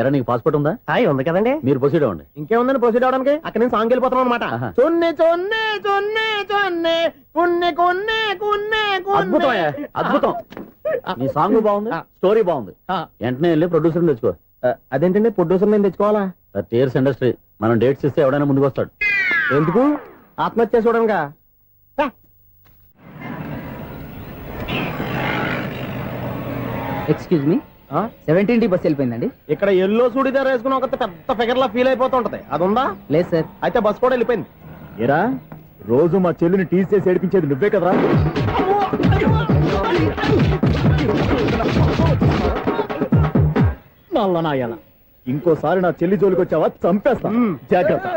ఎరా, నీకు పాస్పోర్ట్ ఉందా? ఉంది కదండి. మీరు ప్రొసీడ్ అవ్వండి. ఇంకేముందని ప్రొసీడ్ అవడానికి? అక్కడ నుంచి సాంగ్ వెళ్ళిపోతున్నాం అనమాట. చొన్నే చొన్నే చొన్నే చొన్నే కున్నే కున్నే కున్నే. అద్భుతం, అద్భుతం. నీ సాంగ్ బాగుంది, స్టోరీ బాగుంది. వెంటనే వెళ్ళి ప్రొడ్యూసర్ తెచ్చుకో. అదేంటండి ప్రొడ్యూసర్ నేను తెచ్చుకోవాలా? 30 years ఇండస్ట్రీ, మనం డేట్స్ ఇస్తే ఎవడైనా ముందుకు వస్తాడు. ఎందుకు? ఆత్మహత్య చూడంగా. ఎక్స్క్యూజ్ మీ, 17D బస్ వెళ్ళిపోయిందండి. ఇక్కడ ఎల్లో చూడిదార్ వేసుకుని ఒక పెద్ద ఫిగర్ లా ఫీల్ అయిపోతుంటది, అది ఉందా? లేదు సార్. అయితే బస్ కూడా వెళ్ళిపోయింది. ఏరా, రోజు మా చెల్లిని టీస్ చేసి ఏడిపించేది నువ్వే కదరా? నాయన, ఇంకోసారి నా చెల్లి జోలికి వచ్చావా చంపేస్తా, జాగ్రత్త.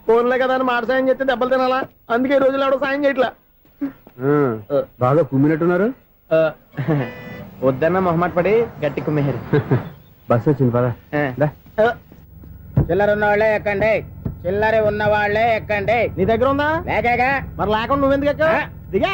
ఫోన్లే కదా అని మాట సాయం చేస్తే దెబ్బలు తినాలా? అందుకే ఈ రోజులు ఎవడో సాయం చేయట్లా. బాగా కుమ్మినట్టున్నారు. వద్దన్న మొహమాట పడి గట్టి కుమ్మేరు. బస్సు వచ్చింది పదా. చిల్లర ఉన్న వాళ్ళే ఎక్కండి, చిల్లర ఉన్న వాళ్ళే ఎక్కండి. నీ దగ్గర ఉందా? లేక మరి లేకుండా నువ్వెందుకు ఎక్కా? దిగా.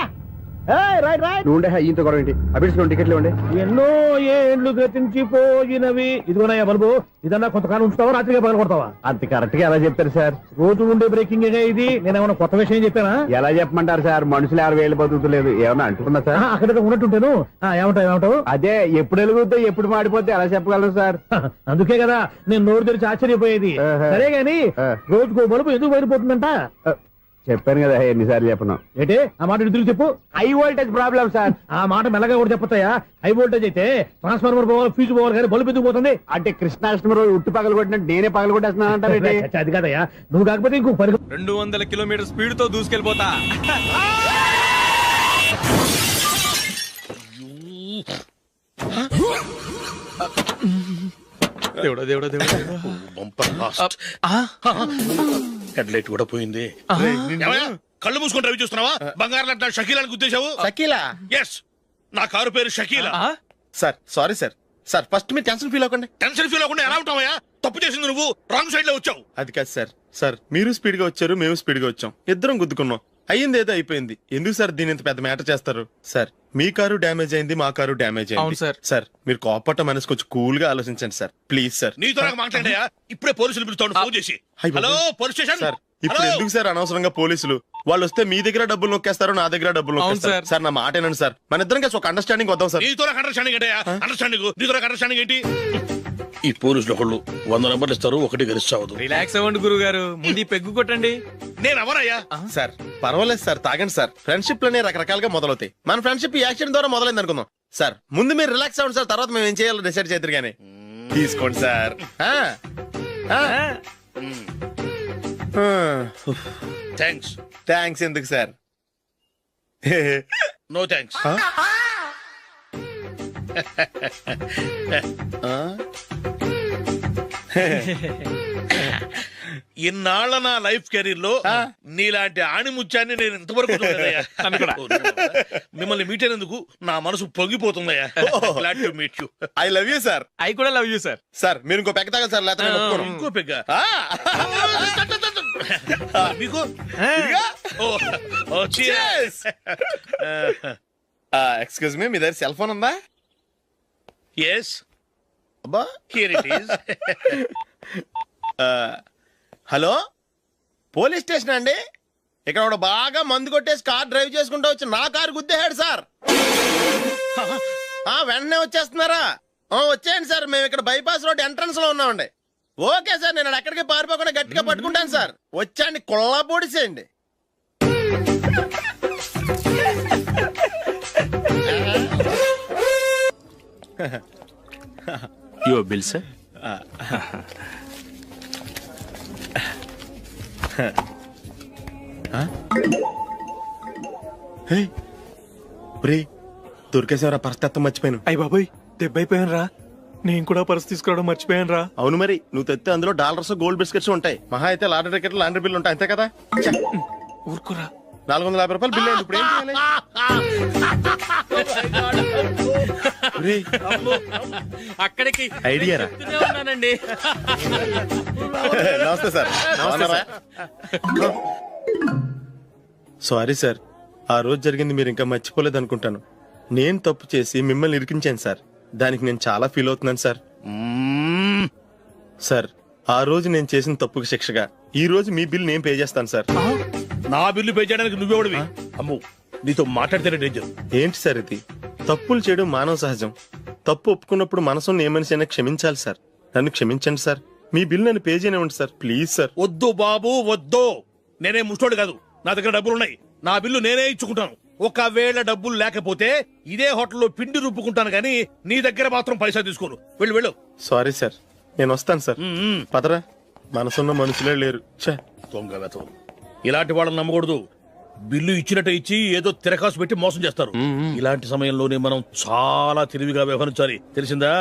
Right right. నువ్వు ఇంత గొడవ ఏంటి? అభిడ్స్ టికెట్లు ఇవ్వండి. ఎన్నో ఏళ్ళు గతించిపోయినవి. ఇదిగోనయ్యా బల్బు, ఇదన్నా కొంతకాలం ఉంచుతావా, రాత్రిగా పగల కొడతావా? అంత కరెక్ట్ గా ఎలా చెప్తారు సార్? రోజు ఉండే బ్రేకింగ్ ఇది. నేనేమన్నా కొత్త విషయం చెప్పానా? ఎలా చెప్పమంటారు సార్? మనుషులు 60 ఏళ్ళు బతుకుతలేదు, ఏమన్నా అంటున్నా సార్? అక్కడ ఉన్నట్టుంటాను. ఏమంటావు? అదే, ఎప్పుడు వెలుగుతో ఎప్పుడు మాడిపోతే ఎలా చెప్పగలరు సార్? అందుకే కదా నేను నోరు తెరిచి ఆశ్చర్యపోయేది. సరే గాని రోజుకో బల్బు ఎందుకు బయటపోతుందంట? చెప్పాను కదా ఎన్నిసార్లు చెప్పను. ఏంటి ఆ మాట నిధులు చెప్పు. High voltage problem sir. ఆ మాట మెల్లగా కూడా చెప్పతాయా? హై వోల్టేజ్ అయితే ట్రాన్స్ఫార్మర్ పోవాలి, ఫ్యూజ్ పోవాలి, కానీ బల్బు ఎందుకు పోతుంది? అంటే కృష్ణాష్టమి రోజు ఉట్టు పగలు కొట్టినట్టు నేనే పగలు కొట్టేస్తున్నాను అంటారు. అది కదయ్యా, నువ్వు కాకపోతే ఇంకో 200 కిలోమీటర్ స్పీడ్ తో దూసుకెళ్ళిపోతా. దేవుడా దేవుడా దేవుడా, హెడ్లైట్ కూడా పోయింది. కళ్ళు మూసుకొని రవి చూస్తున్నావా? బంగారం అంటే షకీలా గుర్తించావు? షకీలా? ఎస్, నా కారు పేరు Shakeela. Sir sorry sir. Sir first మీరు టెన్షన్ ఫీల్ అవ్వకండి. టెన్షన్ ఫీల్ అవ్వకుండా ఎలా ఉంటావా? తప్పు చేసింది నువ్వు, రాంగ్ సైడ్ లో వచ్చావు. అది కాదు సార్. సార్ మీరు స్పీడ్ గా వచ్చారు, మేము స్పీడ్ గా వచ్చాం, ఇద్దరం గుద్దుకున్నాం. అయ్యింది ఏదో అయిపోయింది, ఎందుకు సార్ దీని ఇంత పెద్ద మ్యాటర్ చేస్తారు? సార్ మీ కారు డ్యామేజ్ అయింది, మా కారు డ్యామేజ్ అయింది. అవును సార్. సార్ మీరు కోపట్ట మనసు కొంచెం కూల్ గా ఆలోచించండి సార్, ప్లీజ్ సార్. నీతో నాకు మాట్లాడాయా? ఇప్పుడే పోలీసులు పిలుస్తాను, ఫోన్ చేసి. అయ్ బాబోయ్. Hello police station. సార్ ఇప్పుడు ఎందుకు సార్ అనవసరంగా పోలీసులు? వాళ్ళు వస్తే మీ దగ్గర డబ్బులు నొక్కేస్తారు, నా దగ్గర డబ్బులు నొక్కేస్తారు. సార్ నా మాట ఏనండి సార్, మన ఇద్దరం కలిసి ఒక అండర్స్టాండింగ్ వద్దాం సార్. నీతో నాకు అండర్స్టాండింగ్ ఏంటయ్యా? అండర్స్టాండింగ్ నీతో నాకు అండర్స్టాండింగ్ ఏంటి? ఈ పోలీసులు ఒకళ్ళు 100 నెంబర్లు ఇస్తారు, ఒకటి గెలుస్తావదు. రిలాక్స్ అవ్వండి గురువు గారు, ముందు పెగ్గు కొట్టండి. నేను ఎవరయ్యా? సార్ పర్వాలేదు సార్, తాగండి సార్. ఫ్రెండ్షిప్ లోనే రకరకాలుగా మొదలవుతాయి. మన ఫ్రెండ్షిప్ ఈ యాక్సిడెంట్ ద్వారా మొదలైంది అనుకుందాం. సార్ ముందు మీరు రిలాక్స్ అవ్వండి సార్, తర్వాత మేము ఏం చేయాలో డిసైడ్ చేద్దరు గానీ. తీసుకోండి సార్. థ్యాంక్స్. థ్యాంక్స్ ఎందుకు సార్? No thanks. ఇన్నాళ్ళ నా లైఫ్ కెరీర్ లో నీలాంటి ఆణిముత్యాన్ని నేను ఇంతవరకు చూడలేదయ్యా. మిమ్మల్ని మీట్ అయినందుకు నా మనసు పొంగిపోతుందయ్యా. Glad to meet you. I love you sir. I కూడా లవ్ యూ సార్. సార్ మీరు ఇంకో పెగ్గ తాగాలి సార్, లేకపోతే నేను ఒప్పుకోను. ఇంకో పెగ్గ మీకు? ఎక్స్క్యూజ్ మీ, మీ దగ్గర సెల్ ఫోన్ ఉందా? ఎస్. అబ్బా here it is. Hello police station అండి. ఇక్కడ ఒకడు బాగా మందు కొట్టేసి కార్ డ్రైవ్ చేసుకుంటూ వచ్చి నా కారు గుద్దేశాడు సార్. వెంటనే వచ్చేస్తున్నారా? వచ్చేయండి సార్, మేము ఇక్కడ బైపాస్ రోడ్ ఎంట్రన్స్ లో ఉన్నామండి. ఓకే సార్, నేను ఎక్కడికి పారిపోకుండా గట్టిగా పట్టుకుంటాను సార్. వచ్చాండి, కుళ్ళా పొడిసేయండి. Your bill sir. దొరికేసేవరా? పరిస్థితి మర్చిపోయాను. అయ్య బాబాయ్, దెబ్బైపోయాను రా. నేను కూడా పర్స్ తీసుకురావడం మర్చిపోయాను రా. అవును మరి, నువ్వు తెస్తే అందులో డాలర్స్ గోల్డ్ బిస్కెట్స్ ఉంటాయి. మహా అయితే లాటరీ టికెట్ లాండ్రీ బిల్లు ఉంటాయి, అంతే కదా? ఊరుకురా. 450 రూపాయలు బిల్లు అయింది. ఇప్పుడు ఏం చేయాలి? అక్కడికి ఐడియా రా. ఉన్నానండి. నమస్తే సార్. సారీ సార్, ఆ రోజు జరిగింది మీరు ఇంకా మర్చిపోలేదు అనుకుంటాను. నేను తప్పు చేసి మిమ్మల్ని ఇరికించాను సార్, దానికి నేను చాలా ఫీల్ అవుతున్నాను సార్. సార్ ఆ రోజు నేను చేసిన తప్పుకి శిక్షగా ఈ రోజు మీ బిల్ నేను పే చేస్తాను సార్. నా బిల్లు పే చేయడానికి నువ్వెవడివి? అమ్మో, నీతో మాట్లాడితేనే డేంజర్. ఏంటి సార్ ఇది? తప్పులు చేయడం మానవ సహజం. తప్పు ఒప్పుకున్నప్పుడు మనసుని ఏ మనిషి అయినా క్షమించాలి సార్. నన్ను క్షమించండి సార్, మీ బిల్ నన్ను పే చేయనివ్వండి సార్, ప్లీజ్ సార్. వద్దు బాబు వద్దు, నేనే ముష్టోడు కాదు, నా దగ్గర డబ్బులు ఉన్నాయి. నా బిల్లు నేనే ఇచ్చుకుంటాను. ఒకవేళ డబ్బులు లేకపోతే ఇదే హోటల్లో పిండి రుబ్బుకుంటాను కానీ నీ దగ్గర మాత్రం పైసా తీసుకోను. వెళ్ళు వెళ్ళు. సారీ సార్, నేను వస్తాను సార్. పదరా, మనసున్న మనుషులే లేరు. దొంగ వెతవు, ఇలాంటి వాళ్ళని నమ్మకూడదు. బిల్లు ఇచ్చినట్టు ఇచ్చి ఏదో తిరకాసు పెట్టి మోసం చేస్తారు. ఇలాంటి సమయంలోనే మనం చాలా తెలివిగా వ్యవహరించాలి, తెలిసిందా?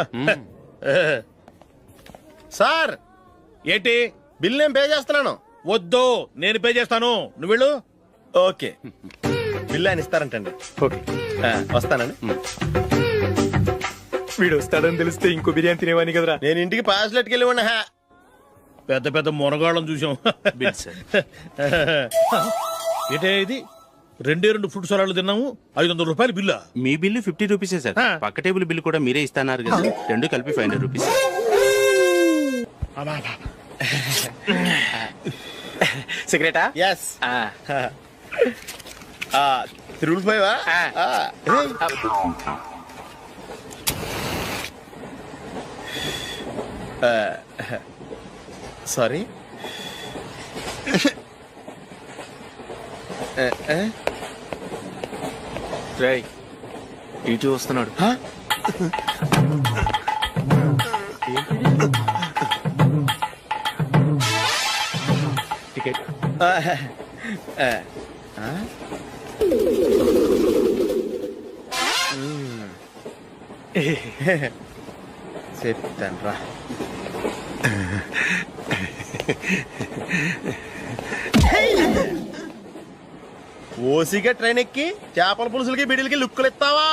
సార్ ఏంటి? బిల్ నేను పే చేస్తున్నాను. వద్దు, నేను పే చేస్తాను, నువ్వు వెళ్ళు. ఓకే, బిల్ ఆయన ఇస్తారంటండి. ఓకే, వస్తానండి. వీడు వస్తాడని తెలిస్తే ఇంకో బిర్యానీ తినేవాని కదరా. నేను ఇంటికి పాస్లెట్కి వెళ్ళి ఉన్నా. పెద్ద పెద్ద మునగాళ్ళం చూసాం. ఏంటే ఇది? 2 ఫ్రూట్ సలాడ్లు తిన్నాము, 500 రూపాయలు బిల్లా? మీ బిల్లు 50 రూపీసే సార్. పక్క టేబుల్ బిల్లు కూడా మీరే ఇస్తాన్నారు కదా, రెండు కలిపి 500 రూపీస్. సిగరెటా? ఎస్. 355. సారీ. రేయ్, ఇటు వస్తున్నాడు. టికెట్. చెప్తాను రా. ఓసిగా ట్రైన్ ఎక్కి చేపల పులుసులకి బిడిలకి లుక్కులు ఇస్తావా?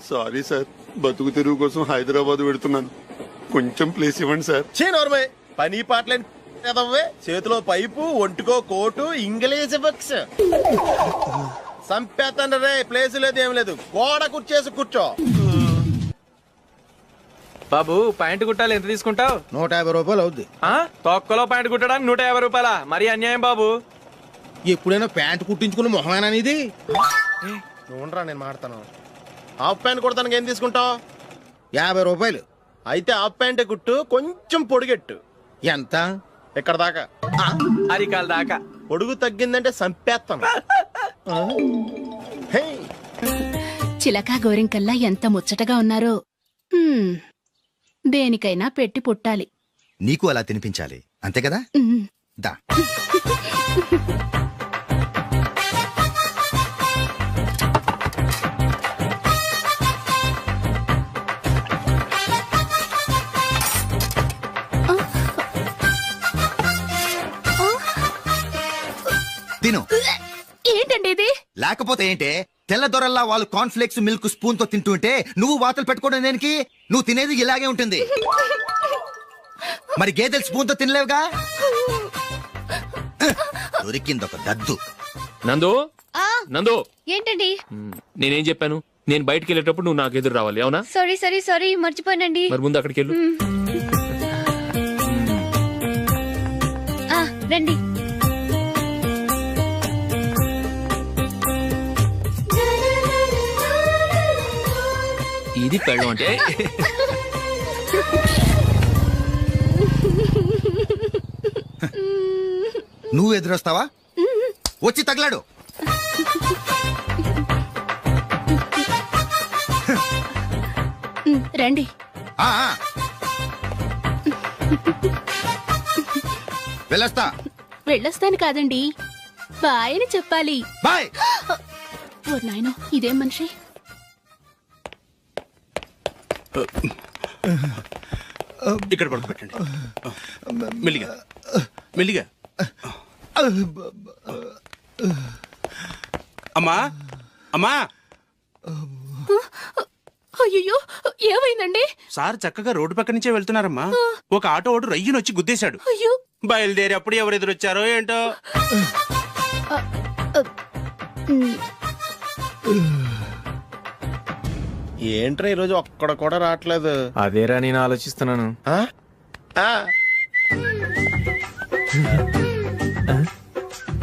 సారీ సార్, బతుకు తెరువు కోసం హైదరాబాద్ పెడుతున్నాను, కొంచెం ప్లేస్ ఇవ్వండి సార్. నోర్మే, పని పాటలేని చేతిలో పైపు, ఒంటికో కోటు, ఇంగ్లీష్ బుక్స్. సంపేతండ్రి రే, ప్లేస్ లేదు ఏం లేదు, గోడ కుర్చేసి కూర్చో. బాబు ప్యాంటు కుట్టాలి, ఎంత తీసుకుంటావు? 150 రూపాయలు అవుద్ది. తొక్కలో ప్యాంటు కుట్టడానికి 150 రూపాయల? మరి అన్యాయం బాబు. ఎప్పుడైనా ప్యాంటు కుట్టించుకున్న మొహమేనా ఇది? చూడరా నేను మాడతాను. హాఫ్ ప్యాంట్ కుడతానికి ఏం తీసుకుంటావు? 50 రూపాయలు. అయితే హాఫ్ ప్యాంటే కుట్టు, కొంచెం పొడిగెట్టు. ఎంత? ఇక్కడ దాకా, అరికాల దాకా. పొడుగు తగ్గిందంటే సంపేస్తాను. చిలకా గోరింకల్లా ఎంత ముచ్చటగా ఉన్నారో. దేనికైనా పెట్టి పుట్టాలి. నీకు అలా తినిపించాలి, అంతే కదా? దా. తిను. ఏంటండి ఇది? లేకపోతే ఏంటే, తెల్ల దొరల్లా వాళ్ళు కార్న్ఫ్లేక్స్ మిల్క్ స్పూన్ తో తింటుంటే నువ్వు వాతలు పెట్టుకోవడం దేనికి? నువ్వు తినేది ఇలాగే ఉంటుంది. మరి గేదెలు స్పూన్ తో తినలేవుగా. దొరికింది ఒక దద్దు. నందు, నందు, ఏంటండి? నేనేం చెప్పాను? నేను బయటికి వెళ్ళేటప్పుడు నువ్వు నాకు ఎదురు రావాలి, అవునా? సారీ సారీ సారీ, మర్చిపోయానండి. మరి ముందు అక్కడికి వెళ్ళు. రండి. ఇది పెళ్ళం అంటే. నువ్వు ఎదురొస్తావా? వచ్చి తగలాడు. రండి. వెళ్ళొస్తా. వెళ్ళొస్తాను కాదండి, బాయ్ అని చెప్పాలి. బాయ్. ఓ నాయనో, ఇదేం మనిషి? ఇక్కడ పడుకోబెట్టండి. మెల్లిగా మెల్లిగా. అమ్మా అమ్మా. అయ్యో, ఏమైందండి? సార్ చక్కగా రోడ్డు పక్క నుంచే వెళ్తున్నారమ్మా. ఒక ఆటో ఓడు రయ్యనొచ్చి గుద్దేశాడు. అయ్యో. బయలుదేరి అప్పుడు ఎవరు ఎదురొచ్చారో ఏంటో. ఏంట్రా ఈరోజు ఒక్కడ కూడా రావట్లేదు? అదేరా నేను ఆలోచిస్తున్నాను.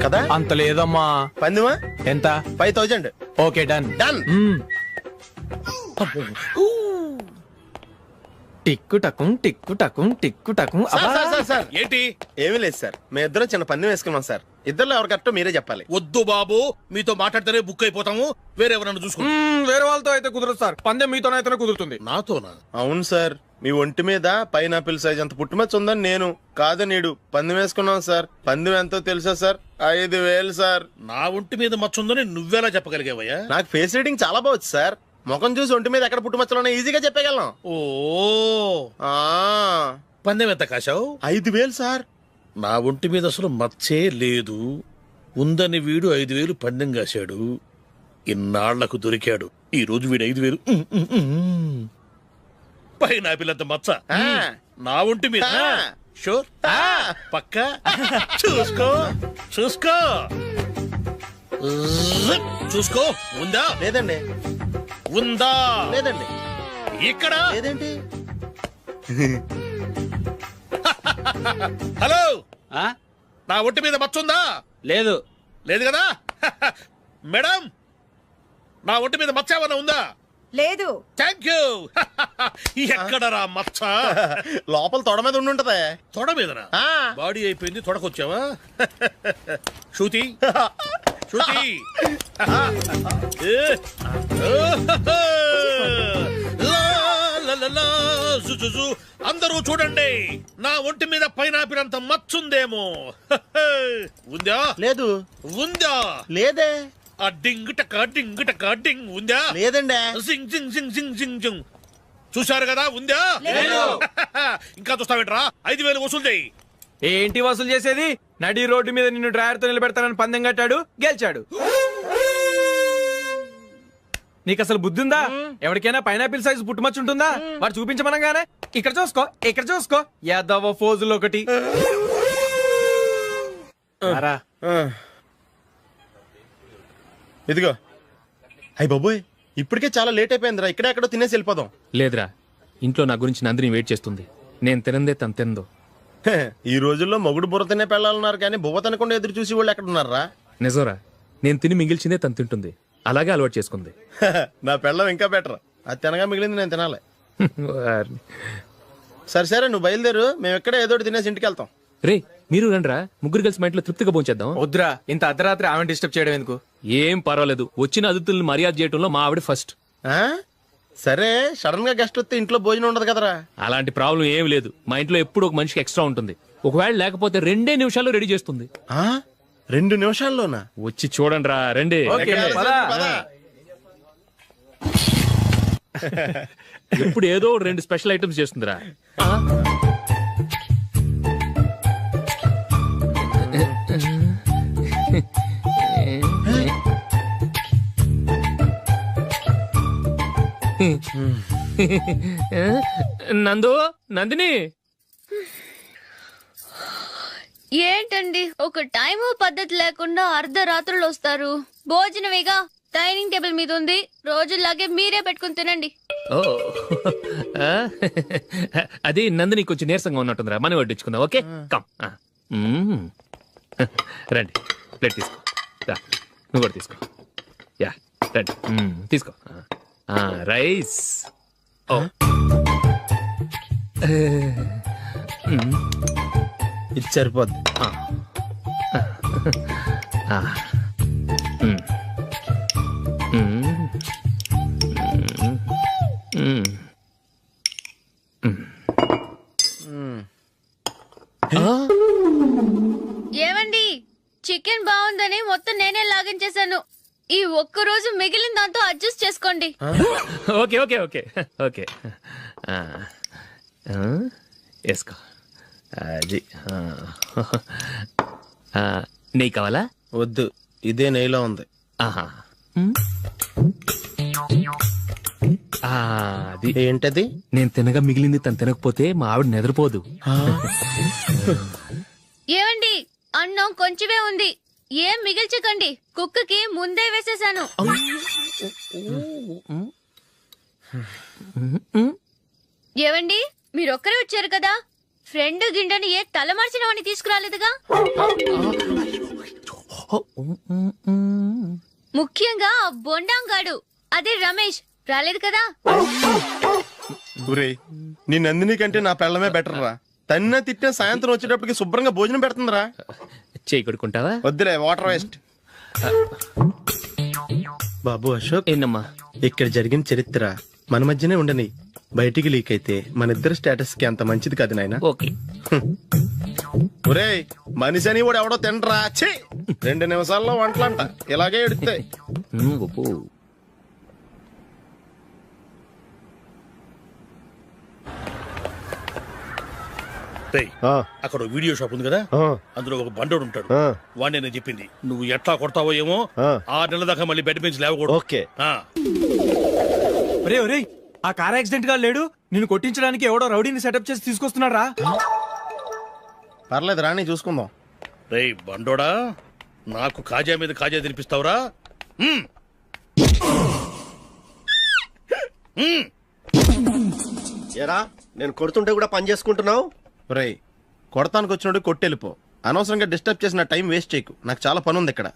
కదా అంత లేదమ్మా. పందిమా ఎంత? 5000. Okay, done done. టిక్కు టకుం టిక్కు టకుం టిక్కు టకుం. సార్ ఏంటి? ఏమీ లేదు సార్, మేము ఇద్దరం చిన్న పందెం వేసుకున్నాం సార్. ఇద్దరు ఎవరు కరెక్టో మీరే చెప్పాలి. వద్దు బాబు, మీతో మాట్లాడితేనే బుక్ అయిపోతాము. వేరెవరన్నా చూసుకుంటాం. వేరే వాళ్ళతో అయితే కుదరదు సార్, పందెం మీతోనైతేనే కుదురుతుంది. నాతోనా? అవును సార్, మీ ఒంటి మీద పైనాపిల్ సైజ్ అంత పుట్టుమచ్చ ఉందని నేను కాదు నీడు పందెం వేసుకున్నాం సార్. పందెం ఎంతో తెలుసా సార్? 5000 సార్. నా ఒంటి మీద మచ్చ ఉందని నువ్వెలా చెప్పగలిగావయ్యా? నాకు ఫేస్ రీడింగ్ చాలా బాగుంది సార్. ముఖం చూసి ఒంటి మీద ఎక్కడ పుట్టుమచ్చలో ఈజీగా చెప్పగలను. ఓ, పందెం ఎంత కాశావు? 5000 సార్. నా ఒంటి మీద అసలు మచ్చే లేదు. ఉందని వీడు 5000 పందెం కాశాడు. ఇన్నాళ్లకు దొరికాడు. ఈ రోజు వీడు 5000. పైన పిల్లంత మచ్చ నా ఒంటి మీద. షూర్? పక్క చూసుకో చూసుకో చూసుకో. ఉందా? లేదండి. ఉందా? లేదండి. ఇక్కడ లేదేంటి? హలో, నా ఒంటి మీద మచ్చ ఉందా? లేదు. లేదు కదా? మేడం, నా ఒంటి మీద మచ్చ ఏమన్నా ఉందా? లేదు. Thank you. ఎక్కడరా మచ్చ? లోపల తొడ మీద ఉండుంటదే. తొడ మీదనా? బాడీ అయిపోయింది, తొడకొచ్చావా? శృతి శృతి. అందరూ చూడండి, నా ఒంటి మీద పైనాపిల్ అంత మచ్చుందేమో. ఉందా? లేదు. ఉందా? లేదే. ఆ డింగ్ టక డింగ్ టక డింగ్ ఉందా? లేదండి. జింగ్ జింగ్ జింగ్ జింగ్ జింగ్ జింగ్. చూశారు కదా? ఉందా? ఇంకా చూస్తావేంట్రా? 5000 వసూలు చేయి. ఏంటి వసూలు చేసేది? నడి రోడ్డు మీద నిన్ను డ్రైవర్ తో నిలబెడతానని పందెం కట్టాడు, గెలిచాడు. నీకు అసలు బుద్ధి ఉందా? ఎవరికైనా పైనాపిల్ సైజ్ పుట్టుమచ్చు ఉంటుందా? వాడు చూపించమనగానే ఇక్కడ చూసుకో, ఇక్కడ చూసుకో. యాదవ ఫోజులు ఒకటి. ఇదిగో అయ్యి బాబోయ్, ఇప్పటికే చాలా లేట్ అయిపోయిందిరా. ఇక్కడే ఎక్కడో తినేసి వెళ్ళిపోదాం. లేదురా, ఇంట్లో నా గురించి నందిని వెయిట్ చేస్తుంది. నేను తినందే తను తిందో. ఈ రోజుల్లో మొగుడు బుర్ర తినే పెళ్ళాలన్నారు కానీ బువ్వ తినకుండా ఎదురు చూసి వాళ్ళు ఎక్కడ ఉన్నారా? నిజంరా, నేను తిని మిగిల్చిందే తను తింటుంది. అలాగే అలవాటు చేసుకుంది. నా పెళ్ళం ఇంకా బెటర్. అది తినగా మిగిలింది నేను తినాలి. సరే సరే, నువ్వు బయలుదేరు. మేము ఎక్కడే ఏదో తినేసి ఇంటికి వెళ్తాం. రే, మీరు రండిరా, ముగ్గురు కలిసి మా ఇంట్లో తృప్తిగా పోంచేద్దాం. వద్దురా, ఇంత అర్ధరాత్రి ఆమె డిస్టర్బ్ చేయడం ఎందుకు? ఏం పర్వాలేదు, వచ్చిన అతిథుల్ని మర్యాద చేయడంలో మా ఆవిడ ఫస్ట్. సరే, సడన్ గా గెస్ట్ వస్తే ఇంట్లో భోజనం ఉండదు కదరా? అలాంటి ప్రాబ్లం ఏం లేదు. మా ఇంట్లో ఎప్పుడు ఒక మనిషికి ఎక్స్ట్రా ఉంటుంది. ఒకవేళ లేకపోతే 2 నిమిషాల్లో రెడీ చేస్తుంది. 2 నిమిషాల్లోనా? వచ్చి చూడండి రా, రండి. ఎప్పుడు ఏదో 2 స్పెషల్ ఐటమ్స్ చేస్తుందిరా. నందు, నందిని, ఏంటండి ఒక టైము పద్ధతి లేకుండా అర్ధరాత్రులు వస్తారు? భోజనమేగా డైనింగ్ టేబుల్ మీద ఉంది, రోజుల్లాగే మీరే పెట్టుకుని తినండి. ఓ అది నందిని కొంచెం నీరసంగా ఉన్నట్టుందిరా, మనీ వడ్డించుకుందాం. Okay, come. రండి, ప్లేట్ తీసుకో. రా, నువ్వు కూడా తీసుకో. యా, రండి, తీసుకో. రైస్. ఓ, ఇది సరిపోద్ది. ఏమండి, చికెన్ బాగుందని మొత్తం నేనే లాగించేశాను. ఈ ఒక్క రోజు మిగిలిన దాంతో అడ్జస్ట్ చేసుకోండి. ఓకే ఓకే ఓకే ఓకే, వేసుకో. అది నెయ్యి కావాలా? వద్దు, ఇదే నెయ్యిలో ఉంది. ఆహా, అది ఏంటది? నేను తినగా మిగిలింది తను తినకపోతే మా ఆవిడ నిద్రపోదు. ఏమండి, అన్నం కొంచెమే ఉంది, ఏం మిగిల్చకండి. కుక్కకి ముందే వేసేసాను. ఏవండి, మీరొక్కరే వచ్చారు కదా, ఫ్రెండ్ గిండెని ఏ తలమార్చిన వాడిని తీసుకురాలేదుగా? ముఖ్యంగా బొండాంగాడు, అదే రమేష్, రాలేదు కదా? ఊరే, నీ నందిని కంటే నా పెళ్ళమే బెటర్ రా. తన్న తిట్టిన సాయంత్రం వచ్చేటప్పటికి శుభ్రంగా భోజనం పెడుతుందిరా. చేయి కొడుకుంటావా? వద్దులే, వాటర్ వేస్ట్. బాబు అశోక్, ఏంటమ్మా? ఇక్కడ జరిగిన చరిత్ర మన మధ్యనే ఉండని, బయటికి లీక్ అయితే మన ఇద్దరు స్టేటస్ కి అంత మంచిది కాదు నాయన. ఓకే. ఒరే, మనిషి అని కూడా ఎవడో తినరా. 2 నిమిషాల్లో వంటలంట, ఇలాగే ఎడుతాయి. అక్కడ వీడియో షాప్ ఉంది కదా, అందులో ఒక బండోడు ఉంటాడు. వాడిని నేను చెప్పింది, నువ్వు ఎట్లా కొడతావో ఏమో, 6 నెలల దాకా మళ్ళీ బెడ్ నుంచి లేవకూడదు. ఓకే. ఒరే ఒరే, ఆ కార్ యాక్సిడెంట్ గా లేడు, నిన్ను కొట్టించడానికి ఎవడో రౌడీని సెటప్ చేసి తీసుకొస్తున్నాడు రా. పర్లేదు, రాని చూసుకుందాం. రేయ్ బండోడా, నాకు కాజా మీద కాజా తినిపిస్తావురా? ఏరా, నేను కొడుతుంటే కూడా పని చేసుకుంటున్నావు? రేయ్, కొడతానికి వచ్చినోడు కొట్టెళ్ళిపో. అనవసరంగా డిస్టర్బ్ చేసిన టైం వేస్ట్ చేయకు, నాకు చాలా పని ఉంది ఇక్కడ.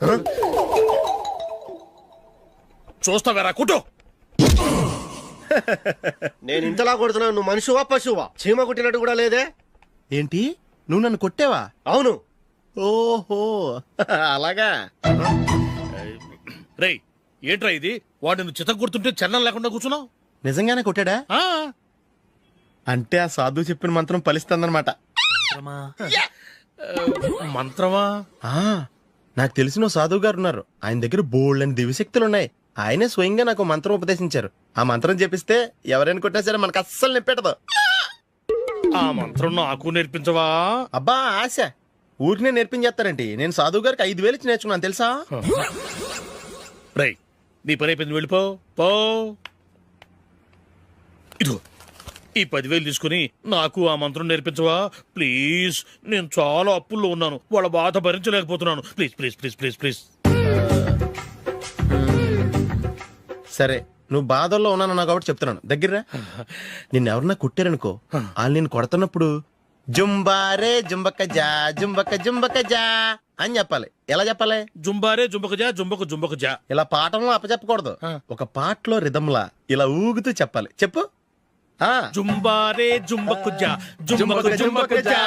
చూస్తావేరా కుట్టు. నేను ఇంతలా కొడుతున్నావు, నువ్వు మనిషివా పశువా? చీమ కుట్టినట్టు కూడా లేదే. ఏంటి, నువ్వు నన్ను కొట్టావా? అవును. ఓహో, అలాగా. రేయ్, ఏంట్రా ఇది? వాడు నువ్వు చిత్త గుర్తుంటే చలనం లేకుండా కూర్చున్నావు. నిజంగానే కొట్టాడా? అంటే ఆ సాధువు చెప్పిన మంత్రం ఫలిస్తుందన్నమాట. మంత్రమా? నాకు తెలిసిన సాధువు గారు ఉన్నారు, ఆయన దగ్గర బోల్డని దివ్యశక్తులు ఉన్నాయి. ఆయనే స్వయంగా నాకు మంత్రం ఉపదేశించారు. ఆ మంత్రం చెప్పిస్తే ఎవరైనా కొట్టినా సరే మనకు అస్సలు నిప్పెట్టదు. ఆ మంత్రం నాకు నేర్పించవా? అబ్బా ఆశ, ఊరినే నేర్పించేస్తారండి. నేను సాధువు గారికి 5,000 ఇచ్చి నేర్చుకున్నాను తెలుసా? రేయ్, నీ పని అయిపోయింది, వెళ్ళిపో. పో. ఇదిగో ఈ 10,000 తీసుకుని నాకు ఆ మంత్రం నేర్పించవా ప్లీజ్? నేను చాలా అప్పుల్లో ఉన్నాను, వాళ్ళ బాధ భరించలేకపోతున్నాను. Please please please please please. సరే, నువ్వు బాధల్లో ఉన్నాను కాబట్టి చెప్తున్నాను. దగ్గర నిన్నెవరన్నా కుట్టారనుకో, వాళ్ళు నేను కొడుతున్నప్పుడు జుంబారే జుంబక జా జుంబక జుంబక జా అని చెప్పాలి. ఎలా చెప్పాలి? జుంబారే జుంబక జా జుంబకు జుంబకు జా. ఇలా పాఠంలో అప్పచెప్పకూడదు, ఒక పాటలో రిధంలా ఇలా ఊగుతూ చెప్పాలి. చెప్పు. జుంబారే జుంబకు జా జుంబకు జుంబకు జా.